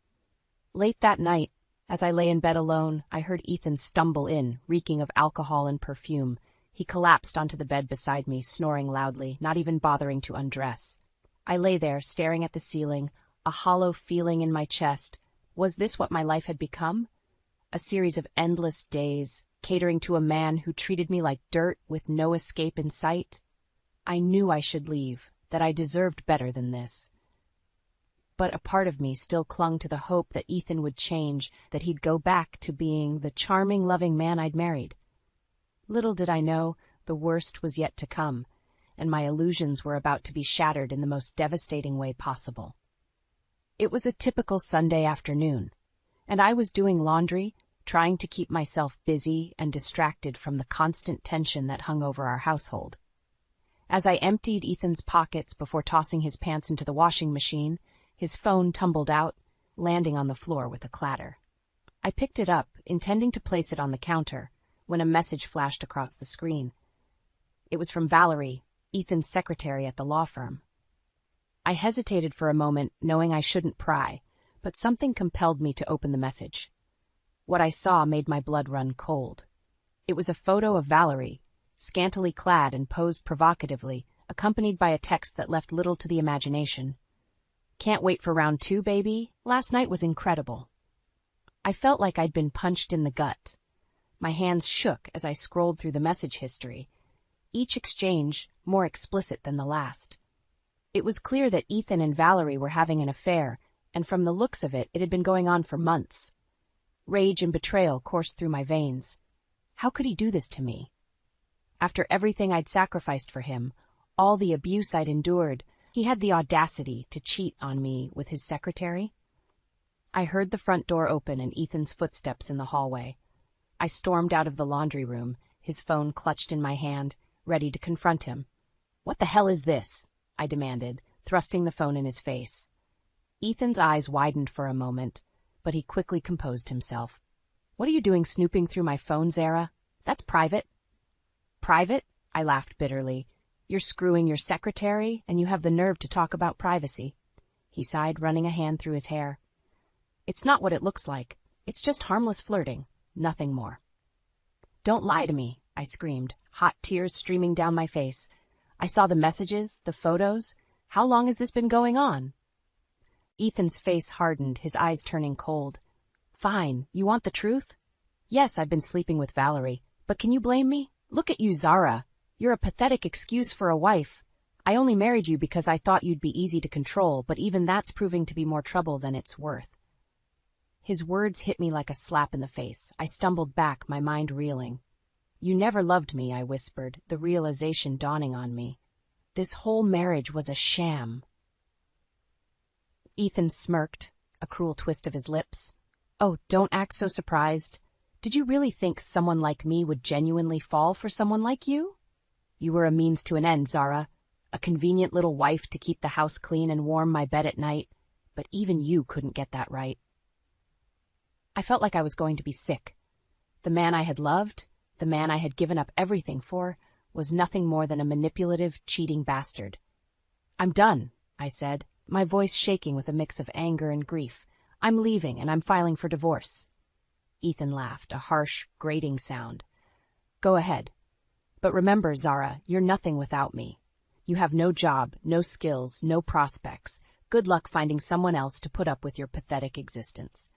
Late that night, as I lay in bed alone, I heard Ethan stumble in, reeking of alcohol and perfume. He collapsed onto the bed beside me, snoring loudly, not even bothering to undress. I lay there, staring at the ceiling, a hollow feeling in my chest. Was this what my life had become? A series of endless days, catering to a man who treated me like dirt with no escape in sight? I knew I should leave, that I deserved better than this. But a part of me still clung to the hope that Ethan would change, that he'd go back to being the charming, loving man I'd married. Little did I know, the worst was yet to come, and my illusions were about to be shattered in the most devastating way possible. It was a typical Sunday afternoon, and I was doing laundry, trying to keep myself busy and distracted from the constant tension that hung over our household. As I emptied Ethan's pockets before tossing his pants into the washing machine, his phone tumbled out, landing on the floor with a clatter. I picked it up, intending to place it on the counter, when a message flashed across the screen. It was from Valerie, Ethan's secretary at the law firm. I hesitated for a moment, knowing I shouldn't pry, but something compelled me to open the message. What I saw made my blood run cold. It was a photo of Valerie, scantily clad and posed provocatively, accompanied by a text that left little to the imagination. "Can't wait for round 2, baby. Last night was incredible." I felt like I'd been punched in the gut. My hands shook as I scrolled through the message history, each exchange more explicit than the last. It was clear that Ethan and Valerie were having an affair, and from the looks of it, it had been going on for months. Rage and betrayal coursed through my veins. How could he do this to me? After everything I'd sacrificed for him, all the abuse I'd endured, he had the audacity to cheat on me with his secretary? I heard the front door open and Ethan's footsteps in the hallway. I stormed out of the laundry room, his phone clutched in my hand, ready to confront him. "What the hell is this?" I demanded, thrusting the phone in his face. Ethan's eyes widened for a moment, but he quickly composed himself. "What are you doing snooping through my phone, Zara? That's private." "Private?" I laughed bitterly. "You're screwing your secretary, and you have the nerve to talk about privacy." He sighed, running a hand through his hair. "It's not what it looks like. It's just harmless flirting, nothing more." "Don't lie to me," I screamed, hot tears streaming down my face. "I saw the messages, the photos. How long has this been going on?" Ethan's face hardened, his eyes turning cold. "Fine, you want the truth? Yes, I've been sleeping with Valerie, but can you blame me? Look at you, Zara. You're a pathetic excuse for a wife. I only married you because I thought you'd be easy to control, but even that's proving to be more trouble than it's worth." His words hit me like a slap in the face. I stumbled back, my mind reeling. "You never loved me," I whispered, the realization dawning on me. This whole marriage was a sham. Ethan smirked, a cruel twist of his lips. "Oh, don't act so surprised. Did you really think someone like me would genuinely fall for someone like you? You were a means to an end, Zara, a convenient little wife to keep the house clean and warm my bed at night, but even you couldn't get that right." I felt like I was going to be sick. The man I had loved, the man I had given up everything for, was nothing more than a manipulative, cheating bastard. "I'm done," I said, my voice shaking with a mix of anger and grief. "I'm leaving, and I'm filing for divorce." Ethan laughed, a harsh, grating sound. "Go ahead. But remember, Zara, you're nothing without me. You have no job, no skills, no prospects. Good luck finding someone else to put up with your pathetic existence."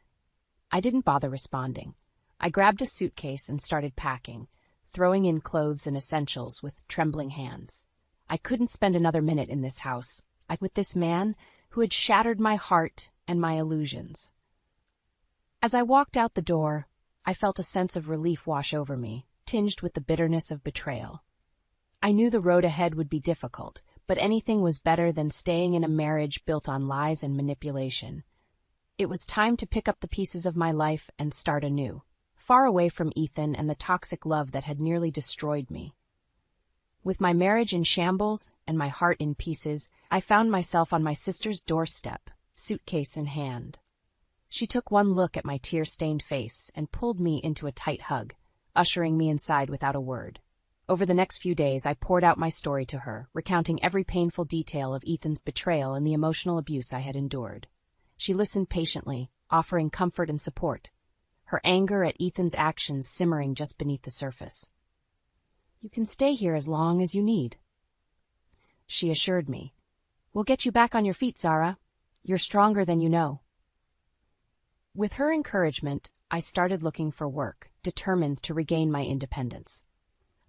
I didn't bother responding. I grabbed a suitcase and started packing, throwing in clothes and essentials with trembling hands. I couldn't spend another minute in this house, with this man who had shattered my heart and my illusions. As I walked out the door, I felt a sense of relief wash over me, tinged with the bitterness of betrayal. I knew the road ahead would be difficult, but anything was better than staying in a marriage built on lies and manipulation. It was time to pick up the pieces of my life and start anew, far away from Ethan and the toxic love that had nearly destroyed me. With my marriage in shambles and my heart in pieces, I found myself on my sister's doorstep, suitcase in hand. She took one look at my tear-stained face and pulled me into a tight hug, ushering me inside without a word. Over the next few days, I poured out my story to her, recounting every painful detail of Ethan's betrayal and the emotional abuse I had endured. She listened patiently, offering comfort and support, her anger at Ethan's actions simmering just beneath the surface. "You can stay here as long as you need," she assured me. "We'll get you back on your feet, Zara. You're stronger than you know." With her encouragement, I started looking for work, determined to regain my independence.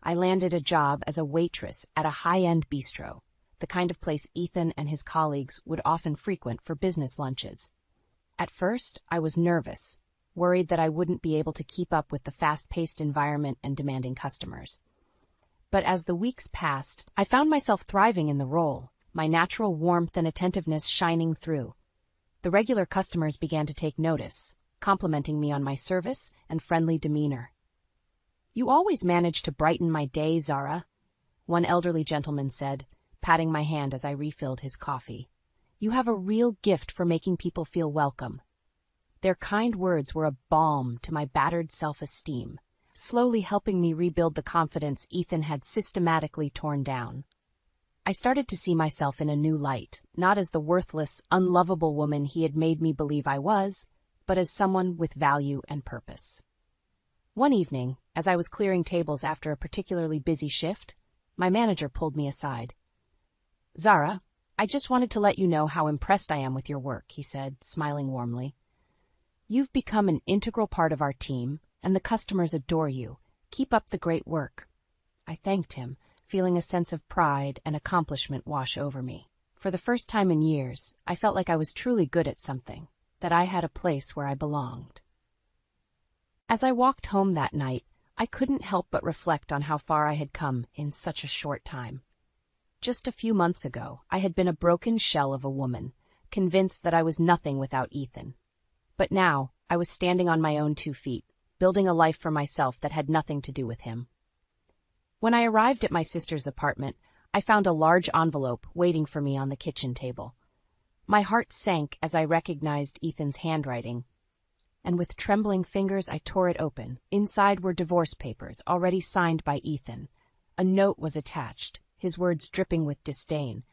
I landed a job as a waitress at a high-end bistro, the kind of place Ethan and his colleagues would often frequent for business lunches. At first, I was nervous, worried that I wouldn't be able to keep up with the fast-paced environment and demanding customers. But as the weeks passed, I found myself thriving in the role, my natural warmth and attentiveness shining through. The regular customers began to take notice, complimenting me on my service and friendly demeanor. "You always manage to brighten my day, Zara," one elderly gentleman said, patting my hand as I refilled his coffee. "You have a real gift for making people feel welcome." Their kind words were a balm to my battered self-esteem, slowly helping me rebuild the confidence Ethan had systematically torn down. I started to see myself in a new light, not as the worthless, unlovable woman he had made me believe I was, but as someone with value and purpose. One evening, as I was clearing tables after a particularly busy shift, my manager pulled me aside. "Zara, I just wanted to let you know how impressed I am with your work," he said, smiling warmly. "You've become an integral part of our team, and the customers adore you. Keep up the great work." I thanked him, feeling a sense of pride and accomplishment wash over me. For the first time in years, I felt like I was truly good at something, that I had a place where I belonged. As I walked home that night, I couldn't help but reflect on how far I had come in such a short time. Just a few months ago, I had been a broken shell of a woman, convinced that I was nothing without Ethan. But now, I was standing on my own 2 feet, building a life for myself that had nothing to do with him. When I arrived at my sister's apartment, I found a large envelope waiting for me on the kitchen table. My heart sank as I recognized Ethan's handwriting, and with trembling fingers I tore it open. Inside were divorce papers, already signed by Ethan. A note was attached, his words dripping with disdain.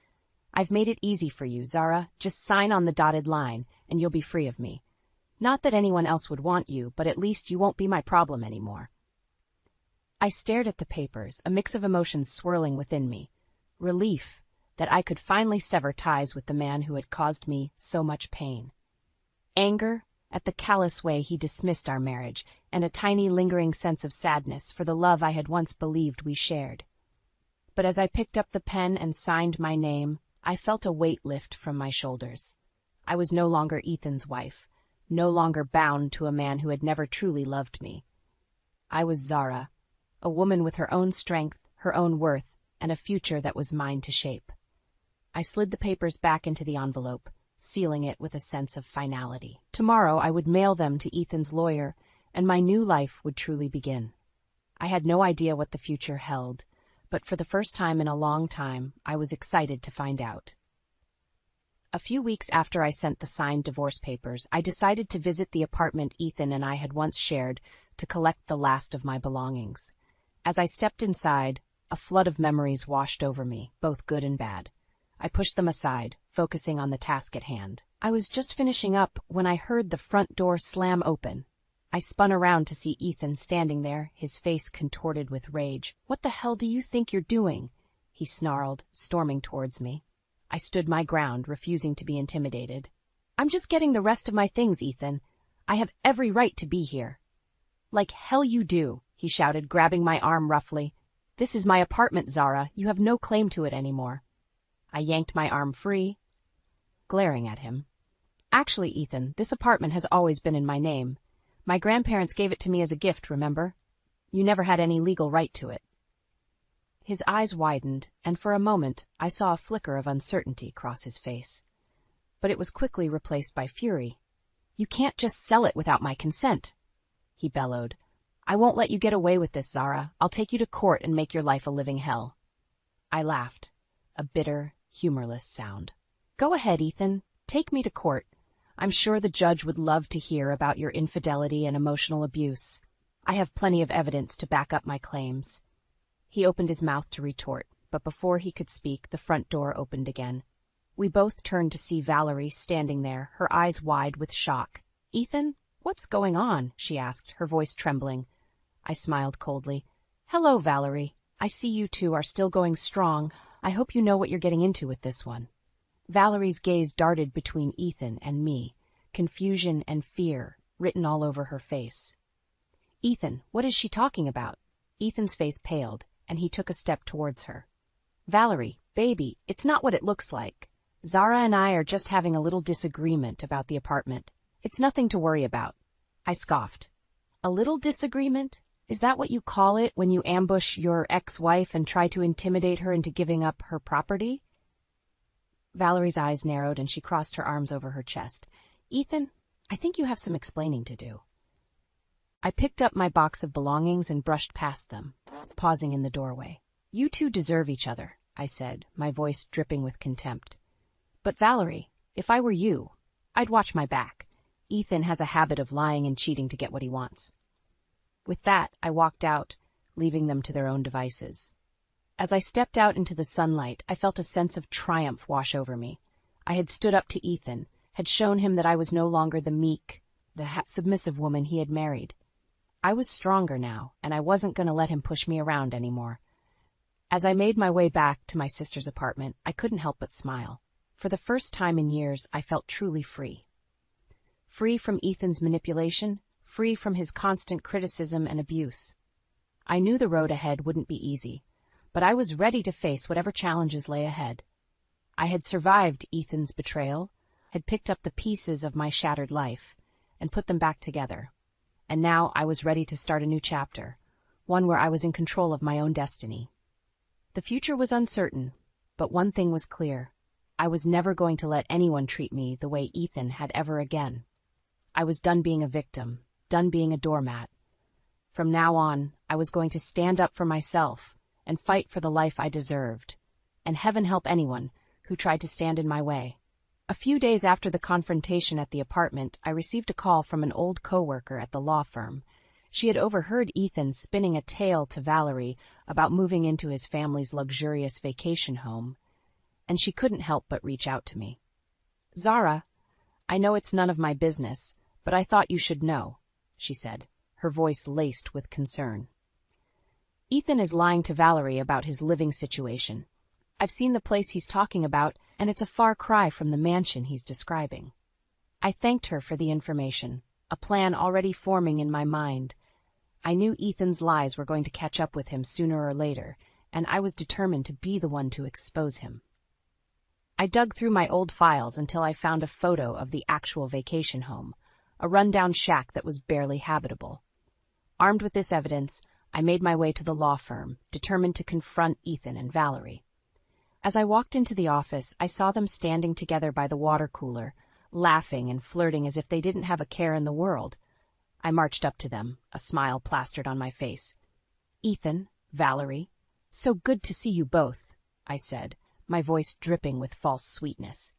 "I've made it easy for you, Zara. Just sign on the dotted line, and you'll be free of me. Not that anyone else would want you, but at least you won't be my problem anymore." I stared at the papers, a mix of emotions swirling within me. Relief that I could finally sever ties with the man who had caused me so much pain. Anger at the callous way he dismissed our marriage, and a tiny lingering sense of sadness for the love I had once believed we shared. But as I picked up the pen and signed my name, I felt a weight lift from my shoulders. I was no longer Ethan's wife, no longer bound to a man who had never truly loved me. I was Zara, a woman with her own strength, her own worth, and a future that was mine to shape. I slid the papers back into the envelope, sealing it with a sense of finality. Tomorrow I would mail them to Ethan's lawyer, and my new life would truly begin. I had no idea what the future held, but for the first time in a long time, I was excited to find out. A few weeks after I sent the signed divorce papers, I decided to visit the apartment Ethan and I had once shared to collect the last of my belongings. As I stepped inside, a flood of memories washed over me, both good and bad. I pushed them aside, focusing on the task at hand. I was just finishing up when I heard the front door slam open. I spun around to see Ethan standing there, his face contorted with rage. "What the hell do you think you're doing?" he snarled, storming towards me. I stood my ground, refusing to be intimidated. "I'm just getting the rest of my things, Ethan. I have every right to be here." "Like hell you do," he shouted, grabbing my arm roughly. "This is my apartment, Zara. You have no claim to it anymore." I yanked my arm free, glaring at him. Actually, Ethan, this apartment has always been in my name. My grandparents gave it to me as a gift, remember? You never had any legal right to it. His eyes widened, and for a moment I saw a flicker of uncertainty cross his face. But it was quickly replaced by fury. You can't just sell it without my consent, he bellowed. I won't let you get away with this, Zara. I'll take you to court and make your life a living hell. I laughed, a bitter, humorless sound. Go ahead, Ethan. Take me to court. I'm sure the judge would love to hear about your infidelity and emotional abuse. I have plenty of evidence to back up my claims. He opened his mouth to retort, but before he could speak, the front door opened again. We both turned to see Valerie standing there, her eyes wide with shock. Ethan, what's going on? She asked, her voice trembling. I smiled coldly. Hello, Valerie. I see you two are still going strong. I hope you know what you're getting into with this one. Valerie's gaze darted between Ethan and me, confusion and fear written all over her face. Ethan, what is she talking about? Ethan's face paled, and he took a step towards her. Valerie, baby, it's not what it looks like. Zara and I are just having a little disagreement about the apartment. It's nothing to worry about. I scoffed. A little disagreement? Is that what you call it when you ambush your ex-wife and try to intimidate her into giving up her property? Valerie's eyes narrowed and she crossed her arms over her chest. Ethan, I think you have some explaining to do. I picked up my box of belongings and brushed past them, pausing in the doorway. You two deserve each other, I said, my voice dripping with contempt. But Valerie, if I were you, I'd watch my back. Ethan has a habit of lying and cheating to get what he wants. With that, I walked out, leaving them to their own devices. As I stepped out into the sunlight, I felt a sense of triumph wash over me. I had stood up to Ethan, had shown him that I was no longer the meek, submissive woman he had married. I was stronger now, and I wasn't going to let him push me around anymore. As I made my way back to my sister's apartment, I couldn't help but smile. For the first time in years, I felt truly free. Free from Ethan's manipulation, free from his constant criticism and abuse. I knew the road ahead wouldn't be easy, but I was ready to face whatever challenges lay ahead. I had survived Ethan's betrayal, had picked up the pieces of my shattered life, and put them back together. And now I was ready to start a new chapter, one where I was in control of my own destiny. The future was uncertain, but one thing was clear. I was never going to let anyone treat me the way Ethan had ever again. I was done being a victim, done being a doormat. From now on, I was going to stand up for myself and fight for the life I deserved, and heaven help anyone who tried to stand in my way. A few days after the confrontation at the apartment, I received a call from an old coworker at the law firm. She had overheard Ethan spinning a tale to Valerie about moving into his family's luxurious vacation home, and she couldn't help but reach out to me. Zara, I know it's none of my business, but I thought you should know, she said, her voice laced with concern. Ethan is lying to Valerie about his living situation. I've seen the place he's talking about, and it's a far cry from the mansion he's describing. I thanked her for the information, a plan already forming in my mind. I knew Ethan's lies were going to catch up with him sooner or later, and I was determined to be the one to expose him. I dug through my old files until I found a photo of the actual vacation home, a rundown shack that was barely habitable. Armed with this evidence, I made my way to the law firm, determined to confront Ethan and Valerie. As I walked into the office, I saw them standing together by the water cooler, laughing and flirting as if they didn't have a care in the world. I marched up to them, a smile plastered on my face. Ethan, Valerie, so good to see you both, I said, my voice dripping with false sweetness.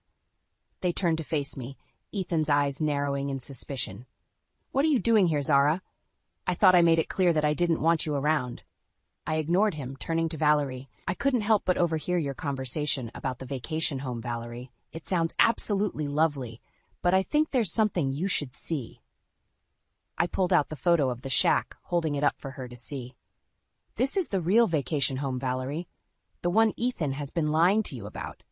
They turned to face me, Ethan's eyes narrowing in suspicion. What are you doing here, Zara? I thought I made it clear that I didn't want you around. I ignored him, turning to Valerie. I couldn't help but overhear your conversation about the vacation home, Valerie. It sounds absolutely lovely, but I think there's something you should see. I pulled out the photo of the shack, holding it up for her to see. This is the real vacation home, Valerie. The one Ethan has been lying to you about.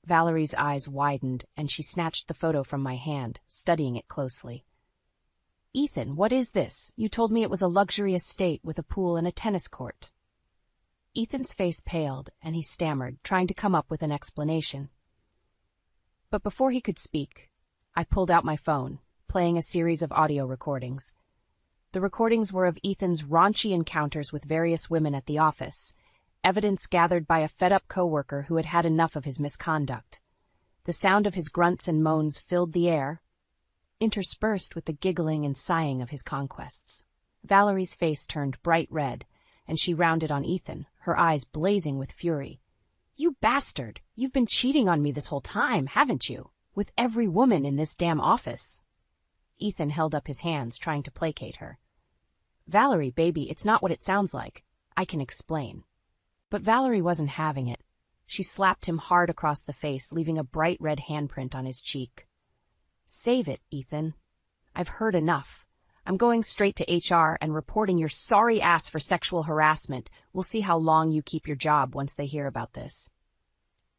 Valerie's eyes widened, and she snatched the photo from my hand, studying it closely. Ethan, what is this? You told me it was a luxury estate with a pool and a tennis court. Ethan's face paled, and he stammered, trying to come up with an explanation. But before he could speak, I pulled out my phone, playing a series of audio recordings. The recordings were of Ethan's raunchy encounters with various women at the office, evidence gathered by a fed-up coworker who had had enough of his misconduct. The sound of his grunts and moans filled the air, interspersed with the giggling and sighing of his conquests. Valerie's face turned bright red, and she rounded on Ethan, her eyes blazing with fury. "You bastard! You've been cheating on me this whole time, haven't you? With every woman in this damn office." Ethan held up his hands, trying to placate her. "Valerie, baby, it's not what it sounds like. I can explain." But Valerie wasn't having it. She slapped him hard across the face, leaving a bright red handprint on his cheek. "Save it, Ethan. I've heard enough. I'm going straight to HR and reporting your sorry ass for sexual harassment. We'll see how long you keep your job once they hear about this."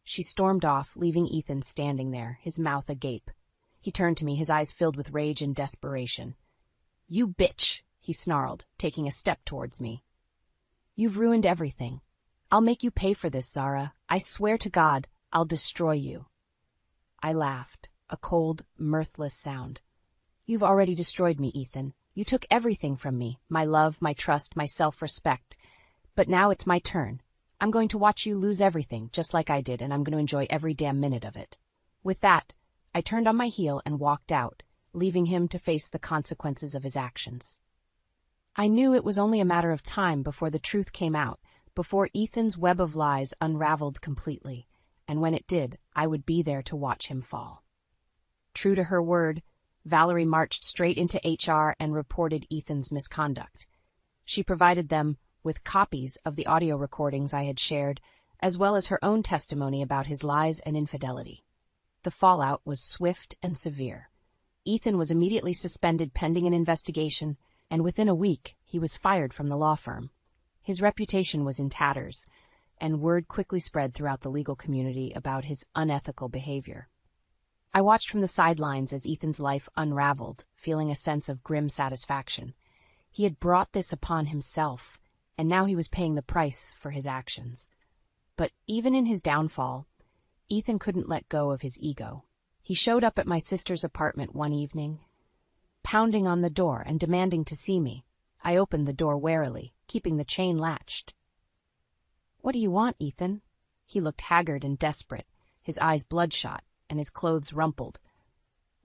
She stormed off, leaving Ethan standing there, his mouth agape. He turned to me, his eyes filled with rage and desperation. "You bitch," he snarled, taking a step towards me. "You've ruined everything. I'll make you pay for this, Zara. I swear to God, I'll destroy you." I laughed, a cold, mirthless sound. "You've already destroyed me, Ethan. You took everything from me, my love, my trust, my self-respect. But now it's my turn. I'm going to watch you lose everything, just like I did, and I'm going to enjoy every damn minute of it." With that, I turned on my heel and walked out, leaving him to face the consequences of his actions. I knew it was only a matter of time before the truth came out, before Ethan's web of lies unraveled completely, and when it did, I would be there to watch him fall. True to her word, Valerie marched straight into HR and reported Ethan's misconduct. She provided them with copies of the audio recordings I had shared, as well as her own testimony about his lies and infidelity. The fallout was swift and severe. Ethan was immediately suspended pending an investigation, and within a week he was fired from the law firm. His reputation was in tatters, and word quickly spread throughout the legal community about his unethical behavior. I watched from the sidelines as Ethan's life unraveled, feeling a sense of grim satisfaction. He had brought this upon himself, and now he was paying the price for his actions. But even in his downfall, Ethan couldn't let go of his ego. He showed up at my sister's apartment one evening, pounding on the door and demanding to see me. I opened the door warily, keeping the chain latched. "What do you want, Ethan?" He looked haggard and desperate, his eyes bloodshot and his clothes rumpled.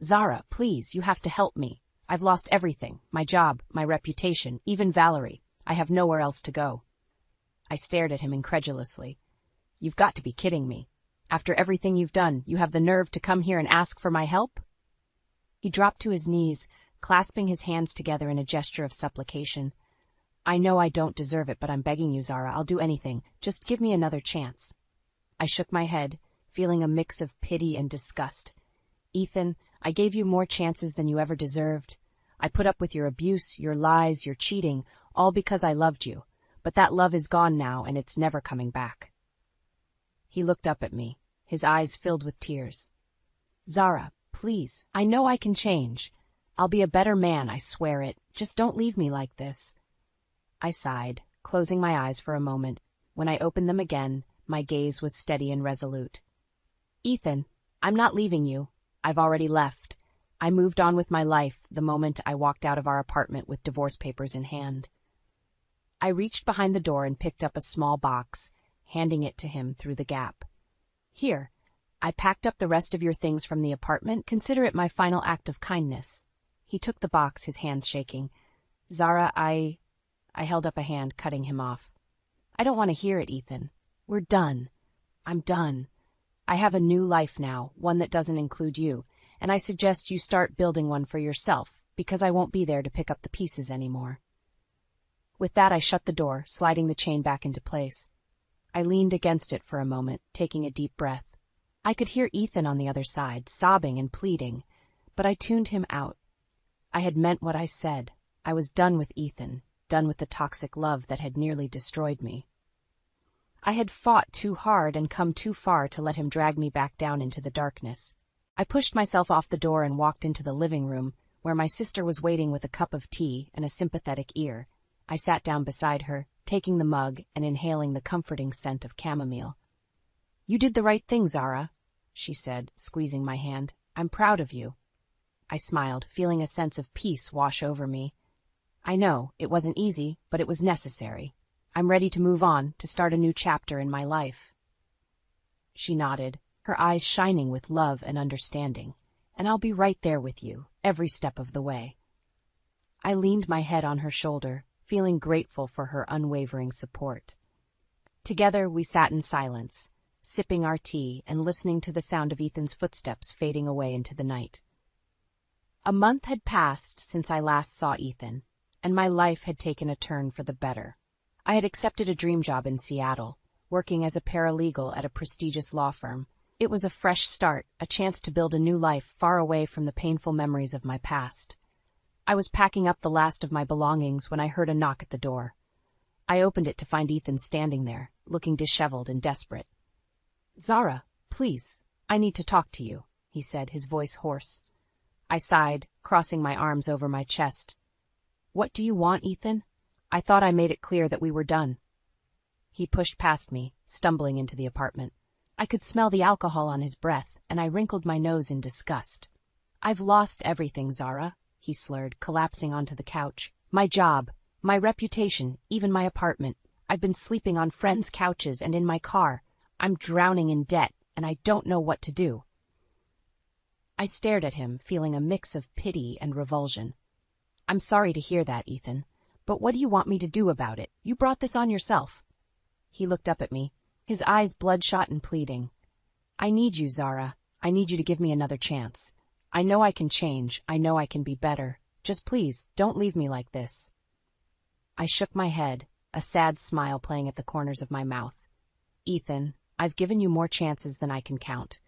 "Zara, please, you have to help me. I've lost everything, my job, my reputation, even Valerie. I have nowhere else to go." I stared at him incredulously. "You've got to be kidding me. After everything you've done, you have the nerve to come here and ask for my help?" He dropped to his knees, clasping his hands together in a gesture of supplication. "I know I don't deserve it, but I'm begging you, Zara. I'll do anything. Just give me another chance." I shook my head, feeling a mix of pity and disgust. "Ethan, I gave you more chances than you ever deserved. I put up with your abuse, your lies, your cheating, all because I loved you. But that love is gone now, and it's never coming back." He looked up at me, his eyes filled with tears. "Zara, please, I know I can change. I'll be a better man, I swear it. Just don't leave me like this." I sighed, closing my eyes for a moment. When I opened them again, my gaze was steady and resolute. "Ethan, I'm not leaving you. I've already left. I moved on with my life the moment I walked out of our apartment with divorce papers in hand." I reached behind the door and picked up a small box, handing it to him through the gap. "Here, I packed up the rest of your things from the apartment. Consider it my final act of kindness." He took the box, his hands shaking. "Zara, I held up a hand, cutting him off. "I don't want to hear it, Ethan. We're done. I'm done. I have a new life now, one that doesn't include you, and I suggest you start building one for yourself, because I won't be there to pick up the pieces anymore." With that, I shut the door, sliding the chain back into place. I leaned against it for a moment, taking a deep breath. I could hear Ethan on the other side, sobbing and pleading, but I tuned him out. I had meant what I said. I was done with Ethan, done with the toxic love that had nearly destroyed me. I had fought too hard and come too far to let him drag me back down into the darkness. I pushed myself off the door and walked into the living room, where my sister was waiting with a cup of tea and a sympathetic ear. I sat down beside her, taking the mug and inhaling the comforting scent of chamomile. "You did the right thing, Zara," she said, squeezing my hand. "I'm proud of you." I smiled, feeling a sense of peace wash over me. I know, it wasn't easy, but it was necessary. I'm ready to move on, to start a new chapter in my life. She nodded, her eyes shining with love and understanding. And I'll be right there with you, every step of the way. I leaned my head on her shoulder, feeling grateful for her unwavering support. Together we sat in silence, sipping our tea and listening to the sound of Ethan's footsteps fading away into the night. A month had passed since I last saw Ethan, and my life had taken a turn for the better. I had accepted a dream job in Seattle, working as a paralegal at a prestigious law firm. It was a fresh start, a chance to build a new life far away from the painful memories of my past. I was packing up the last of my belongings when I heard a knock at the door. I opened it to find Ethan standing there, looking disheveled and desperate. "Zara, please, I need to talk to you," he said, his voice hoarse. I sighed, crossing my arms over my chest. "What do you want, Ethan? I thought I made it clear that we were done." He pushed past me, stumbling into the apartment. I could smell the alcohol on his breath, and I wrinkled my nose in disgust. "I've lost everything, Zara," he slurred, collapsing onto the couch. "My job, my reputation, even my apartment. I've been sleeping on friends' couches and in my car. I'm drowning in debt, and I don't know what to do." I stared at him, feeling a mix of pity and revulsion. "I'm sorry to hear that, Ethan, but what do you want me to do about it? You brought this on yourself." He looked up at me, his eyes bloodshot and pleading. "I need you, Zara. I need you to give me another chance. I know I can change. I know I can be better. Just please, don't leave me like this." I shook my head, a sad smile playing at the corners of my mouth. "Ethan, I've given you more chances than I can count,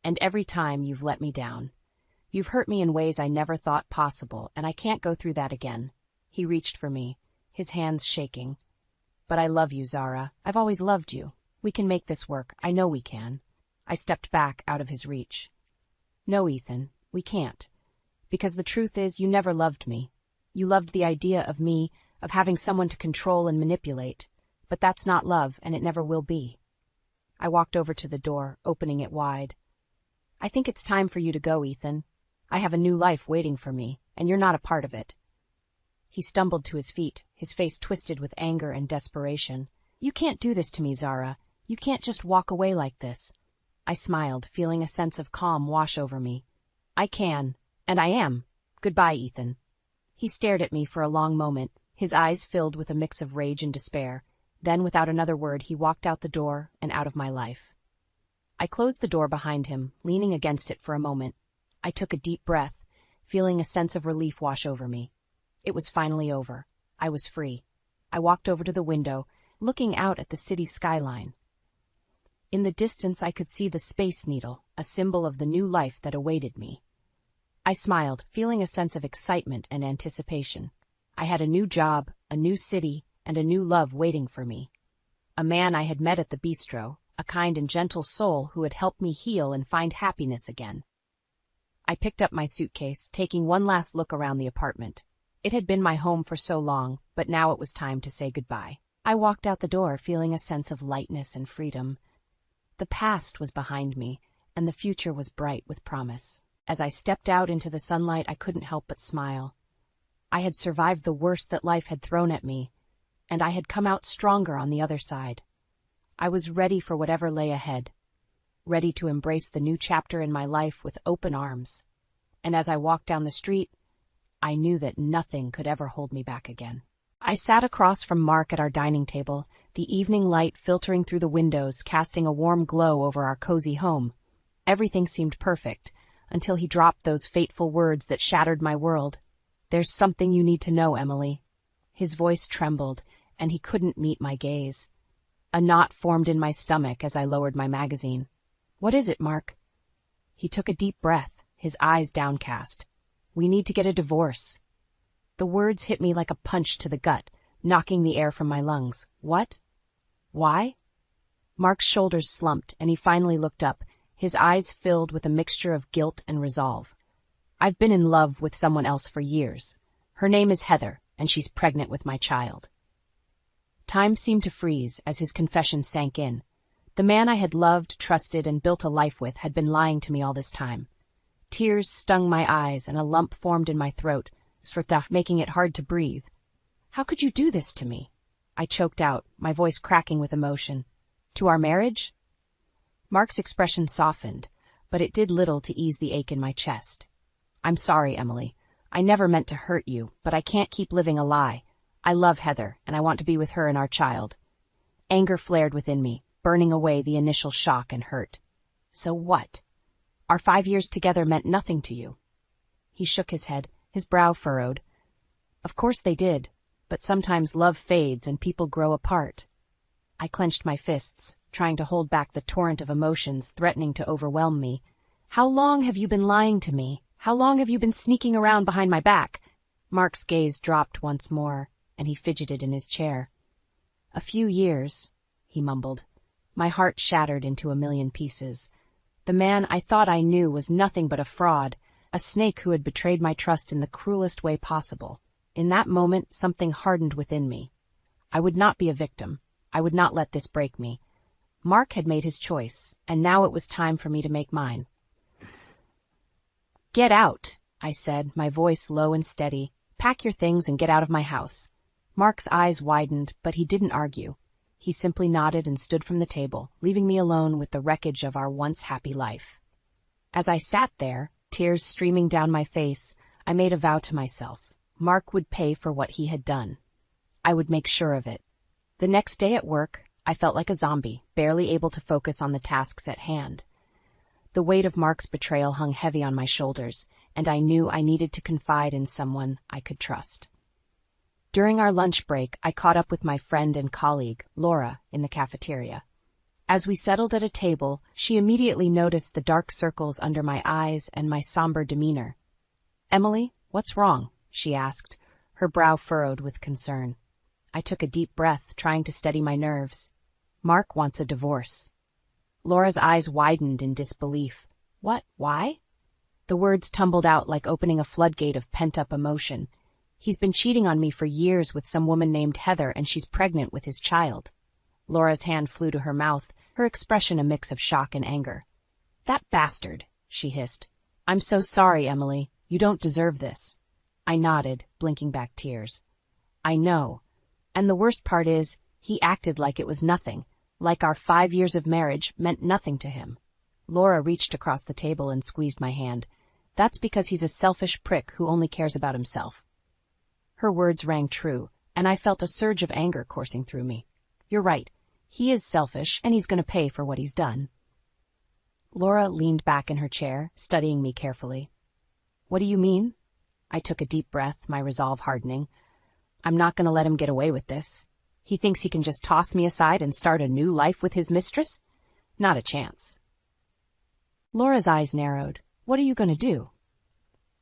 and every time you've let me down. You've hurt me in ways I never thought possible, and I can't go through that again." He reached for me, his hands shaking. "But I love you, Zara. I've always loved you. We can make this work. I know we can." I stepped back out of his reach. "No, Ethan, we can't. Because the truth is, you never loved me. You loved the idea of me, of having someone to control and manipulate. But that's not love, and it never will be." I walked over to the door, opening it wide. "I think it's time for you to go, Ethan. I have a new life waiting for me, and you're not a part of it." He stumbled to his feet, his face twisted with anger and desperation. "You can't do this to me, Zara. You can't just walk away like this." I smiled, feeling a sense of calm wash over me. "I can, and I am. Goodbye, Ethan." He stared at me for a long moment, his eyes filled with a mix of rage and despair. Then, without another word, he walked out the door and out of my life. I closed the door behind him, leaning against it for a moment. I took a deep breath, feeling a sense of relief wash over me. It was finally over. I was free. I walked over to the window, looking out at the city skyline. In the distance, I could see the Space Needle, a symbol of the new life that awaited me. I smiled, feeling a sense of excitement and anticipation. I had a new job, a new city, and a new love waiting for me. A man I had met at the bistro, a kind and gentle soul who had helped me heal and find happiness again. I picked up my suitcase, taking one last look around the apartment. It had been my home for so long, but now it was time to say goodbye. I walked out the door, feeling a sense of lightness and freedom. The past was behind me, and the future was bright with promise. As I stepped out into the sunlight, I couldn't help but smile. I had survived the worst that life had thrown at me, and I had come out stronger on the other side. I was ready for whatever lay ahead, ready to embrace the new chapter in my life with open arms. And as I walked down the street, I knew that nothing could ever hold me back again. I sat across from Mark at our dining table, the evening light filtering through the windows, casting a warm glow over our cozy home. Everything seemed perfect, until he dropped those fateful words that shattered my world. "There's something you need to know, Emily." His voice trembled, and he couldn't meet my gaze. A knot formed in my stomach as I lowered my magazine. "What is it, Mark?" He took a deep breath, his eyes downcast. "We need to get a divorce." The words hit me like a punch to the gut, knocking the air from my lungs. "What? Why?" Mark's shoulders slumped, and he finally looked up, his eyes filled with a mixture of guilt and resolve. "I've been in love with someone else for years. Her name is Heather, and she's pregnant with my child." Time seemed to freeze as his confession sank in. The man I had loved, trusted, and built a life with had been lying to me all this time. Tears stung my eyes and a lump formed in my throat, making it hard to breathe. How could you do this to me? I choked out, my voice cracking with emotion. To our marriage? Mark's expression softened, but it did little to ease the ache in my chest. I'm sorry, Emily. I never meant to hurt you, but I can't keep living a lie. I love Heather, and I want to be with her and our child. Anger flared within me, burning away the initial shock and hurt. So what? Our 5 years together meant nothing to you. He shook his head, his brow furrowed. Of course they did, but sometimes love fades and people grow apart. I clenched my fists, trying to hold back the torrent of emotions threatening to overwhelm me. How long have you been lying to me? How long have you been sneaking around behind my back? Mark's gaze dropped once more, and he fidgeted in his chair. A few years, he mumbled. My heart shattered into a million pieces. The man I thought I knew was nothing but a fraud, a snake who had betrayed my trust in the cruelest way possible. In that moment, something hardened within me. I would not be a victim. I would not let this break me. Mark had made his choice, and now it was time for me to make mine. Get out, I said, my voice low and steady. Pack your things and get out of my house. Mark's eyes widened, but he didn't argue. He simply nodded and stood from the table, leaving me alone with the wreckage of our once happy life. As I sat there, tears streaming down my face, I made a vow to myself. Mark would pay for what he had done. I would make sure of it. The next day at work, I felt like a zombie, barely able to focus on the tasks at hand. The weight of Mark's betrayal hung heavy on my shoulders, and I knew I needed to confide in someone I could trust. During our lunch break, I caught up with my friend and colleague, Laura, in the cafeteria. As we settled at a table, she immediately noticed the dark circles under my eyes and my somber demeanor. Emily, what's wrong? She asked, her brow furrowed with concern. I took a deep breath, trying to steady my nerves. Mark wants a divorce. Laura's eyes widened in disbelief. What? Why? The words tumbled out like opening a floodgate of pent-up emotion. He's been cheating on me for years with some woman named Heather, and she's pregnant with his child. Laura's hand flew to her mouth, her expression a mix of shock and anger. That bastard, she hissed. I'm so sorry, Emily. You don't deserve this. I nodded, blinking back tears. I know. And the worst part is, he acted like it was nothing, like our 5 years of marriage meant nothing to him. Laura reached across the table and squeezed my hand. That's because he's a selfish prick who only cares about himself. Her words rang true, and I felt a surge of anger coursing through me. You're right. He is selfish, and he's going to pay for what he's done. Laura leaned back in her chair, studying me carefully. What do you mean? I took a deep breath, my resolve hardening. I'm not going to let him get away with this. He thinks he can just toss me aside and start a new life with his mistress? Not a chance. Laura's eyes narrowed. What are you going to do?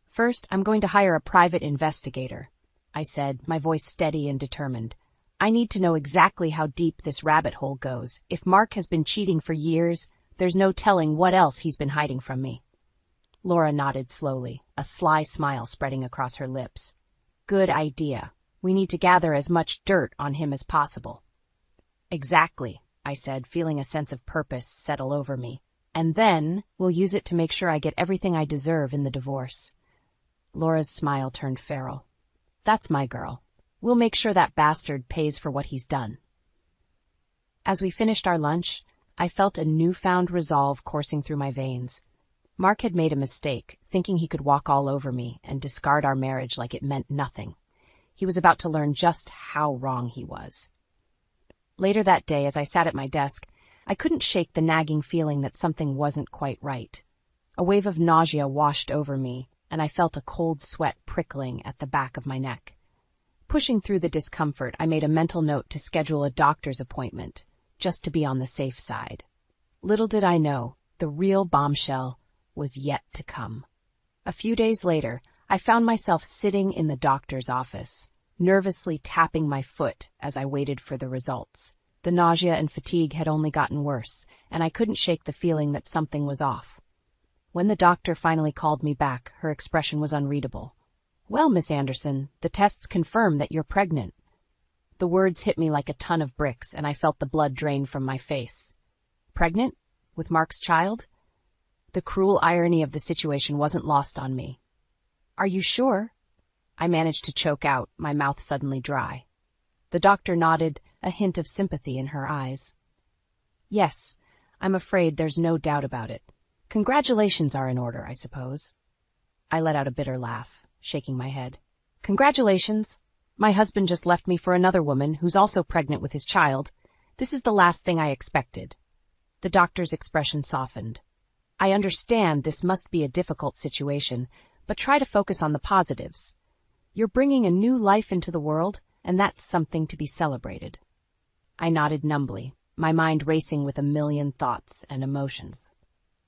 First, I'm going to hire a private investigator, I said, my voice steady and determined. I need to know exactly how deep this rabbit hole goes. If Mark has been cheating for years, there's no telling what else he's been hiding from me. Laura nodded slowly, a sly smile spreading across her lips. Good idea. We need to gather as much dirt on him as possible. Exactly, I said, feeling a sense of purpose settle over me. And then we'll use it to make sure I get everything I deserve in the divorce. Laura's smile turned feral. That's my girl. We'll make sure that bastard pays for what he's done. As we finished our lunch, I felt a newfound resolve coursing through my veins. Mark had made a mistake, thinking he could walk all over me and discard our marriage like it meant nothing. He was about to learn just how wrong he was. Later that day, as I sat at my desk, I couldn't shake the nagging feeling that something wasn't quite right. A wave of nausea washed over me, and I felt a cold sweat prickling at the back of my neck. Pushing through the discomfort, I made a mental note to schedule a doctor's appointment, just to be on the safe side. Little did I know, the real bombshell was yet to come. A few days later, I found myself sitting in the doctor's office, nervously tapping my foot as I waited for the results. The nausea and fatigue had only gotten worse, and I couldn't shake the feeling that something was off. When the doctor finally called me back, her expression was unreadable. Well, Miss Anderson, the tests confirm that you're pregnant. The words hit me like a ton of bricks, and I felt the blood drain from my face. Pregnant? With Mark's child? The cruel irony of the situation wasn't lost on me. "Are you sure?" I managed to choke out, my mouth suddenly dry. The doctor nodded, a hint of sympathy in her eyes. "Yes, I'm afraid there's no doubt about it. Congratulations are in order, I suppose." I let out a bitter laugh, shaking my head. "Congratulations? My husband just left me for another woman who's also pregnant with his child. This is the last thing I expected." The doctor's expression softened. "I understand this must be a difficult situation, but try to focus on the positives. You're bringing a new life into the world, and that's something to be celebrated." I nodded numbly, my mind racing with a million thoughts and emotions.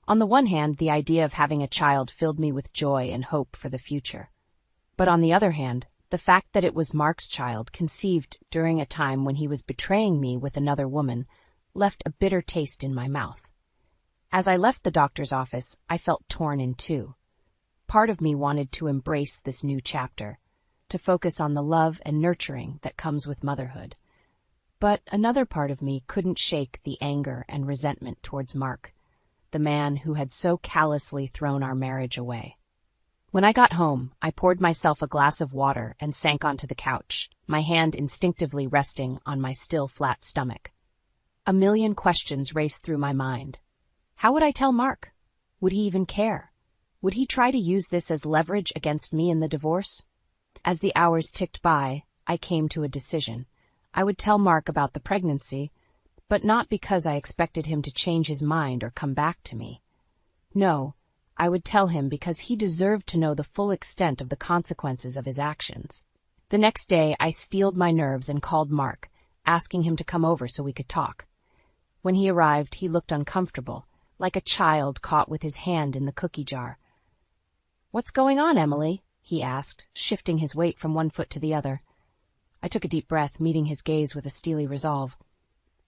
On the one hand, the idea of having a child filled me with joy and hope for the future. But on the other hand, the fact that it was Mark's child, conceived during a time when he was betraying me with another woman, left a bitter taste in my mouth. As I left the doctor's office, I felt torn in two. Part of me wanted to embrace this new chapter, to focus on the love and nurturing that comes with motherhood. But another part of me couldn't shake the anger and resentment towards Mark, the man who had so callously thrown our marriage away. When I got home, I poured myself a glass of water and sank onto the couch, my hand instinctively resting on my still flat stomach. A million questions raced through my mind. How would I tell Mark? Would he even care? Would he try to use this as leverage against me in the divorce? As the hours ticked by, I came to a decision. I would tell Mark about the pregnancy, but not because I expected him to change his mind or come back to me. No, I would tell him because he deserved to know the full extent of the consequences of his actions. The next day, I steeled my nerves and called Mark, asking him to come over so we could talk. When he arrived, he looked uncomfortable, like a child caught with his hand in the cookie jar. "What's going on, Emily?" he asked, shifting his weight from one foot to the other. I took a deep breath, meeting his gaze with a steely resolve.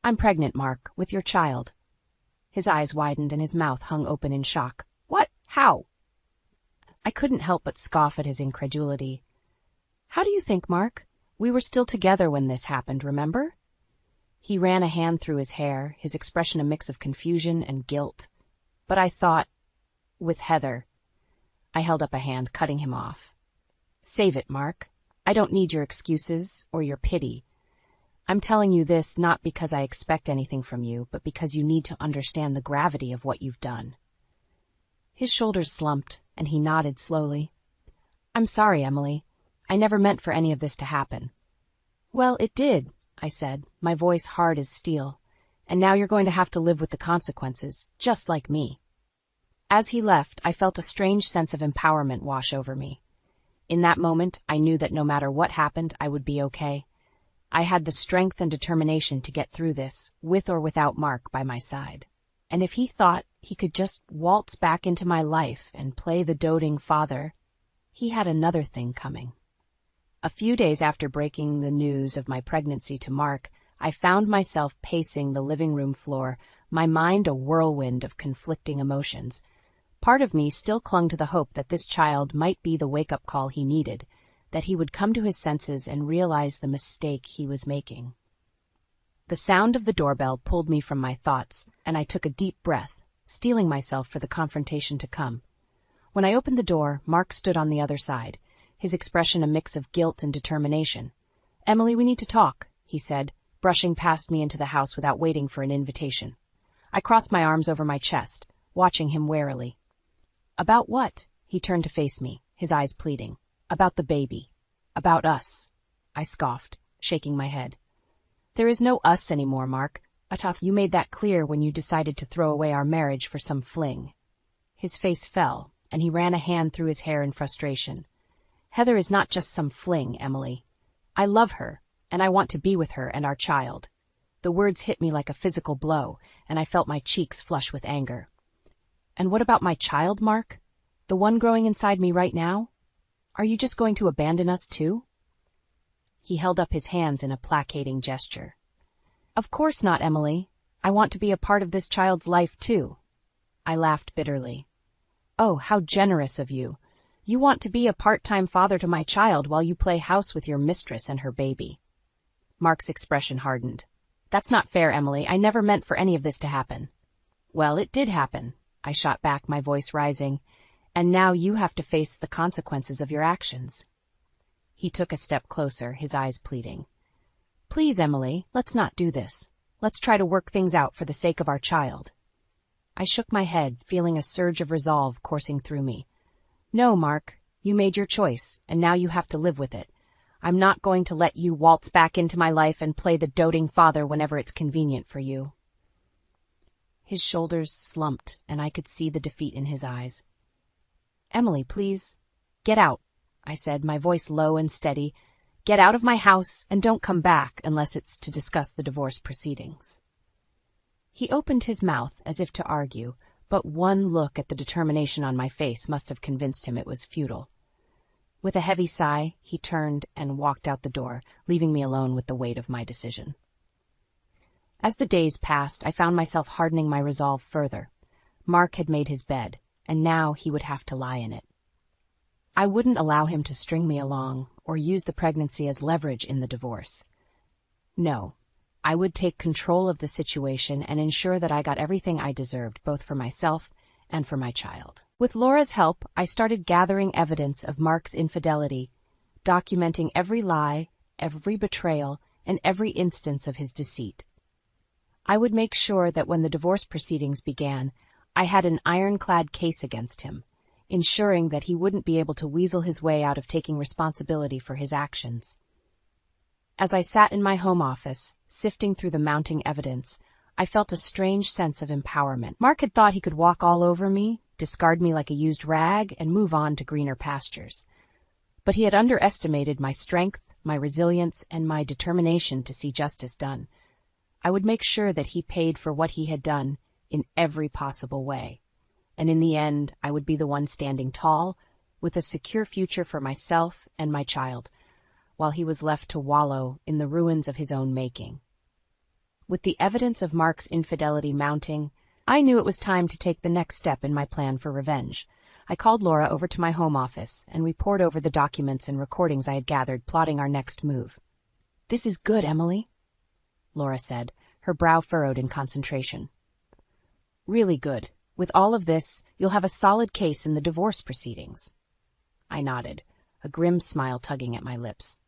"I'm pregnant, Mark, with your child." His eyes widened and his mouth hung open in shock. "What? How?" I couldn't help but scoff at his incredulity. "How do you think, Mark? We were still together when this happened, remember?" He ran a hand through his hair, his expression a mix of confusion and guilt. "But I thought, with Heather." I held up a hand, cutting him off. "Save it, Mark. I don't need your excuses or your pity. I'm telling you this not because I expect anything from you, but because you need to understand the gravity of what you've done." His shoulders slumped, and he nodded slowly. "I'm sorry, Emily. I never meant for any of this to happen." "Well, it did," I said, my voice hard as steel. "And now you're going to have to live with the consequences, just like me." As he left, I felt a strange sense of empowerment wash over me. In that moment, I knew that no matter what happened, I would be okay. I had the strength and determination to get through this, with or without Mark by my side. And if he thought he could just waltz back into my life and play the doting father, he had another thing coming. A few days after breaking the news of my pregnancy to Mark, I found myself pacing the living room floor, my mind a whirlwind of conflicting emotions. Part of me still clung to the hope that this child might be the wake-up call he needed, that he would come to his senses and realize the mistake he was making. The sound of the doorbell pulled me from my thoughts, and I took a deep breath, steeling myself for the confrontation to come. When I opened the door, Mark stood on the other side, his expression a mix of guilt and determination. "Emily, we need to talk," he said, brushing past me into the house without waiting for an invitation. I crossed my arms over my chest, watching him warily. "About what?" He turned to face me, his eyes pleading. "About the baby. About us," I scoffed, shaking my head. "There is no us anymore, Mark. You made that clear when you decided to throw away our marriage for some fling." His face fell, and he ran a hand through his hair in frustration. "Heather is not just some fling, Emily. I love her, and I want to be with her and our child." The words hit me like a physical blow, and I felt my cheeks flush with anger. "And what about my child, Mark? The one growing inside me right now? Are you just going to abandon us too?" He held up his hands in a placating gesture. "Of course not, Emily. I want to be a part of this child's life too." I laughed bitterly. "Oh, how generous of you. You want to be a part-time father to my child while you play house with your mistress and her baby." Mark's expression hardened. "That's not fair, Emily. I never meant for any of this to happen." "Well, it did happen. I shot back, my voice rising. And now you have to face the consequences of your actions. He took a step closer, his eyes pleading. Please, Emily, let's not do this. Let's try to work things out for the sake of our child. I shook my head, feeling a surge of resolve coursing through me. No, Mark, you made your choice, and now you have to live with it. I'm not going to let you waltz back into my life and play the doting father whenever it's convenient for you. His shoulders slumped, and I could see the defeat in his eyes. Emily, please. Get out, I said, my voice low and steady. Get out of my house and don't come back unless it's to discuss the divorce proceedings. He opened his mouth as if to argue, but one look at the determination on my face must have convinced him it was futile. With a heavy sigh, he turned and walked out the door, leaving me alone with the weight of my decision. As the days passed, I found myself hardening my resolve further. Mark had made his bed, and now he would have to lie in it. I wouldn't allow him to string me along or use the pregnancy as leverage in the divorce. No, I would take control of the situation and ensure that I got everything I deserved, both for myself and for my child. With Laura's help, I started gathering evidence of Mark's infidelity, documenting every lie, every betrayal, and every instance of his deceit. I would make sure that when the divorce proceedings began, I had an ironclad case against him, ensuring that he wouldn't be able to weasel his way out of taking responsibility for his actions. As I sat in my home office, sifting through the mounting evidence, I felt a strange sense of empowerment. Mark had thought he could walk all over me, discard me like a used rag, and move on to greener pastures. But he had underestimated my strength, my resilience, and my determination to see justice done. I would make sure that he paid for what he had done in every possible way. And in the end, I would be the one standing tall, with a secure future for myself and my child, while he was left to wallow in the ruins of his own making. With the evidence of Mark's infidelity mounting, I knew it was time to take the next step in my plan for revenge. I called Laura over to my home office, and we pored over the documents and recordings I had gathered, plotting our next move. "This is good, Emily," Laura said, her brow furrowed in concentration. "Really good. With all of this, you'll have a solid case in the divorce proceedings." I nodded, a grim smile tugging at my lips.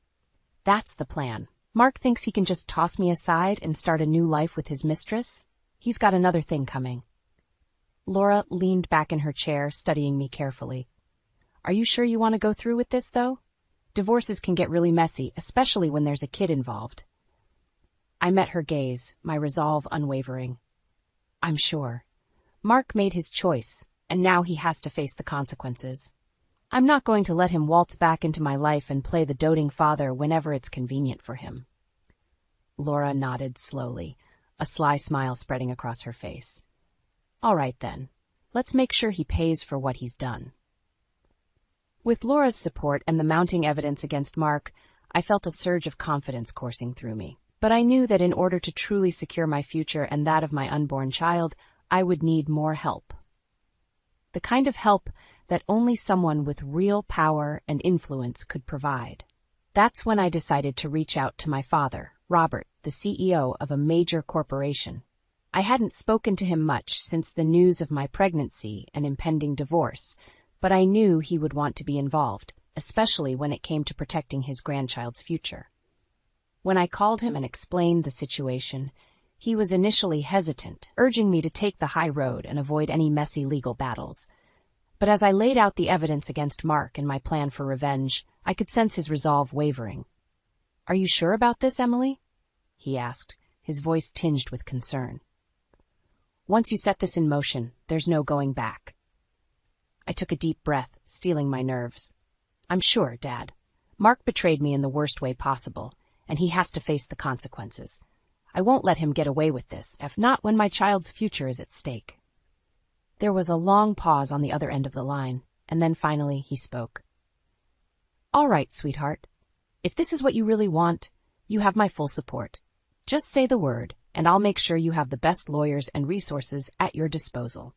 "That's the plan. Mark thinks he can just toss me aside and start a new life with his mistress. He's got another thing coming." Laura leaned back in her chair, studying me carefully. "Are you sure you want to go through with this, though? Divorces can get really messy, especially when there's a kid involved." I met her gaze, my resolve unwavering. "I'm sure. Mark made his choice, and now he has to face the consequences. I'm not going to let him waltz back into my life and play the doting father whenever it's convenient for him." Laura nodded slowly, a sly smile spreading across her face. "All right, then. Let's make sure he pays for what he's done." With Laura's support and the mounting evidence against Mark, I felt a surge of confidence coursing through me. But I knew that in order to truly secure my future and that of my unborn child, I would need more help. The kind of help that only someone with real power and influence could provide. That's when I decided to reach out to my father, Robert, the CEO of a major corporation. I hadn't spoken to him much since the news of my pregnancy and impending divorce, but I knew he would want to be involved, especially when it came to protecting his grandchild's future. When I called him and explained the situation, he was initially hesitant, urging me to take the high road and avoid any messy legal battles. But as I laid out the evidence against Mark and my plan for revenge, I could sense his resolve wavering. "Are you sure about this, Emily?" he asked, his voice tinged with concern. "Once you set this in motion, there's no going back." I took a deep breath, steeling my nerves. "I'm sure, Dad. Mark betrayed me in the worst way possible, and he has to face the consequences. I won't let him get away with this, if not when my child's future is at stake." There was a long pause on the other end of the line, and then finally he spoke. "All right, sweetheart. If this is what you really want, you have my full support. Just say the word, and I'll make sure you have the best lawyers and resources at your disposal."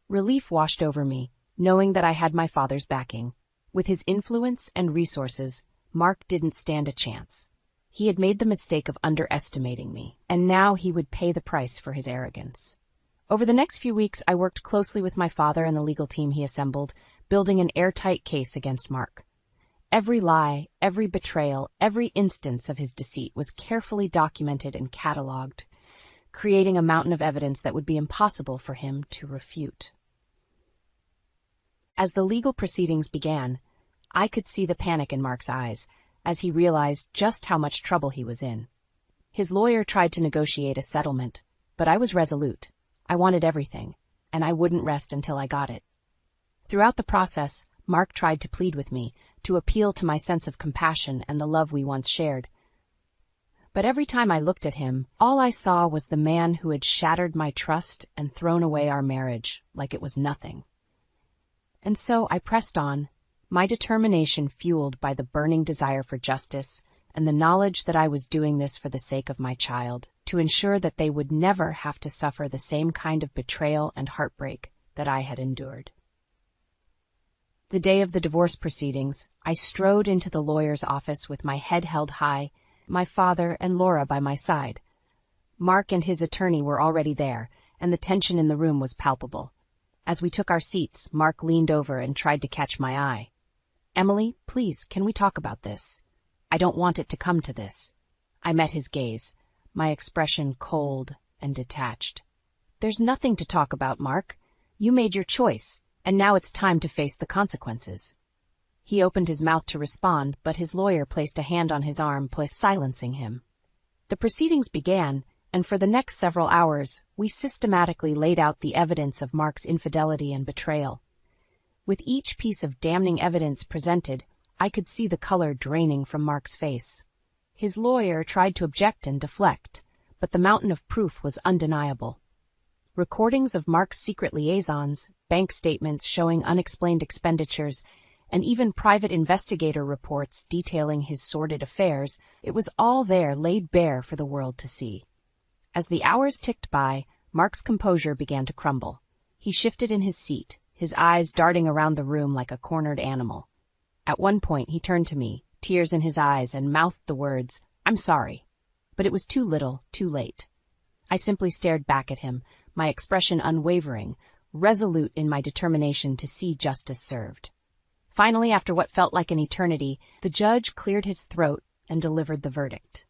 Relief washed over me, knowing that I had my father's backing. With his influence and resources, Mark didn't stand a chance. He had made the mistake of underestimating me, and now he would pay the price for his arrogance. Over the next few weeks, I worked closely with my father and the legal team he assembled, building an airtight case against Mark. Every lie, every betrayal, every instance of his deceit was carefully documented and catalogued, creating a mountain of evidence that would be impossible for him to refute. As the legal proceedings began, I could see the panic in Mark's eyes as he realized just how much trouble he was in. His lawyer tried to negotiate a settlement, but I was resolute. I wanted everything, and I wouldn't rest until I got it. Throughout the process, Mark tried to plead with me, to appeal to my sense of compassion and the love we once shared. But every time I looked at him, all I saw was the man who had shattered my trust and thrown away our marriage like it was nothing. And so I pressed on, my determination fueled by the burning desire for justice and the knowledge that I was doing this for the sake of my child, to ensure that they would never have to suffer the same kind of betrayal and heartbreak that I had endured. The day of the divorce proceedings, I strode into the lawyer's office with my head held high, my father and Laura by my side. Mark and his attorney were already there, and the tension in the room was palpable. As we took our seats, Mark leaned over and tried to catch my eye. "Emily, please, can we talk about this? I don't want it to come to this." I met his gaze, my expression cold and detached. "There's nothing to talk about, Mark. You made your choice, and now it's time to face the consequences." He opened his mouth to respond, but his lawyer placed a hand on his arm, silencing him. The proceedings began, and for the next several hours, we systematically laid out the evidence of Mark's infidelity and betrayal. With each piece of damning evidence presented, I could see the color draining from Mark's face. His lawyer tried to object and deflect, but the mountain of proof was undeniable. Recordings of Mark's secret liaisons, bank statements showing unexplained expenditures, and even private investigator reports detailing his sordid affairs, it was all there laid bare for the world to see. As the hours ticked by, Mark's composure began to crumble. He shifted in his seat, his eyes darting around the room like a cornered animal. At one point he turned to me, tears in his eyes, and mouthed the words, "I'm sorry." But it was too little, too late. I simply stared back at him, my expression unwavering, resolute in my determination to see justice served. Finally, after what felt like an eternity, the judge cleared his throat and delivered the verdict.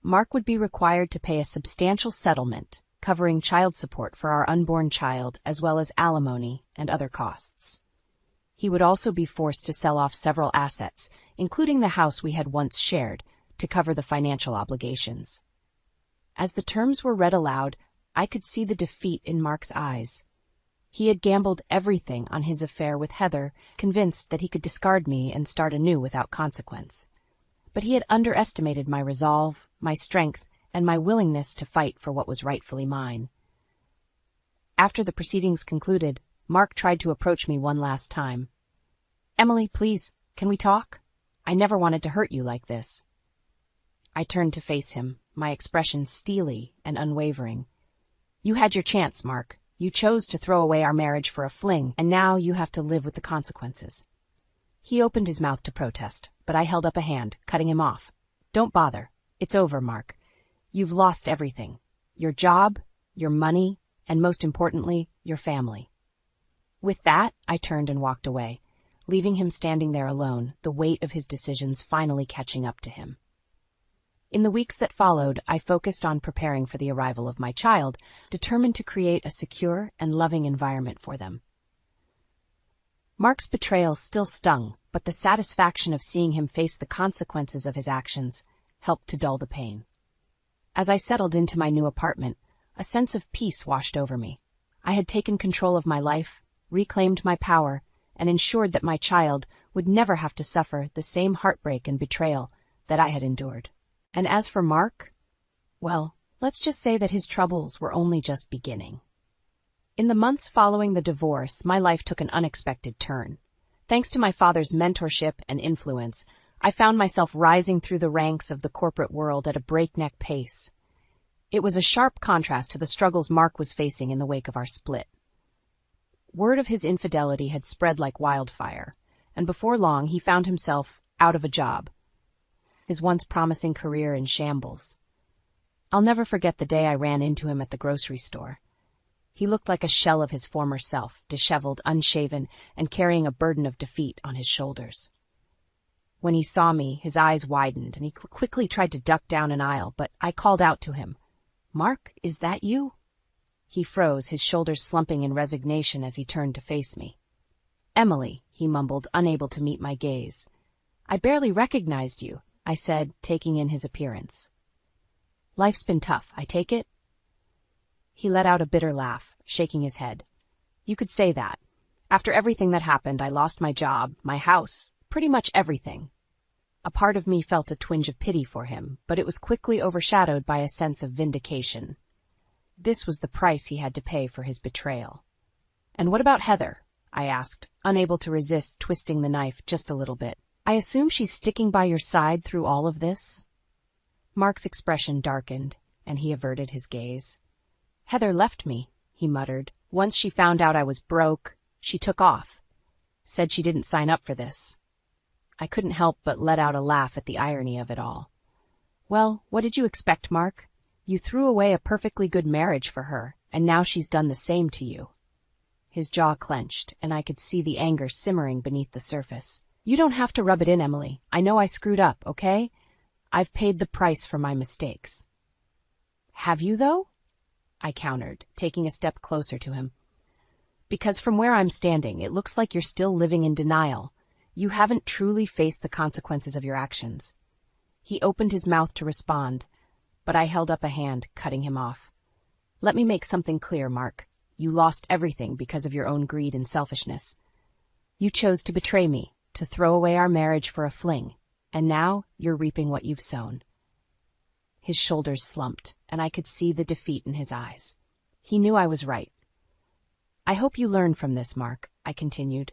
Mark would be required to pay a substantial settlement, covering child support for our unborn child, as well as alimony and other costs. He would also be forced to sell off several assets, including the house we had once shared, to cover the financial obligations. As the terms were read aloud, I could see the defeat in Mark's eyes. He had gambled everything on his affair with Heather, convinced that he could discard me and start anew without consequence. But he had underestimated my resolve, my strength, and my willingness to fight for what was rightfully mine. After the proceedings concluded, Mark tried to approach me one last time. "Emily, please, can we talk? I never wanted to hurt you like this." I turned to face him, my expression steely and unwavering. "You had your chance, Mark. You chose to throw away our marriage for a fling, and now you have to live with the consequences." He opened his mouth to protest, but I held up a hand, cutting him off. "Don't bother. It's over, Mark. You've lost everything. Your job, your money, and most importantly, your family." With that, I turned and walked away, leaving him standing there alone, the weight of his decisions finally catching up to him. In the weeks that followed, I focused on preparing for the arrival of my child, determined to create a secure and loving environment for them. Mark's betrayal still stung, but the satisfaction of seeing him face the consequences of his actions helped to dull the pain. As I settled into my new apartment, a sense of peace washed over me. I had taken control of my life, reclaimed my power, and ensured that my child would never have to suffer the same heartbreak and betrayal that I had endured. And as for Mark, well, let's just say that his troubles were only just beginning. In the months following the divorce, my life took an unexpected turn. Thanks to my father's mentorship and influence, I found myself rising through the ranks of the corporate world at a breakneck pace. It was a sharp contrast to the struggles Mark was facing in the wake of our split. Word of his infidelity had spread like wildfire, and before long he found himself out of a job, his once promising career in shambles. I'll never forget the day I ran into him at the grocery store. He looked like a shell of his former self, disheveled, unshaven, and carrying a burden of defeat on his shoulders. When he saw me, his eyes widened, and he quickly tried to duck down an aisle, but I called out to him, "Mark, is that you?" He froze, his shoulders slumping in resignation as he turned to face me. "Emily," he mumbled, unable to meet my gaze. "I barely recognized you," I said, taking in his appearance. "Life's been tough, I take it?" He let out a bitter laugh, shaking his head. "You could say that. After everything that happened, I lost my job, my house, pretty much everything." A part of me felt a twinge of pity for him, but it was quickly overshadowed by a sense of vindication. This was the price he had to pay for his betrayal. "And what about Heather?" I asked, unable to resist twisting the knife just a little bit. "I assume she's sticking by your side through all of this?" Mark's expression darkened, and he averted his gaze. "Heather left me," he muttered. "Once she found out I was broke, she took off. Said she didn't sign up for this." I couldn't help but let out a laugh at the irony of it all. "Well, what did you expect, Mark? You threw away a perfectly good marriage for her, and now she's done the same to you." His jaw clenched, and I could see the anger simmering beneath the surface. "You don't have to rub it in, Emily. I know I screwed up, okay? I've paid the price for my mistakes." "Have you, though?" I countered, taking a step closer to him. "Because from where I'm standing, it looks like you're still living in denial. You haven't truly faced the consequences of your actions." He opened his mouth to respond, but I held up a hand, cutting him off. "Let me make something clear, Mark. You lost everything because of your own greed and selfishness. You chose to betray me, to throw away our marriage for a fling, and now you're reaping what you've sown." His shoulders slumped, and I could see the defeat in his eyes. He knew I was right. "I hope you learn from this, Mark," I continued.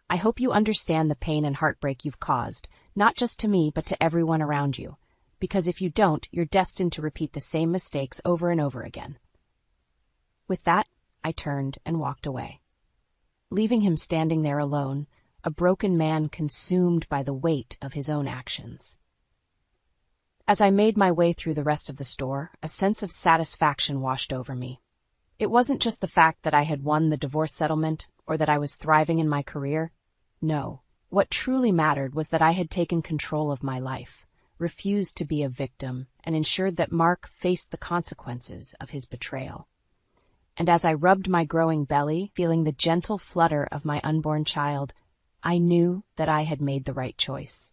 "I hope you understand the pain and heartbreak you've caused, not just to me, but to everyone around you. Because if you don't, you're destined to repeat the same mistakes over and over again." With that, I turned and walked away, leaving him standing there alone, a broken man consumed by the weight of his own actions. As I made my way through the rest of the store, a sense of satisfaction washed over me. It wasn't just the fact that I had won the divorce settlement or that I was thriving in my career. No, what truly mattered was that I had taken control of my life, refused to be a victim, and ensured that Mark faced the consequences of his betrayal. And as I rubbed my growing belly, feeling the gentle flutter of my unborn child, I knew that I had made the right choice.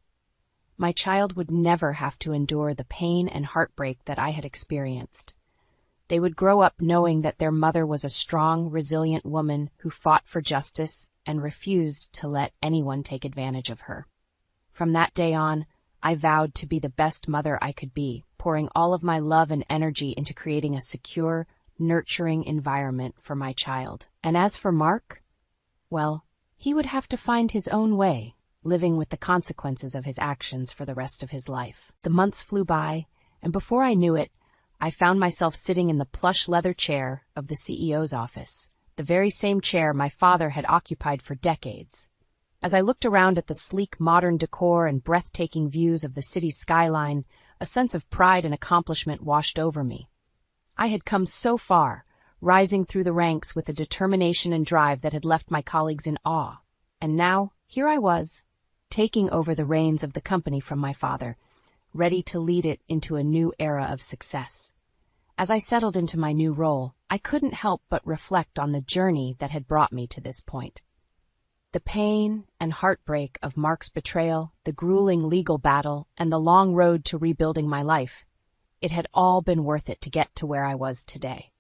My child would never have to endure the pain and heartbreak that I had experienced. They would grow up knowing that their mother was a strong, resilient woman who fought for justice and refused to let anyone take advantage of her. From that day on, I vowed to be the best mother I could be, pouring all of my love and energy into creating a secure, nurturing environment for my child. And as for Mark, well, he would have to find his own way, living with the consequences of his actions for the rest of his life. The months flew by, and before I knew it, I found myself sitting in the plush leather chair of the CEO's office, the very same chair my father had occupied for decades. As I looked around at the sleek modern decor and breathtaking views of the city's skyline, a sense of pride and accomplishment washed over me. I had come so far, rising through the ranks with a determination and drive that had left my colleagues in awe. And now, here I was, taking over the reins of the company from my father, ready to lead it into a new era of success. As I settled into my new role, I couldn't help but reflect on the journey that had brought me to this point. The pain and heartbreak of Mark's betrayal, the grueling legal battle, and the long road to rebuilding my life, it had all been worth it to get to where I was today.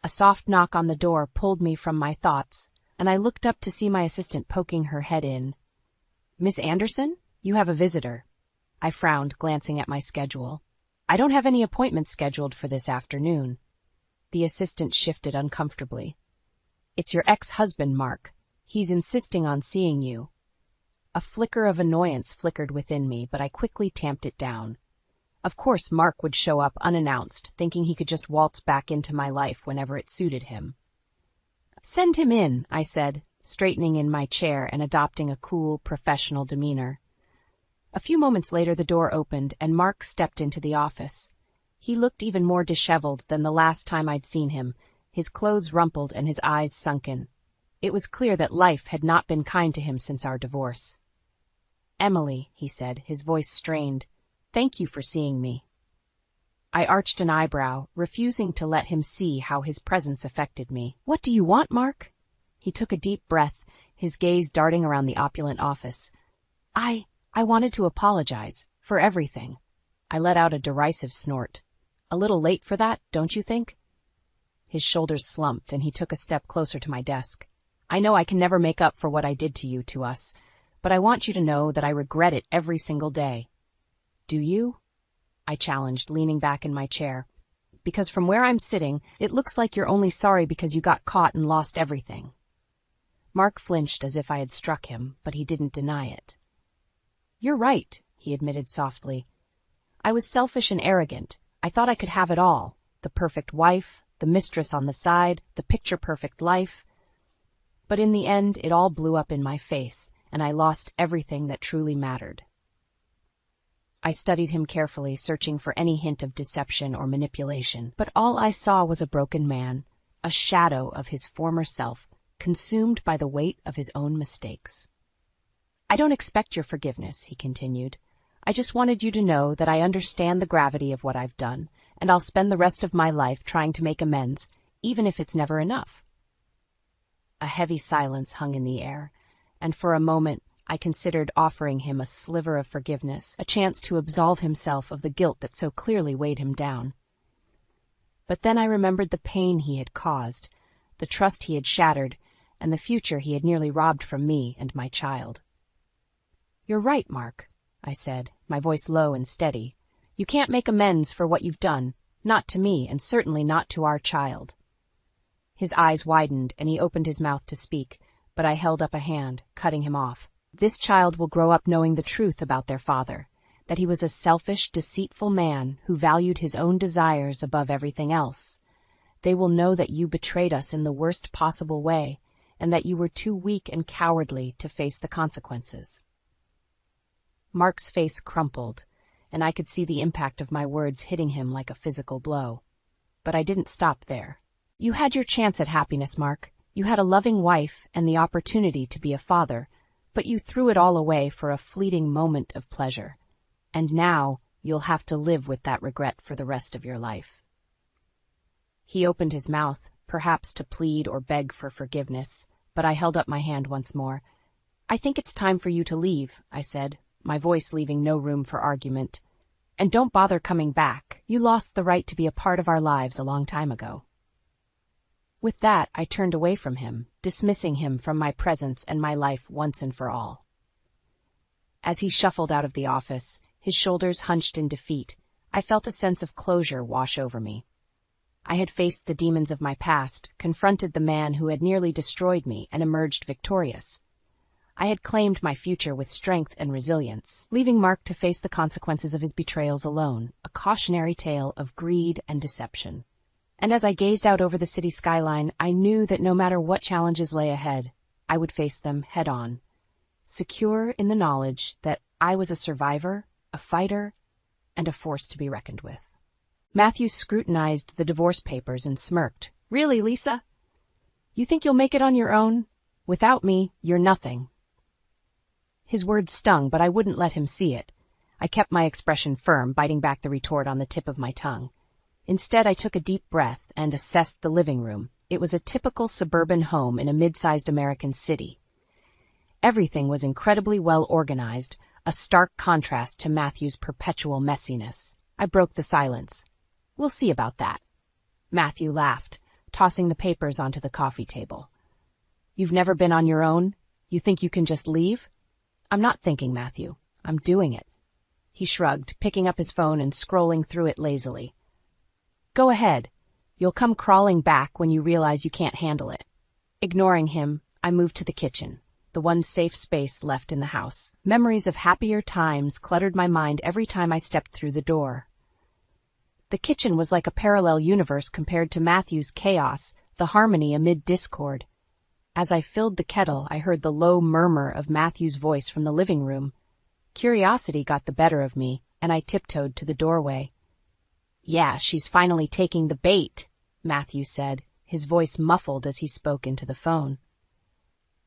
A soft knock on the door pulled me from my thoughts, and I looked up to see my assistant poking her head in. "Miss Anderson, you have a visitor." I frowned, glancing at my schedule. "I don't have any appointments scheduled for this afternoon." The assistant shifted uncomfortably. "It's your ex-husband, Mark. He's insisting on seeing you." A flicker of annoyance flickered within me, but I quickly tamped it down. Of course Mark would show up unannounced, thinking he could just waltz back into my life whenever it suited him. "Send him in," I said, straightening in my chair and adopting a cool, professional demeanor. A few moments later the door opened and Mark stepped into the office. He looked even more disheveled than the last time I'd seen him, his clothes rumpled and his eyes sunken. It was clear that life had not been kind to him since our divorce. "Emily," he said, his voice strained, "thank you for seeing me." I arched an eyebrow, refusing to let him see how his presence affected me. "What do you want, Mark?" He took a deep breath, his gaze darting around the opulent office. I wanted to apologize for everything." I let out a derisive snort. "A little late for that, don't you think?" His shoulders slumped, and he took a step closer to my desk. "I know I can never make up for what I did to you, to us, but I want you to know that I regret it every single day." "Do you?" I challenged, leaning back in my chair. "Because from where I'm sitting, it looks like you're only sorry because you got caught and lost everything." Mark flinched as if I had struck him, but he didn't deny it. "You're right," he admitted softly. "I was selfish and arrogant. I thought I could have it all. The perfect wife, the mistress on the side, the picture-perfect life. But in the end, it all blew up in my face, and I lost everything that truly mattered." I studied him carefully, searching for any hint of deception or manipulation, but all I saw was a broken man, a shadow of his former self, consumed by the weight of his own mistakes. "I don't expect your forgiveness," he continued. "I just wanted you to know that I understand the gravity of what I've done, and I'll spend the rest of my life trying to make amends, even if it's never enough." A heavy silence hung in the air, and for a moment I considered offering him a sliver of forgiveness, a chance to absolve himself of the guilt that so clearly weighed him down. But then I remembered the pain he had caused, the trust he had shattered, and the future he had nearly robbed from me and my child. "You're right, Mark," I said, my voice low and steady. "You can't make amends for what you've done, not to me, and certainly not to our child." His eyes widened, and he opened his mouth to speak, but I held up a hand, cutting him off. "This child will grow up knowing the truth about their father, that he was a selfish, deceitful man who valued his own desires above everything else. They will know that you betrayed us in the worst possible way, and that you were too weak and cowardly to face the consequences." Mark's face crumpled, and I could see the impact of my words hitting him like a physical blow. But I didn't stop there. "You had your chance at happiness, Mark. You had a loving wife and the opportunity to be a father, but you threw it all away for a fleeting moment of pleasure. And now you'll have to live with that regret for the rest of your life." He opened his mouth, perhaps to plead or beg for forgiveness, but I held up my hand once more. "I think it's time for you to leave," I said, my voice leaving no room for argument. "And don't bother coming back. You lost the right to be a part of our lives a long time ago." With that, I turned away from him, dismissing him from my presence and my life once and for all. As he shuffled out of the office, his shoulders hunched in defeat, I felt a sense of closure wash over me. I had faced the demons of my past, confronted the man who had nearly destroyed me, and emerged victorious. I had claimed my future with strength and resilience, leaving Mark to face the consequences of his betrayals alone, a cautionary tale of greed and deception. And as I gazed out over the city skyline, I knew that no matter what challenges lay ahead, I would face them head-on, secure in the knowledge that I was a survivor, a fighter, and a force to be reckoned with. Matthew scrutinized the divorce papers and smirked. "Really, Lisa? You think you'll make it on your own? Without me, you're nothing." His words stung, but I wouldn't let him see it. I kept my expression firm, biting back the retort on the tip of my tongue. Instead, I took a deep breath and assessed the living room. It was a typical suburban home in a mid-sized American city. Everything was incredibly well organized, a stark contrast to Matthew's perpetual messiness. I broke the silence. "We'll see about that." Matthew laughed, tossing the papers onto the coffee table. "You've never been on your own? You think you can just leave?" "I'm not thinking, Matthew. I'm doing it." He shrugged, picking up his phone and scrolling through it lazily. "Go ahead. You'll come crawling back when you realize you can't handle it." Ignoring him, I moved to the kitchen, the one safe space left in the house. Memories of happier times cluttered my mind every time I stepped through the door. The kitchen was like a parallel universe compared to Matthew's chaos, the harmony amid discord. As I filled the kettle, I heard the low murmur of Matthew's voice from the living room. Curiosity got the better of me, and I tiptoed to the doorway. "Yeah, she's finally taking the bait," Matthew said, his voice muffled as he spoke into the phone.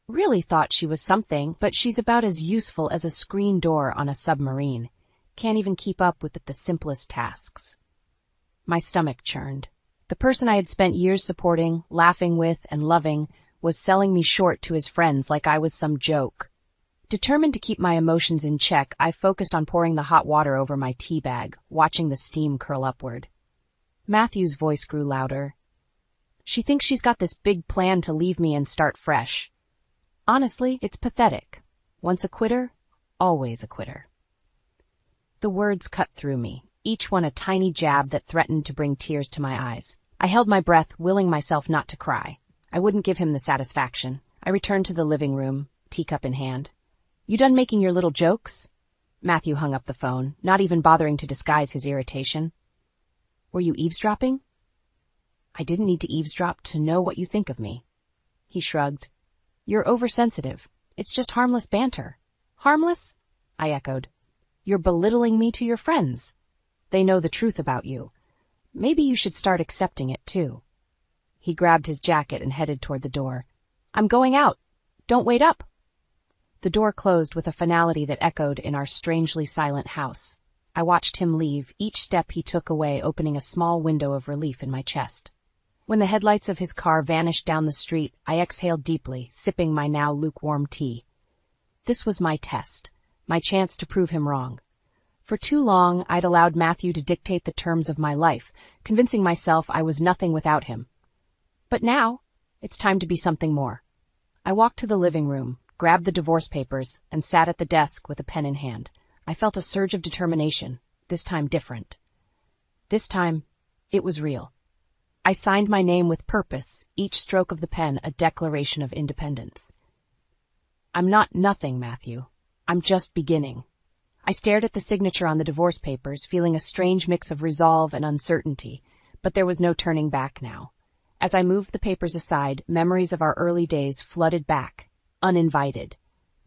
Really thought she was something, but she's about as useful as a screen door on a submarine. Can't even keep up with the simplest tasks. My stomach churned. The person I had spent years supporting, laughing with, and loving was selling me short to his friends like I was some joke. Determined to keep my emotions in check, I focused on pouring the hot water over my tea bag, watching the steam curl upward. Matthew's voice grew louder. She thinks she's got this big plan to leave me and start fresh. Honestly, it's pathetic. Once a quitter, always a quitter. The words cut through me, each one a tiny jab that threatened to bring tears to my eyes. I held my breath, willing myself not to cry. I wouldn't give him the satisfaction. I returned to the living room, teacup in hand. You done making your little jokes? Matthew hung up the phone, not even bothering to disguise his irritation. Were you eavesdropping? I didn't need to eavesdrop to know what you think of me. He shrugged. You're oversensitive. It's just harmless banter. Harmless? I echoed. You're belittling me to your friends. They know the truth about you. Maybe you should start accepting it, too. He grabbed his jacket and headed toward the door. I'm going out. Don't wait up. The door closed with a finality that echoed in our strangely silent house. I watched him leave, each step he took away opening a small window of relief in my chest. When the headlights of his car vanished down the street, I exhaled deeply, sipping my now lukewarm tea. This was my test, my chance to prove him wrong. For too long, I'd allowed Matthew to dictate the terms of my life, convincing myself I was nothing without him. But now, it's time to be something more. I walked to the living room, grabbed the divorce papers, and sat at the desk with a pen in hand. I felt a surge of determination, this time different. This time, it was real. I signed my name with purpose, each stroke of the pen a declaration of independence. I'm not nothing, Matthew. I'm just beginning. I stared at the signature on the divorce papers, feeling a strange mix of resolve and uncertainty, but there was no turning back now. As I moved the papers aside, memories of our early days flooded back, uninvited.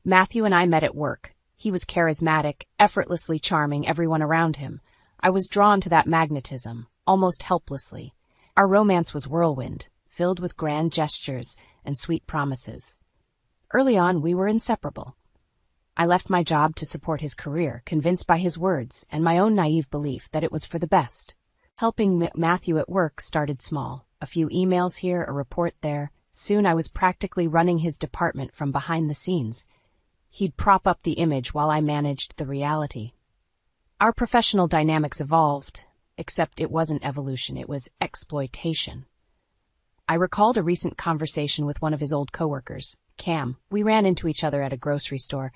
Matthew and I met at work. He was charismatic, effortlessly charming everyone around him. I was drawn to that magnetism, almost helplessly. Our romance was whirlwind, filled with grand gestures and sweet promises. Early on, we were inseparable. I left my job to support his career, convinced by his words and my own naive belief that it was for the best. Helping Matthew at work started small. A few emails here, a report there. Soon I was practically running his department from behind the scenes. He'd prop up the image while I managed the reality. Our professional dynamics evolved, except it wasn't evolution, it was exploitation. I recalled a recent conversation with one of his old coworkers, Cam. We ran into each other at a grocery store.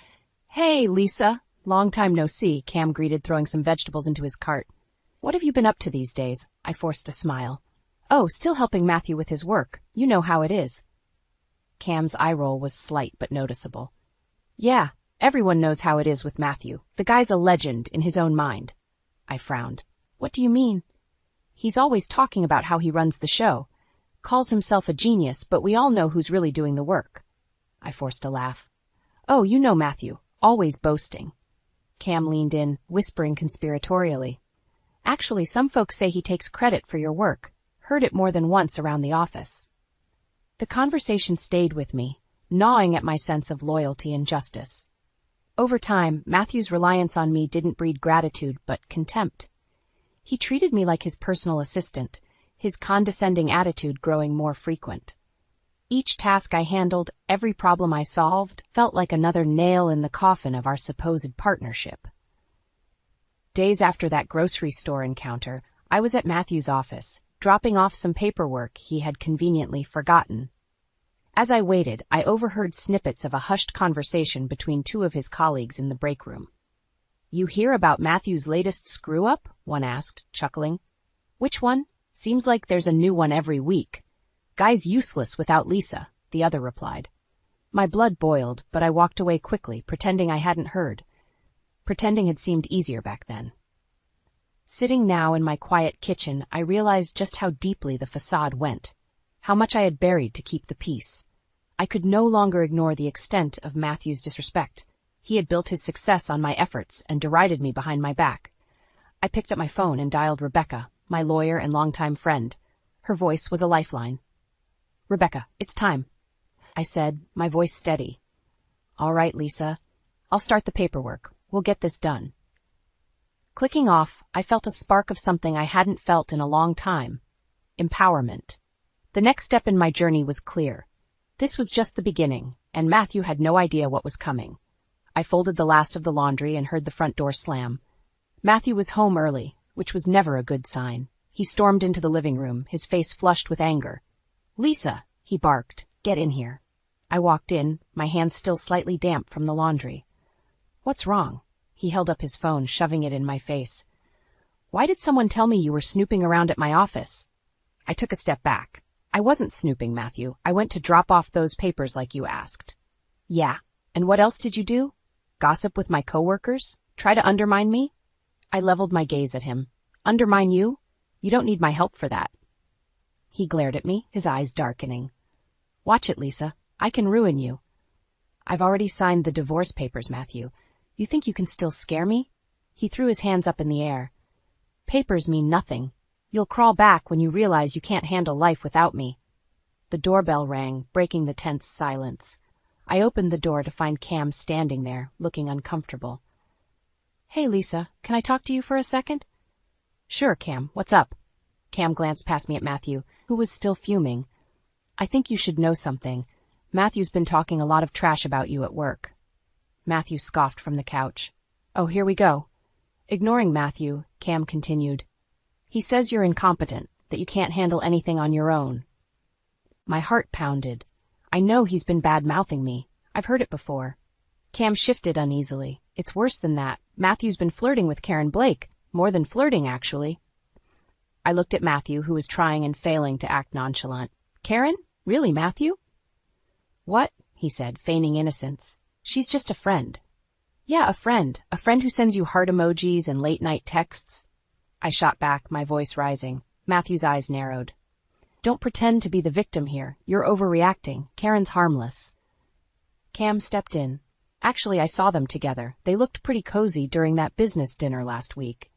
Hey, Lisa. Long time no see, Cam greeted, throwing some vegetables into his cart. What have you been up to these days? I forced a smile. Oh, still helping Matthew with his work. You know how it is. Cam's eye roll was slight but noticeable. Yeah, everyone knows how it is with Matthew. The guy's a legend in his own mind. I frowned. What do you mean? He's always talking about how he runs the show. Calls himself a genius, but we all know who's really doing the work. I forced a laugh. Oh, you know Matthew. Always boasting. Cam leaned in, whispering conspiratorially. Actually, some folks say he takes credit for your work. Heard it more than once around the office. The conversation stayed with me, gnawing at my sense of loyalty and justice. Over time, Matthew's reliance on me didn't breed gratitude but contempt. He treated me like his personal assistant, his condescending attitude growing more frequent. Each task I handled, every problem I solved, felt like another nail in the coffin of our supposed partnership. Days after that grocery store encounter, I was at Matthew's office, dropping off some paperwork he had conveniently forgotten. As I waited, I overheard snippets of a hushed conversation between two of his colleagues in the break room. You hear about Matthew's latest screw-up? One asked, chuckling. Which one? Seems like there's a new one every week. Guy's useless without Lisa, the other replied. My blood boiled, but I walked away quickly, pretending I hadn't heard. Pretending had seemed easier back then. Sitting now in my quiet kitchen, I realized just how deeply the facade went, how much I had buried to keep the peace. I could no longer ignore the extent of Matthew's disrespect. He had built his success on my efforts and derided me behind my back. I picked up my phone and dialed Rebecca, my lawyer and longtime friend. Her voice was a lifeline. Rebecca, it's time, I said, my voice steady. All right, Lisa. I'll start the paperwork. We'll get this done. Clicking off, I felt a spark of something I hadn't felt in a long time. Empowerment. The next step in my journey was clear. This was just the beginning, and Matthew had no idea what was coming. I folded the last of the laundry and heard the front door slam. Matthew was home early, which was never a good sign. He stormed into the living room, his face flushed with anger. Lisa, he barked, get in here. I walked in, my hands still slightly damp from the laundry. What's wrong? He held up his phone, shoving it in my face. Why did someone tell me you were snooping around at my office? I took a step back. I wasn't snooping, Matthew. I went to drop off those papers like you asked. Yeah. And what else did you do? Gossip with my coworkers? Try to undermine me? I leveled my gaze at him. Undermine you? You don't need my help for that. He glared at me, his eyes darkening. Watch it, Lisa. I can ruin you. I've already signed the divorce papers, Matthew. You think you can still scare me? He threw his hands up in the air. Papers mean nothing. You'll crawl back when you realize you can't handle life without me. The doorbell rang, breaking the tense silence. I opened the door to find Cam standing there, looking uncomfortable. Hey, Lisa, can I talk to you for a second? Sure, Cam, what's up? Cam glanced past me at Matthew, who was still fuming. I think you should know something. Matthew's been talking a lot of trash about you at work. Matthew scoffed from the couch. Oh, here we go. Ignoring Matthew, Cam continued. He says you're incompetent, that you can't handle anything on your own. My heart pounded. I know he's been bad-mouthing me. I've heard it before. Cam shifted uneasily. It's worse than that. Matthew's been flirting with Karen Blake. More than flirting, actually. I looked at Matthew, who was trying and failing to act nonchalant. Karen? Really, Matthew? What? He said, feigning innocence. She's just a friend. Yeah, a friend. A friend who sends you heart emojis and late-night texts. I shot back, my voice rising. Matthew's eyes narrowed. Don't pretend to be the victim here. You're overreacting. Karen's harmless. Cam stepped in. Actually, I saw them together. They looked pretty cozy during that business dinner last week.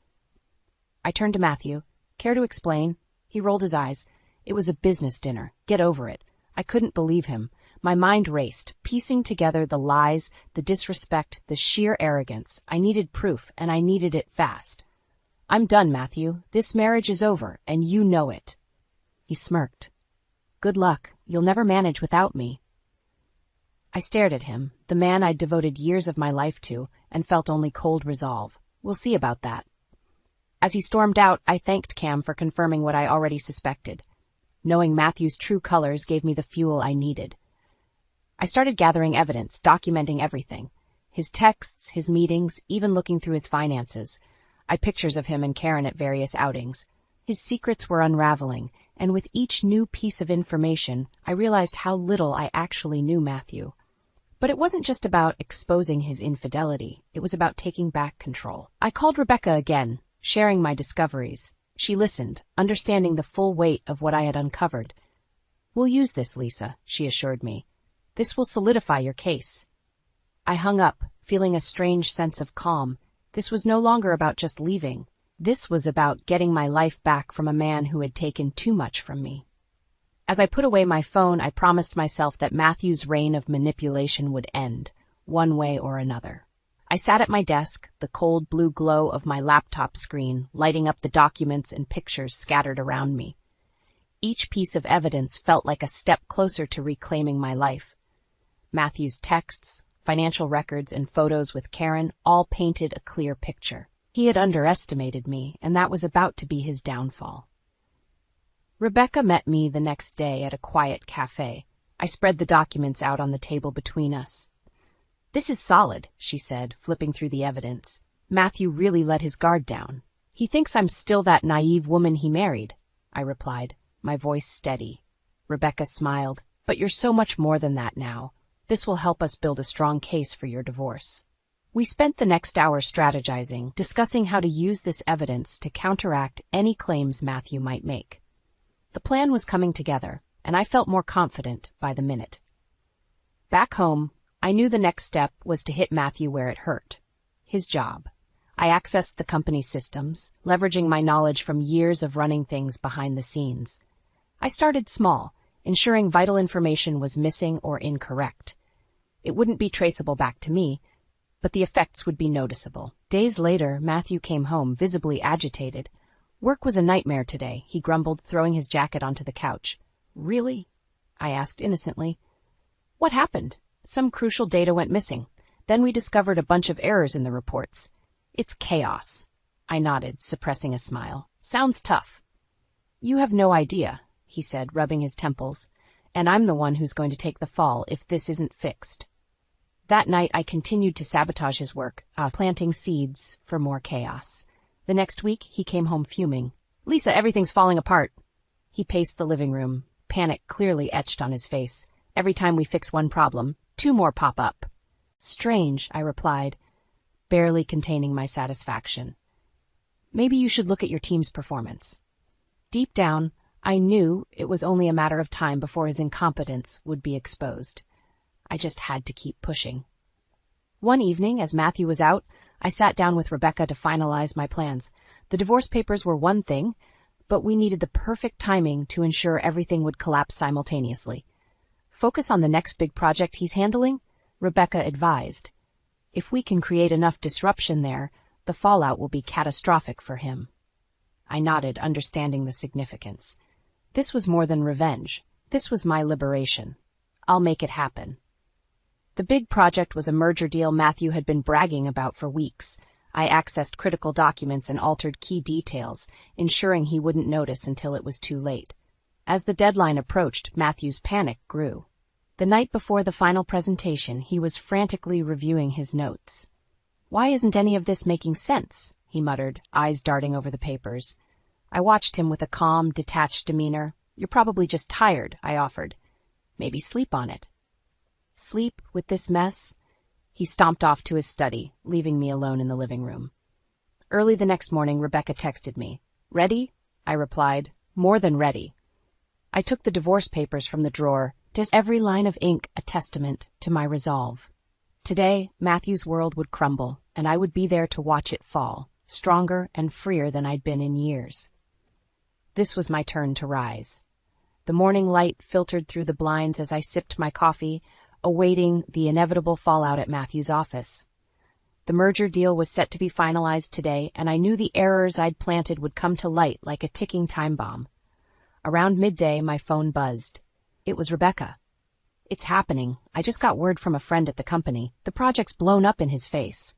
I turned to Matthew. Care to explain? He rolled his eyes. It was a business dinner. Get over it. I couldn't believe him. My mind raced, piecing together the lies, the disrespect, the sheer arrogance. I needed proof, and I needed it fast. I'm done, Matthew. This marriage is over, and you know it. He smirked. Good luck. You'll never manage without me. I stared at him, the man I'd devoted years of my life to, and felt only cold resolve. We'll see about that. As he stormed out, I thanked Cam for confirming what I already suspected. Knowing Matthew's true colors gave me the fuel I needed. I started gathering evidence, documenting everything. His texts, his meetings, even looking through his finances. I had pictures of him and Karen at various outings. His secrets were unraveling, and with each new piece of information, I realized how little I actually knew Matthew. But it wasn't just about exposing his infidelity. It was about taking back control. I called Rebecca again, sharing my discoveries. She listened, understanding the full weight of what I had uncovered. We'll use this, Lisa, she assured me. This will solidify your case. I hung up, feeling a strange sense of calm. This was no longer about just leaving. This was about getting my life back from a man who had taken too much from me. As I put away my phone, I promised myself that Matthew's reign of manipulation would end, one way or another. I sat at my desk, the cold blue glow of my laptop screen lighting up the documents and pictures scattered around me. Each piece of evidence felt like a step closer to reclaiming my life. Matthew's texts, financial records, and photos with Karen all painted a clear picture. He had underestimated me, and that was about to be his downfall. Rebecca met me the next day at a quiet cafe. I spread the documents out on the table between us. This is solid, she said, flipping through the evidence. Matthew really let his guard down. He thinks I'm still that naive woman he married, I replied, my voice steady. Rebecca smiled. But you're so much more than that now. This will help us build a strong case for your divorce. We spent the next hour strategizing, discussing how to use this evidence to counteract any claims Matthew might make. The plan was coming together, and I felt more confident by the minute. Back home, I knew the next step was to hit Matthew where it hurt. His job. I accessed the company's systems, leveraging my knowledge from years of running things behind the scenes. I started small, ensuring vital information was missing or incorrect. It wouldn't be traceable back to me, but the effects would be noticeable. Days later, Matthew came home, visibly agitated. "Work was a nightmare today," he grumbled, throwing his jacket onto the couch. "Really?" I asked innocently. "What happened?" "Some crucial data went missing. Then we discovered a bunch of errors in the reports. It's chaos." I nodded, suppressing a smile. "Sounds tough." "You have no idea," he said, rubbing his temples, "and I'm the one who's going to take the fall if this isn't fixed." That night I continued to sabotage his work, planting seeds for more chaos. The next week he came home fuming. "Lisa, everything's falling apart." He paced the living room, panic clearly etched on his face. "Every time we fix one problem, 2 more pop up." "Strange," I replied, barely containing my satisfaction. "Maybe you should look at your team's performance." Deep down, I knew it was only a matter of time before his incompetence would be exposed. I just had to keep pushing. One evening, as Matthew was out, I sat down with Rebecca to finalize my plans. The divorce papers were one thing, but we needed the perfect timing to ensure everything would collapse simultaneously. "Focus on the next big project he's handling," Rebecca advised. "If we can create enough disruption there, the fallout will be catastrophic for him." I nodded, understanding the significance. This was more than revenge. This was my liberation. I'll make it happen. The big project was a merger deal Matthew had been bragging about for weeks. I accessed critical documents and altered key details, ensuring he wouldn't notice until it was too late. As the deadline approached, Matthew's panic grew. The night before the final presentation, he was frantically reviewing his notes. "Why isn't any of this making sense?" he muttered, eyes darting over the papers. I watched him with a calm, detached demeanor. "You're probably just tired," I offered. "Maybe sleep on it." "Sleep with this mess?" He stomped off to his study, leaving me alone in the living room. Early the next morning, Rebecca texted me. "Ready?" I replied. "More than ready." I took the divorce papers from the drawer, every line of ink a testament to my resolve. Today, Matthew's world would crumble, and I would be there to watch it fall, stronger and freer than I'd been in years. This was my turn to rise. The morning light filtered through the blinds as I sipped my coffee, awaiting the inevitable fallout at Matthew's office. The merger deal was set to be finalized today, and I knew the errors I'd planted would come to light like a ticking time bomb. Around midday, my phone buzzed. It was Rebecca. "It's happening. I just got word from a friend at the company. The project's blown up in his face."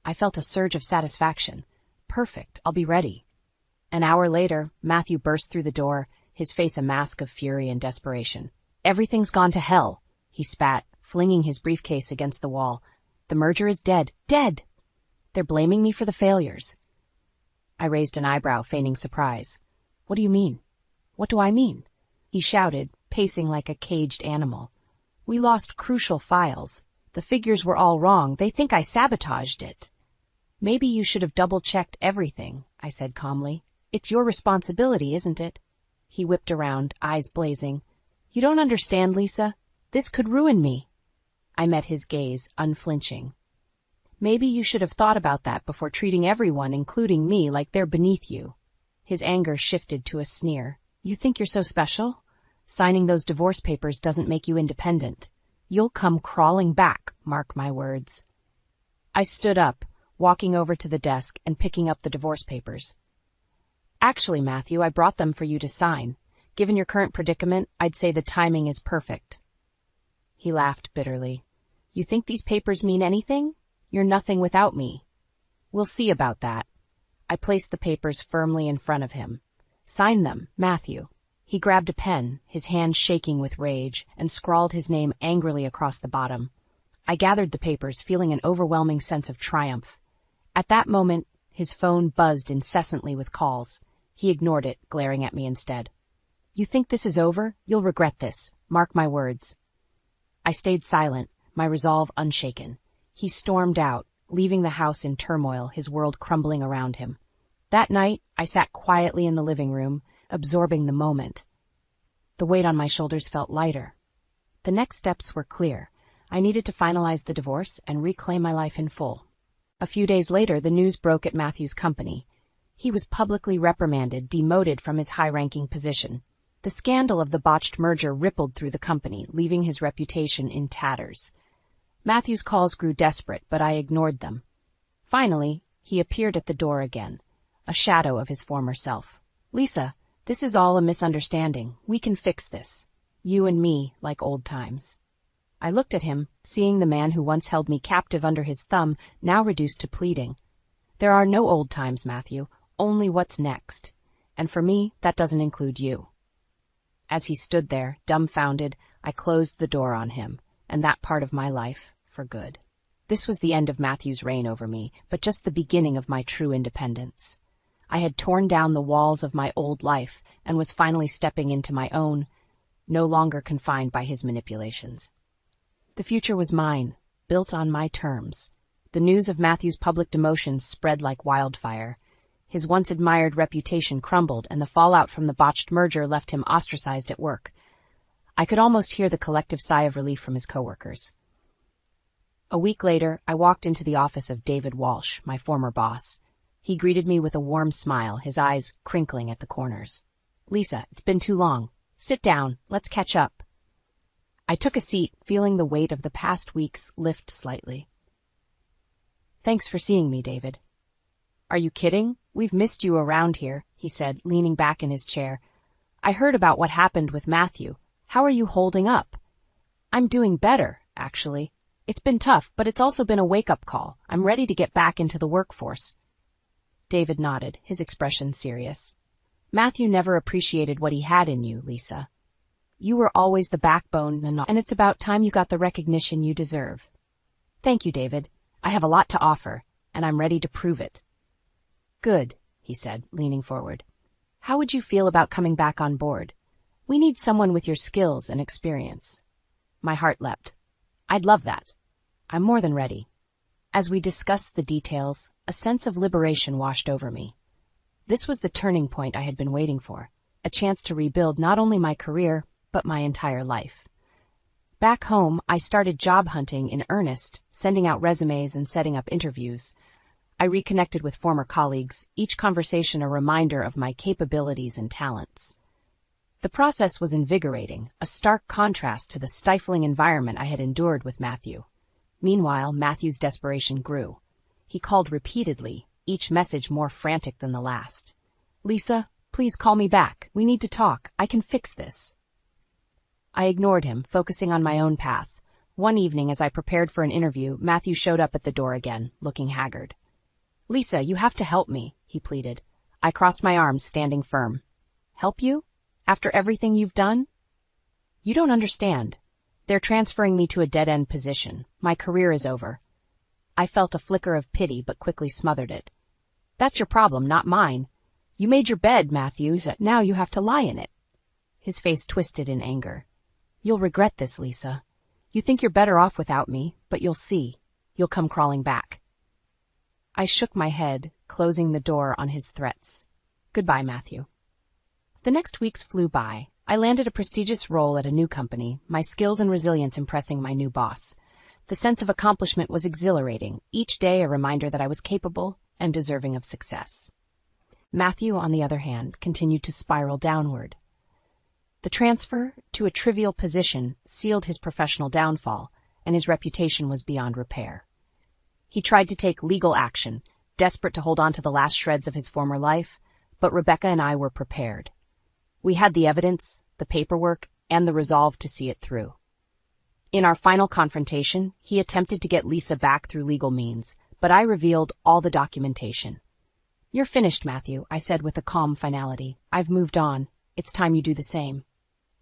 I felt a surge of satisfaction. Perfect. I'll be ready. An hour later, Matthew burst through the door, his face a mask of fury and desperation. "Everything's gone to hell," he spat, flinging his briefcase against the wall. "The merger is dead. Dead! They're blaming me for the failures." I raised an eyebrow, feigning surprise. "What do you mean?" "What do I mean?" he shouted, pacing like a caged animal. "We lost crucial files. The figures were all wrong. They think I sabotaged it." "Maybe you should have double-checked everything," I said calmly. "It's your responsibility, isn't it?" He whipped around, eyes blazing. "You don't understand, Lisa. This could ruin me." I met his gaze, unflinching. "Maybe you should have thought about that before treating everyone, including me, like they're beneath you." His anger shifted to a sneer. "You think you're so special? Signing those divorce papers doesn't make you independent. You'll come crawling back, mark my words." I stood up, walking over to the desk and picking up the divorce papers. "Actually, Matthew, I brought them for you to sign. Given your current predicament, I'd say the timing is perfect." He laughed bitterly. "You think these papers mean anything? You're nothing without me." "We'll see about that." I placed the papers firmly in front of him. "Sign them, Matthew." He grabbed a pen, his hand shaking with rage, and scrawled his name angrily across the bottom. I gathered the papers, feeling an overwhelming sense of triumph. At that moment, his phone buzzed incessantly with calls. He ignored it, glaring at me instead. "You think this is over? You'll regret this. Mark my words." I stayed silent, my resolve unshaken. He stormed out, leaving the house in turmoil, his world crumbling around him. That night, I sat quietly in the living room, absorbing the moment. The weight on my shoulders felt lighter. The next steps were clear. I needed to finalize the divorce and reclaim my life in full. A few days later, the news broke at Matthew's company. He was publicly reprimanded, demoted from his high-ranking position. The scandal of the botched merger rippled through the company, leaving his reputation in tatters. Matthew's calls grew desperate, but I ignored them. Finally, he appeared at the door again, a shadow of his former self. "Lisa, this is all a misunderstanding. We can fix this. You and me, like old times." I looked at him, seeing the man who once held me captive under his thumb, now reduced to pleading. "There are no old times, Matthew, only what's next. And for me, that doesn't include you." As he stood there, dumbfounded, I closed the door on him, and that part of my life, for good. This was the end of Matthew's reign over me, but just the beginning of my true independence. I had torn down the walls of my old life and was finally stepping into my own, no longer confined by his manipulations. The future was mine, built on my terms. The news of Matthew's public demotion spread like wildfire. His once admired reputation crumbled, and the fallout from the botched merger left him ostracized at work. I could almost hear the collective sigh of relief from his coworkers. A week later, I walked into the office of David Walsh, my former boss. He greeted me with a warm smile, his eyes crinkling at the corners. "Lisa, it's been too long. Sit down, let's catch up." I took a seat, feeling the weight of the past weeks lift slightly. "Thanks for seeing me, David." "Are you kidding? We've missed you around here," he said, leaning back in his chair. "I heard about what happened with Matthew. How are you holding up?" "I'm doing better, actually. It's been tough, but it's also been a wake-up call. I'm ready to get back into the workforce." David nodded, his expression serious. "Matthew never appreciated what he had in you, Lisa. You were always the backbone, and it's about time you got the recognition you deserve." "Thank you, David. I have a lot to offer, and I'm ready to prove it." "Good," he said, leaning forward. "How would you feel about coming back on board? We need someone with your skills and experience." My heart leapt. "I'd love that. I'm more than ready." As we discussed the details, a sense of liberation washed over me. This was the turning point I had been waiting for, a chance to rebuild not only my career, but my entire life. Back home, I started job hunting in earnest, sending out resumes and setting up interviews. I reconnected with former colleagues, each conversation a reminder of my capabilities and talents. The process was invigorating, a stark contrast to the stifling environment I had endured with Matthew. Meanwhile, Matthew's desperation grew. He called repeatedly, each message more frantic than the last. "Lisa, please call me back. We need to talk. I can fix this." I ignored him, focusing on my own path. One evening, as I prepared for an interview, Matthew showed up at the door again, looking haggard. "Lisa, you have to help me," he pleaded. I crossed my arms, standing firm. "Help you? After everything you've done?" "You don't understand. They're transferring me to a dead-end position. My career is over." I felt a flicker of pity, but quickly smothered it. "That's your problem, not mine. You made your bed, Matthews. Now you have to lie in it." His face twisted in anger. "You'll regret this, Lisa. You think you're better off without me, but you'll see. You'll come crawling back." I shook my head, closing the door on his threats. "Goodbye, Matthew." The next weeks flew by. I landed a prestigious role at a new company, my skills and resilience impressing my new boss. The sense of accomplishment was exhilarating, each day a reminder that I was capable and deserving of success. Matthew, on the other hand, continued to spiral downward. The transfer to a trivial position sealed his professional downfall, and his reputation was beyond repair. He tried to take legal action, desperate to hold on to the last shreds of his former life, but Rebecca and I were prepared. We had the evidence, the paperwork, and the resolve to see it through. In our final confrontation, he attempted to get Lisa back through legal means, but I revealed all the documentation. "You're finished, Matthew," I said with a calm finality. "I've moved on. It's time you do the same."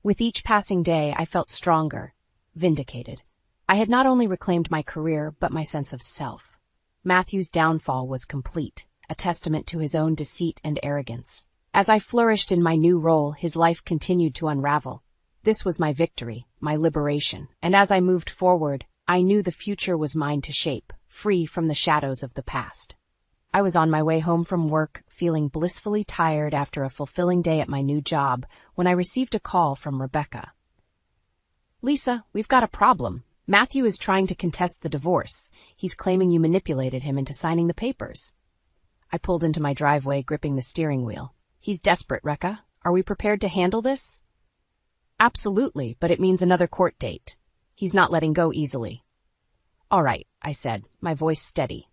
With each passing day, I felt stronger, vindicated. I had not only reclaimed my career, but my sense of self. Matthew's downfall was complete, a testament to his own deceit and arrogance. As I flourished in my new role, his life continued to unravel. This was my victory, my liberation, and as I moved forward, I knew the future was mine to shape, free from the shadows of the past. I was on my way home from work, feeling blissfully tired after a fulfilling day at my new job, when I received a call from Rebecca. "Lisa, we've got a problem. Matthew is trying to contest the divorce. He's claiming you manipulated him into signing the papers." I pulled into my driveway, gripping the steering wheel. "He's desperate, Rekka. Are we prepared to handle this?" Absolutely, but it means another court date. He's not letting go easily. All right, I said, my voice steady.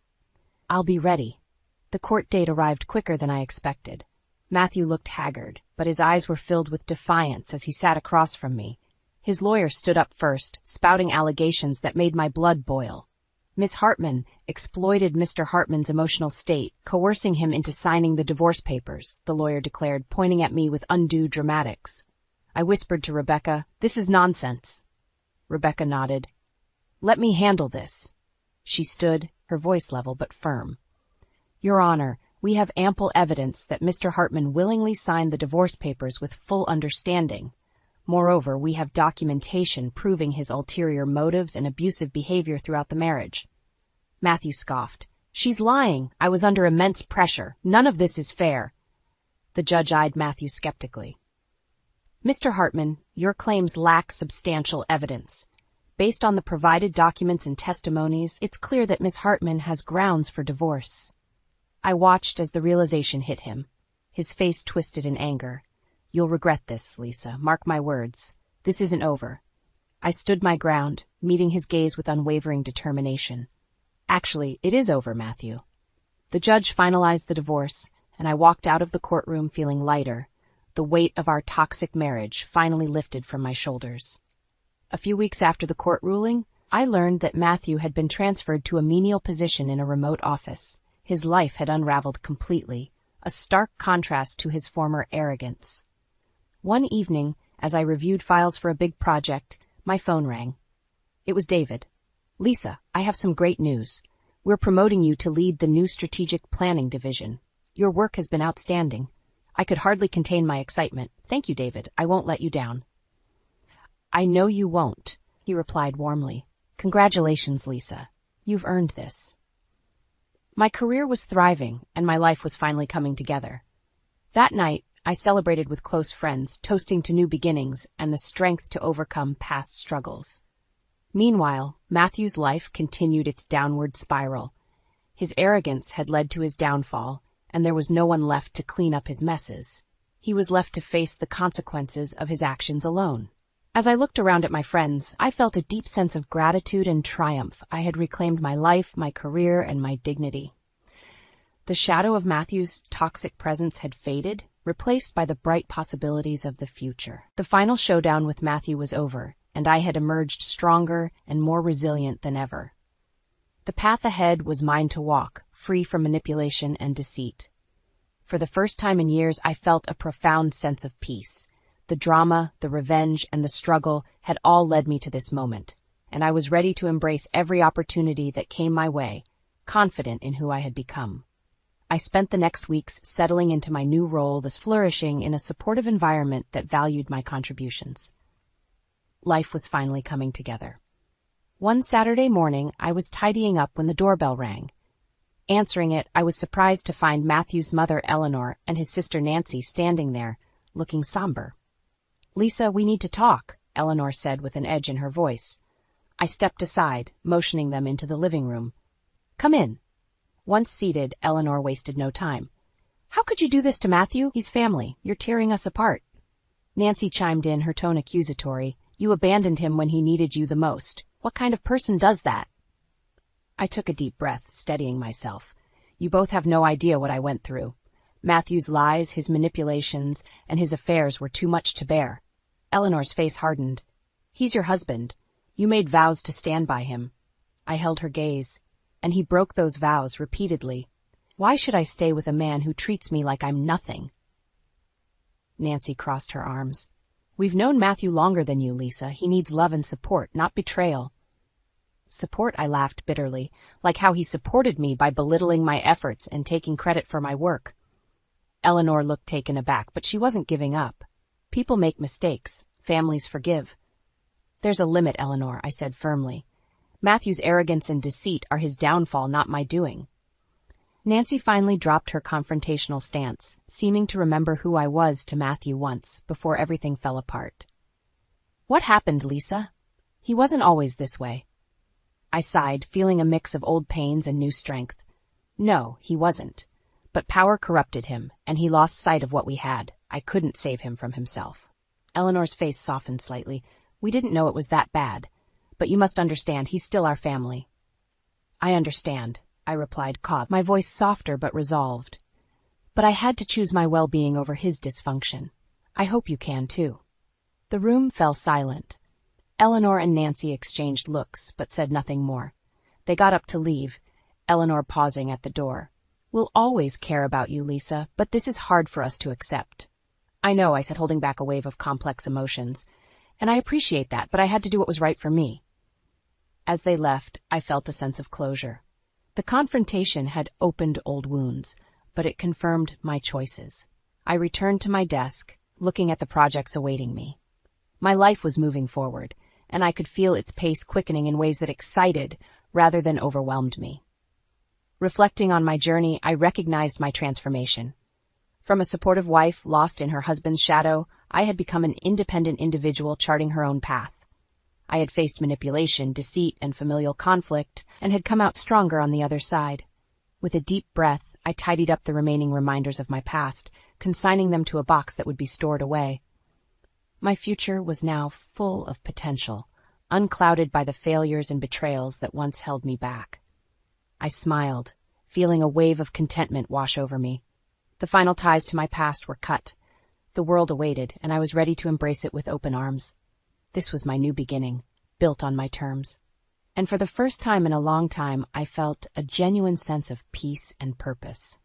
I'll be ready. The court date arrived quicker than I expected. Matthew looked haggard, but his eyes were filled with defiance as he sat across from me. His lawyer stood up first, spouting allegations that made my blood boil. Miss Hartman exploited Mr. Hartman's emotional state, coercing him into signing the divorce papers, the lawyer declared, pointing at me with undue dramatics. I whispered to Rebecca, "This is nonsense." Rebecca nodded. "Let me handle this." She stood, her voice level but firm. "Your Honor, we have ample evidence that Mr. Hartman willingly signed the divorce papers with full understanding. Moreover, we have documentation proving his ulterior motives and abusive behavior throughout the marriage." Matthew scoffed. "She's lying. I was under immense pressure. None of this is fair." The judge eyed Matthew skeptically. "Mr. Hartman, your claims lack substantial evidence. Based on the provided documents and testimonies, it's clear that Miss Hartman has grounds for divorce." I watched as the realization hit him. His face twisted in anger. "You'll regret this, Lisa. Mark my words. This isn't over." I stood my ground, meeting his gaze with unwavering determination. "Actually, it is over, Matthew." The judge finalized the divorce, and I walked out of the courtroom feeling lighter. The weight of our toxic marriage finally lifted from my shoulders. A few weeks after the court ruling, I learned that Matthew had been transferred to a menial position in a remote office. His life had unraveled completely, a stark contrast to his former arrogance. One evening, as I reviewed files for a big project, my phone rang. It was David. "Lisa, I have some great news. We're promoting you to lead the new strategic planning division. Your work has been outstanding." I could hardly contain my excitement. "Thank you, David. I won't let you down." "I know you won't," he replied warmly. "Congratulations, Lisa. You've earned this." My career was thriving, and my life was finally coming together. That night, I celebrated with close friends, toasting to new beginnings and the strength to overcome past struggles. Meanwhile, Matthew's life continued its downward spiral. His arrogance had led to his downfall, and there was no one left to clean up his messes. He was left to face the consequences of his actions alone. As I looked around at my friends, I felt a deep sense of gratitude and triumph. I had reclaimed my life, my career, and my dignity. The shadow of Matthew's toxic presence had faded, replaced by the bright possibilities of the future. The final showdown with Matthew was over, and I had emerged stronger and more resilient than ever. The path ahead was mine to walk, free from manipulation and deceit. For the first time in years, I felt a profound sense of peace. The drama, the revenge, and the struggle had all led me to this moment, and I was ready to embrace every opportunity that came my way, confident in who I had become. I spent the next weeks settling into my new role, thus flourishing in a supportive environment that valued my contributions. Life was finally coming together. One Saturday morning, I was tidying up when the doorbell rang. Answering it, I was surprised to find Matthew's mother, Eleanor, and his sister, Nancy, standing there, looking somber. "Lisa, we need to talk," Eleanor said with an edge in her voice. I stepped aside, motioning them into the living room. "Come in." Once seated, Eleanor wasted no time. "How could you do this to Matthew? He's family. You're tearing us apart." Nancy chimed in, her tone accusatory. "You abandoned him when he needed you the most. What kind of person does that?" I took a deep breath, steadying myself. "You both have no idea what I went through. Matthew's lies, his manipulations, and his affairs were too much to bear." Eleanor's face hardened. "He's your husband. You made vows to stand by him." I held her gaze. "And he broke those vows repeatedly. Why should I stay with a man who treats me like I'm nothing?" Nancy crossed her arms. "We've known Matthew longer than you, Lisa. He needs love and support, not betrayal." "Support?" I laughed bitterly, like how he supported me by belittling my efforts and taking credit for my work. Eleanor looked taken aback, but she wasn't giving up. People make mistakes. Families forgive. "There's a limit, Eleanor," I said firmly. "Matthew's arrogance and deceit are his downfall, not my doing." Nancy finally dropped her confrontational stance, seeming to remember who I was to Matthew once, before everything fell apart. "What happened, Lisa? He wasn't always this way." I sighed, feeling a mix of old pains and new strength. "No, he wasn't. But power corrupted him, and he lost sight of what we had. I couldn't save him from himself." Eleanor's face softened slightly. We didn't know it was that bad. But you must understand, he's still our family. I understand, I replied, my voice softer but resolved. But I had to choose my well-being over his dysfunction. I hope you can, too. The room fell silent. Eleanor and Nancy exchanged looks, but said nothing more. They got up to leave, Eleanor pausing at the door. We'll always care about you, Lisa, but this is hard for us to accept. I know, I said, holding back a wave of complex emotions. And I appreciate that, but I had to do what was right for me. As they left, I felt a sense of closure. The confrontation had opened old wounds, but it confirmed my choices. I returned to my desk, looking at the projects awaiting me. My life was moving forward, and I could feel its pace quickening in ways that excited rather than overwhelmed me. Reflecting on my journey, I recognized my transformation. From a supportive wife lost in her husband's shadow, I had become an independent individual charting her own path. I had faced manipulation, deceit, and familial conflict, and had come out stronger on the other side. With a deep breath, I tidied up the remaining reminders of my past, consigning them to a box that would be stored away. My future was now full of potential, unclouded by the failures and betrayals that once held me back. I smiled, feeling a wave of contentment wash over me. The final ties to my past were cut. The world awaited, and I was ready to embrace it with open arms. This was my new beginning, built on my terms. And for the first time in a long time, I felt a genuine sense of peace and purpose.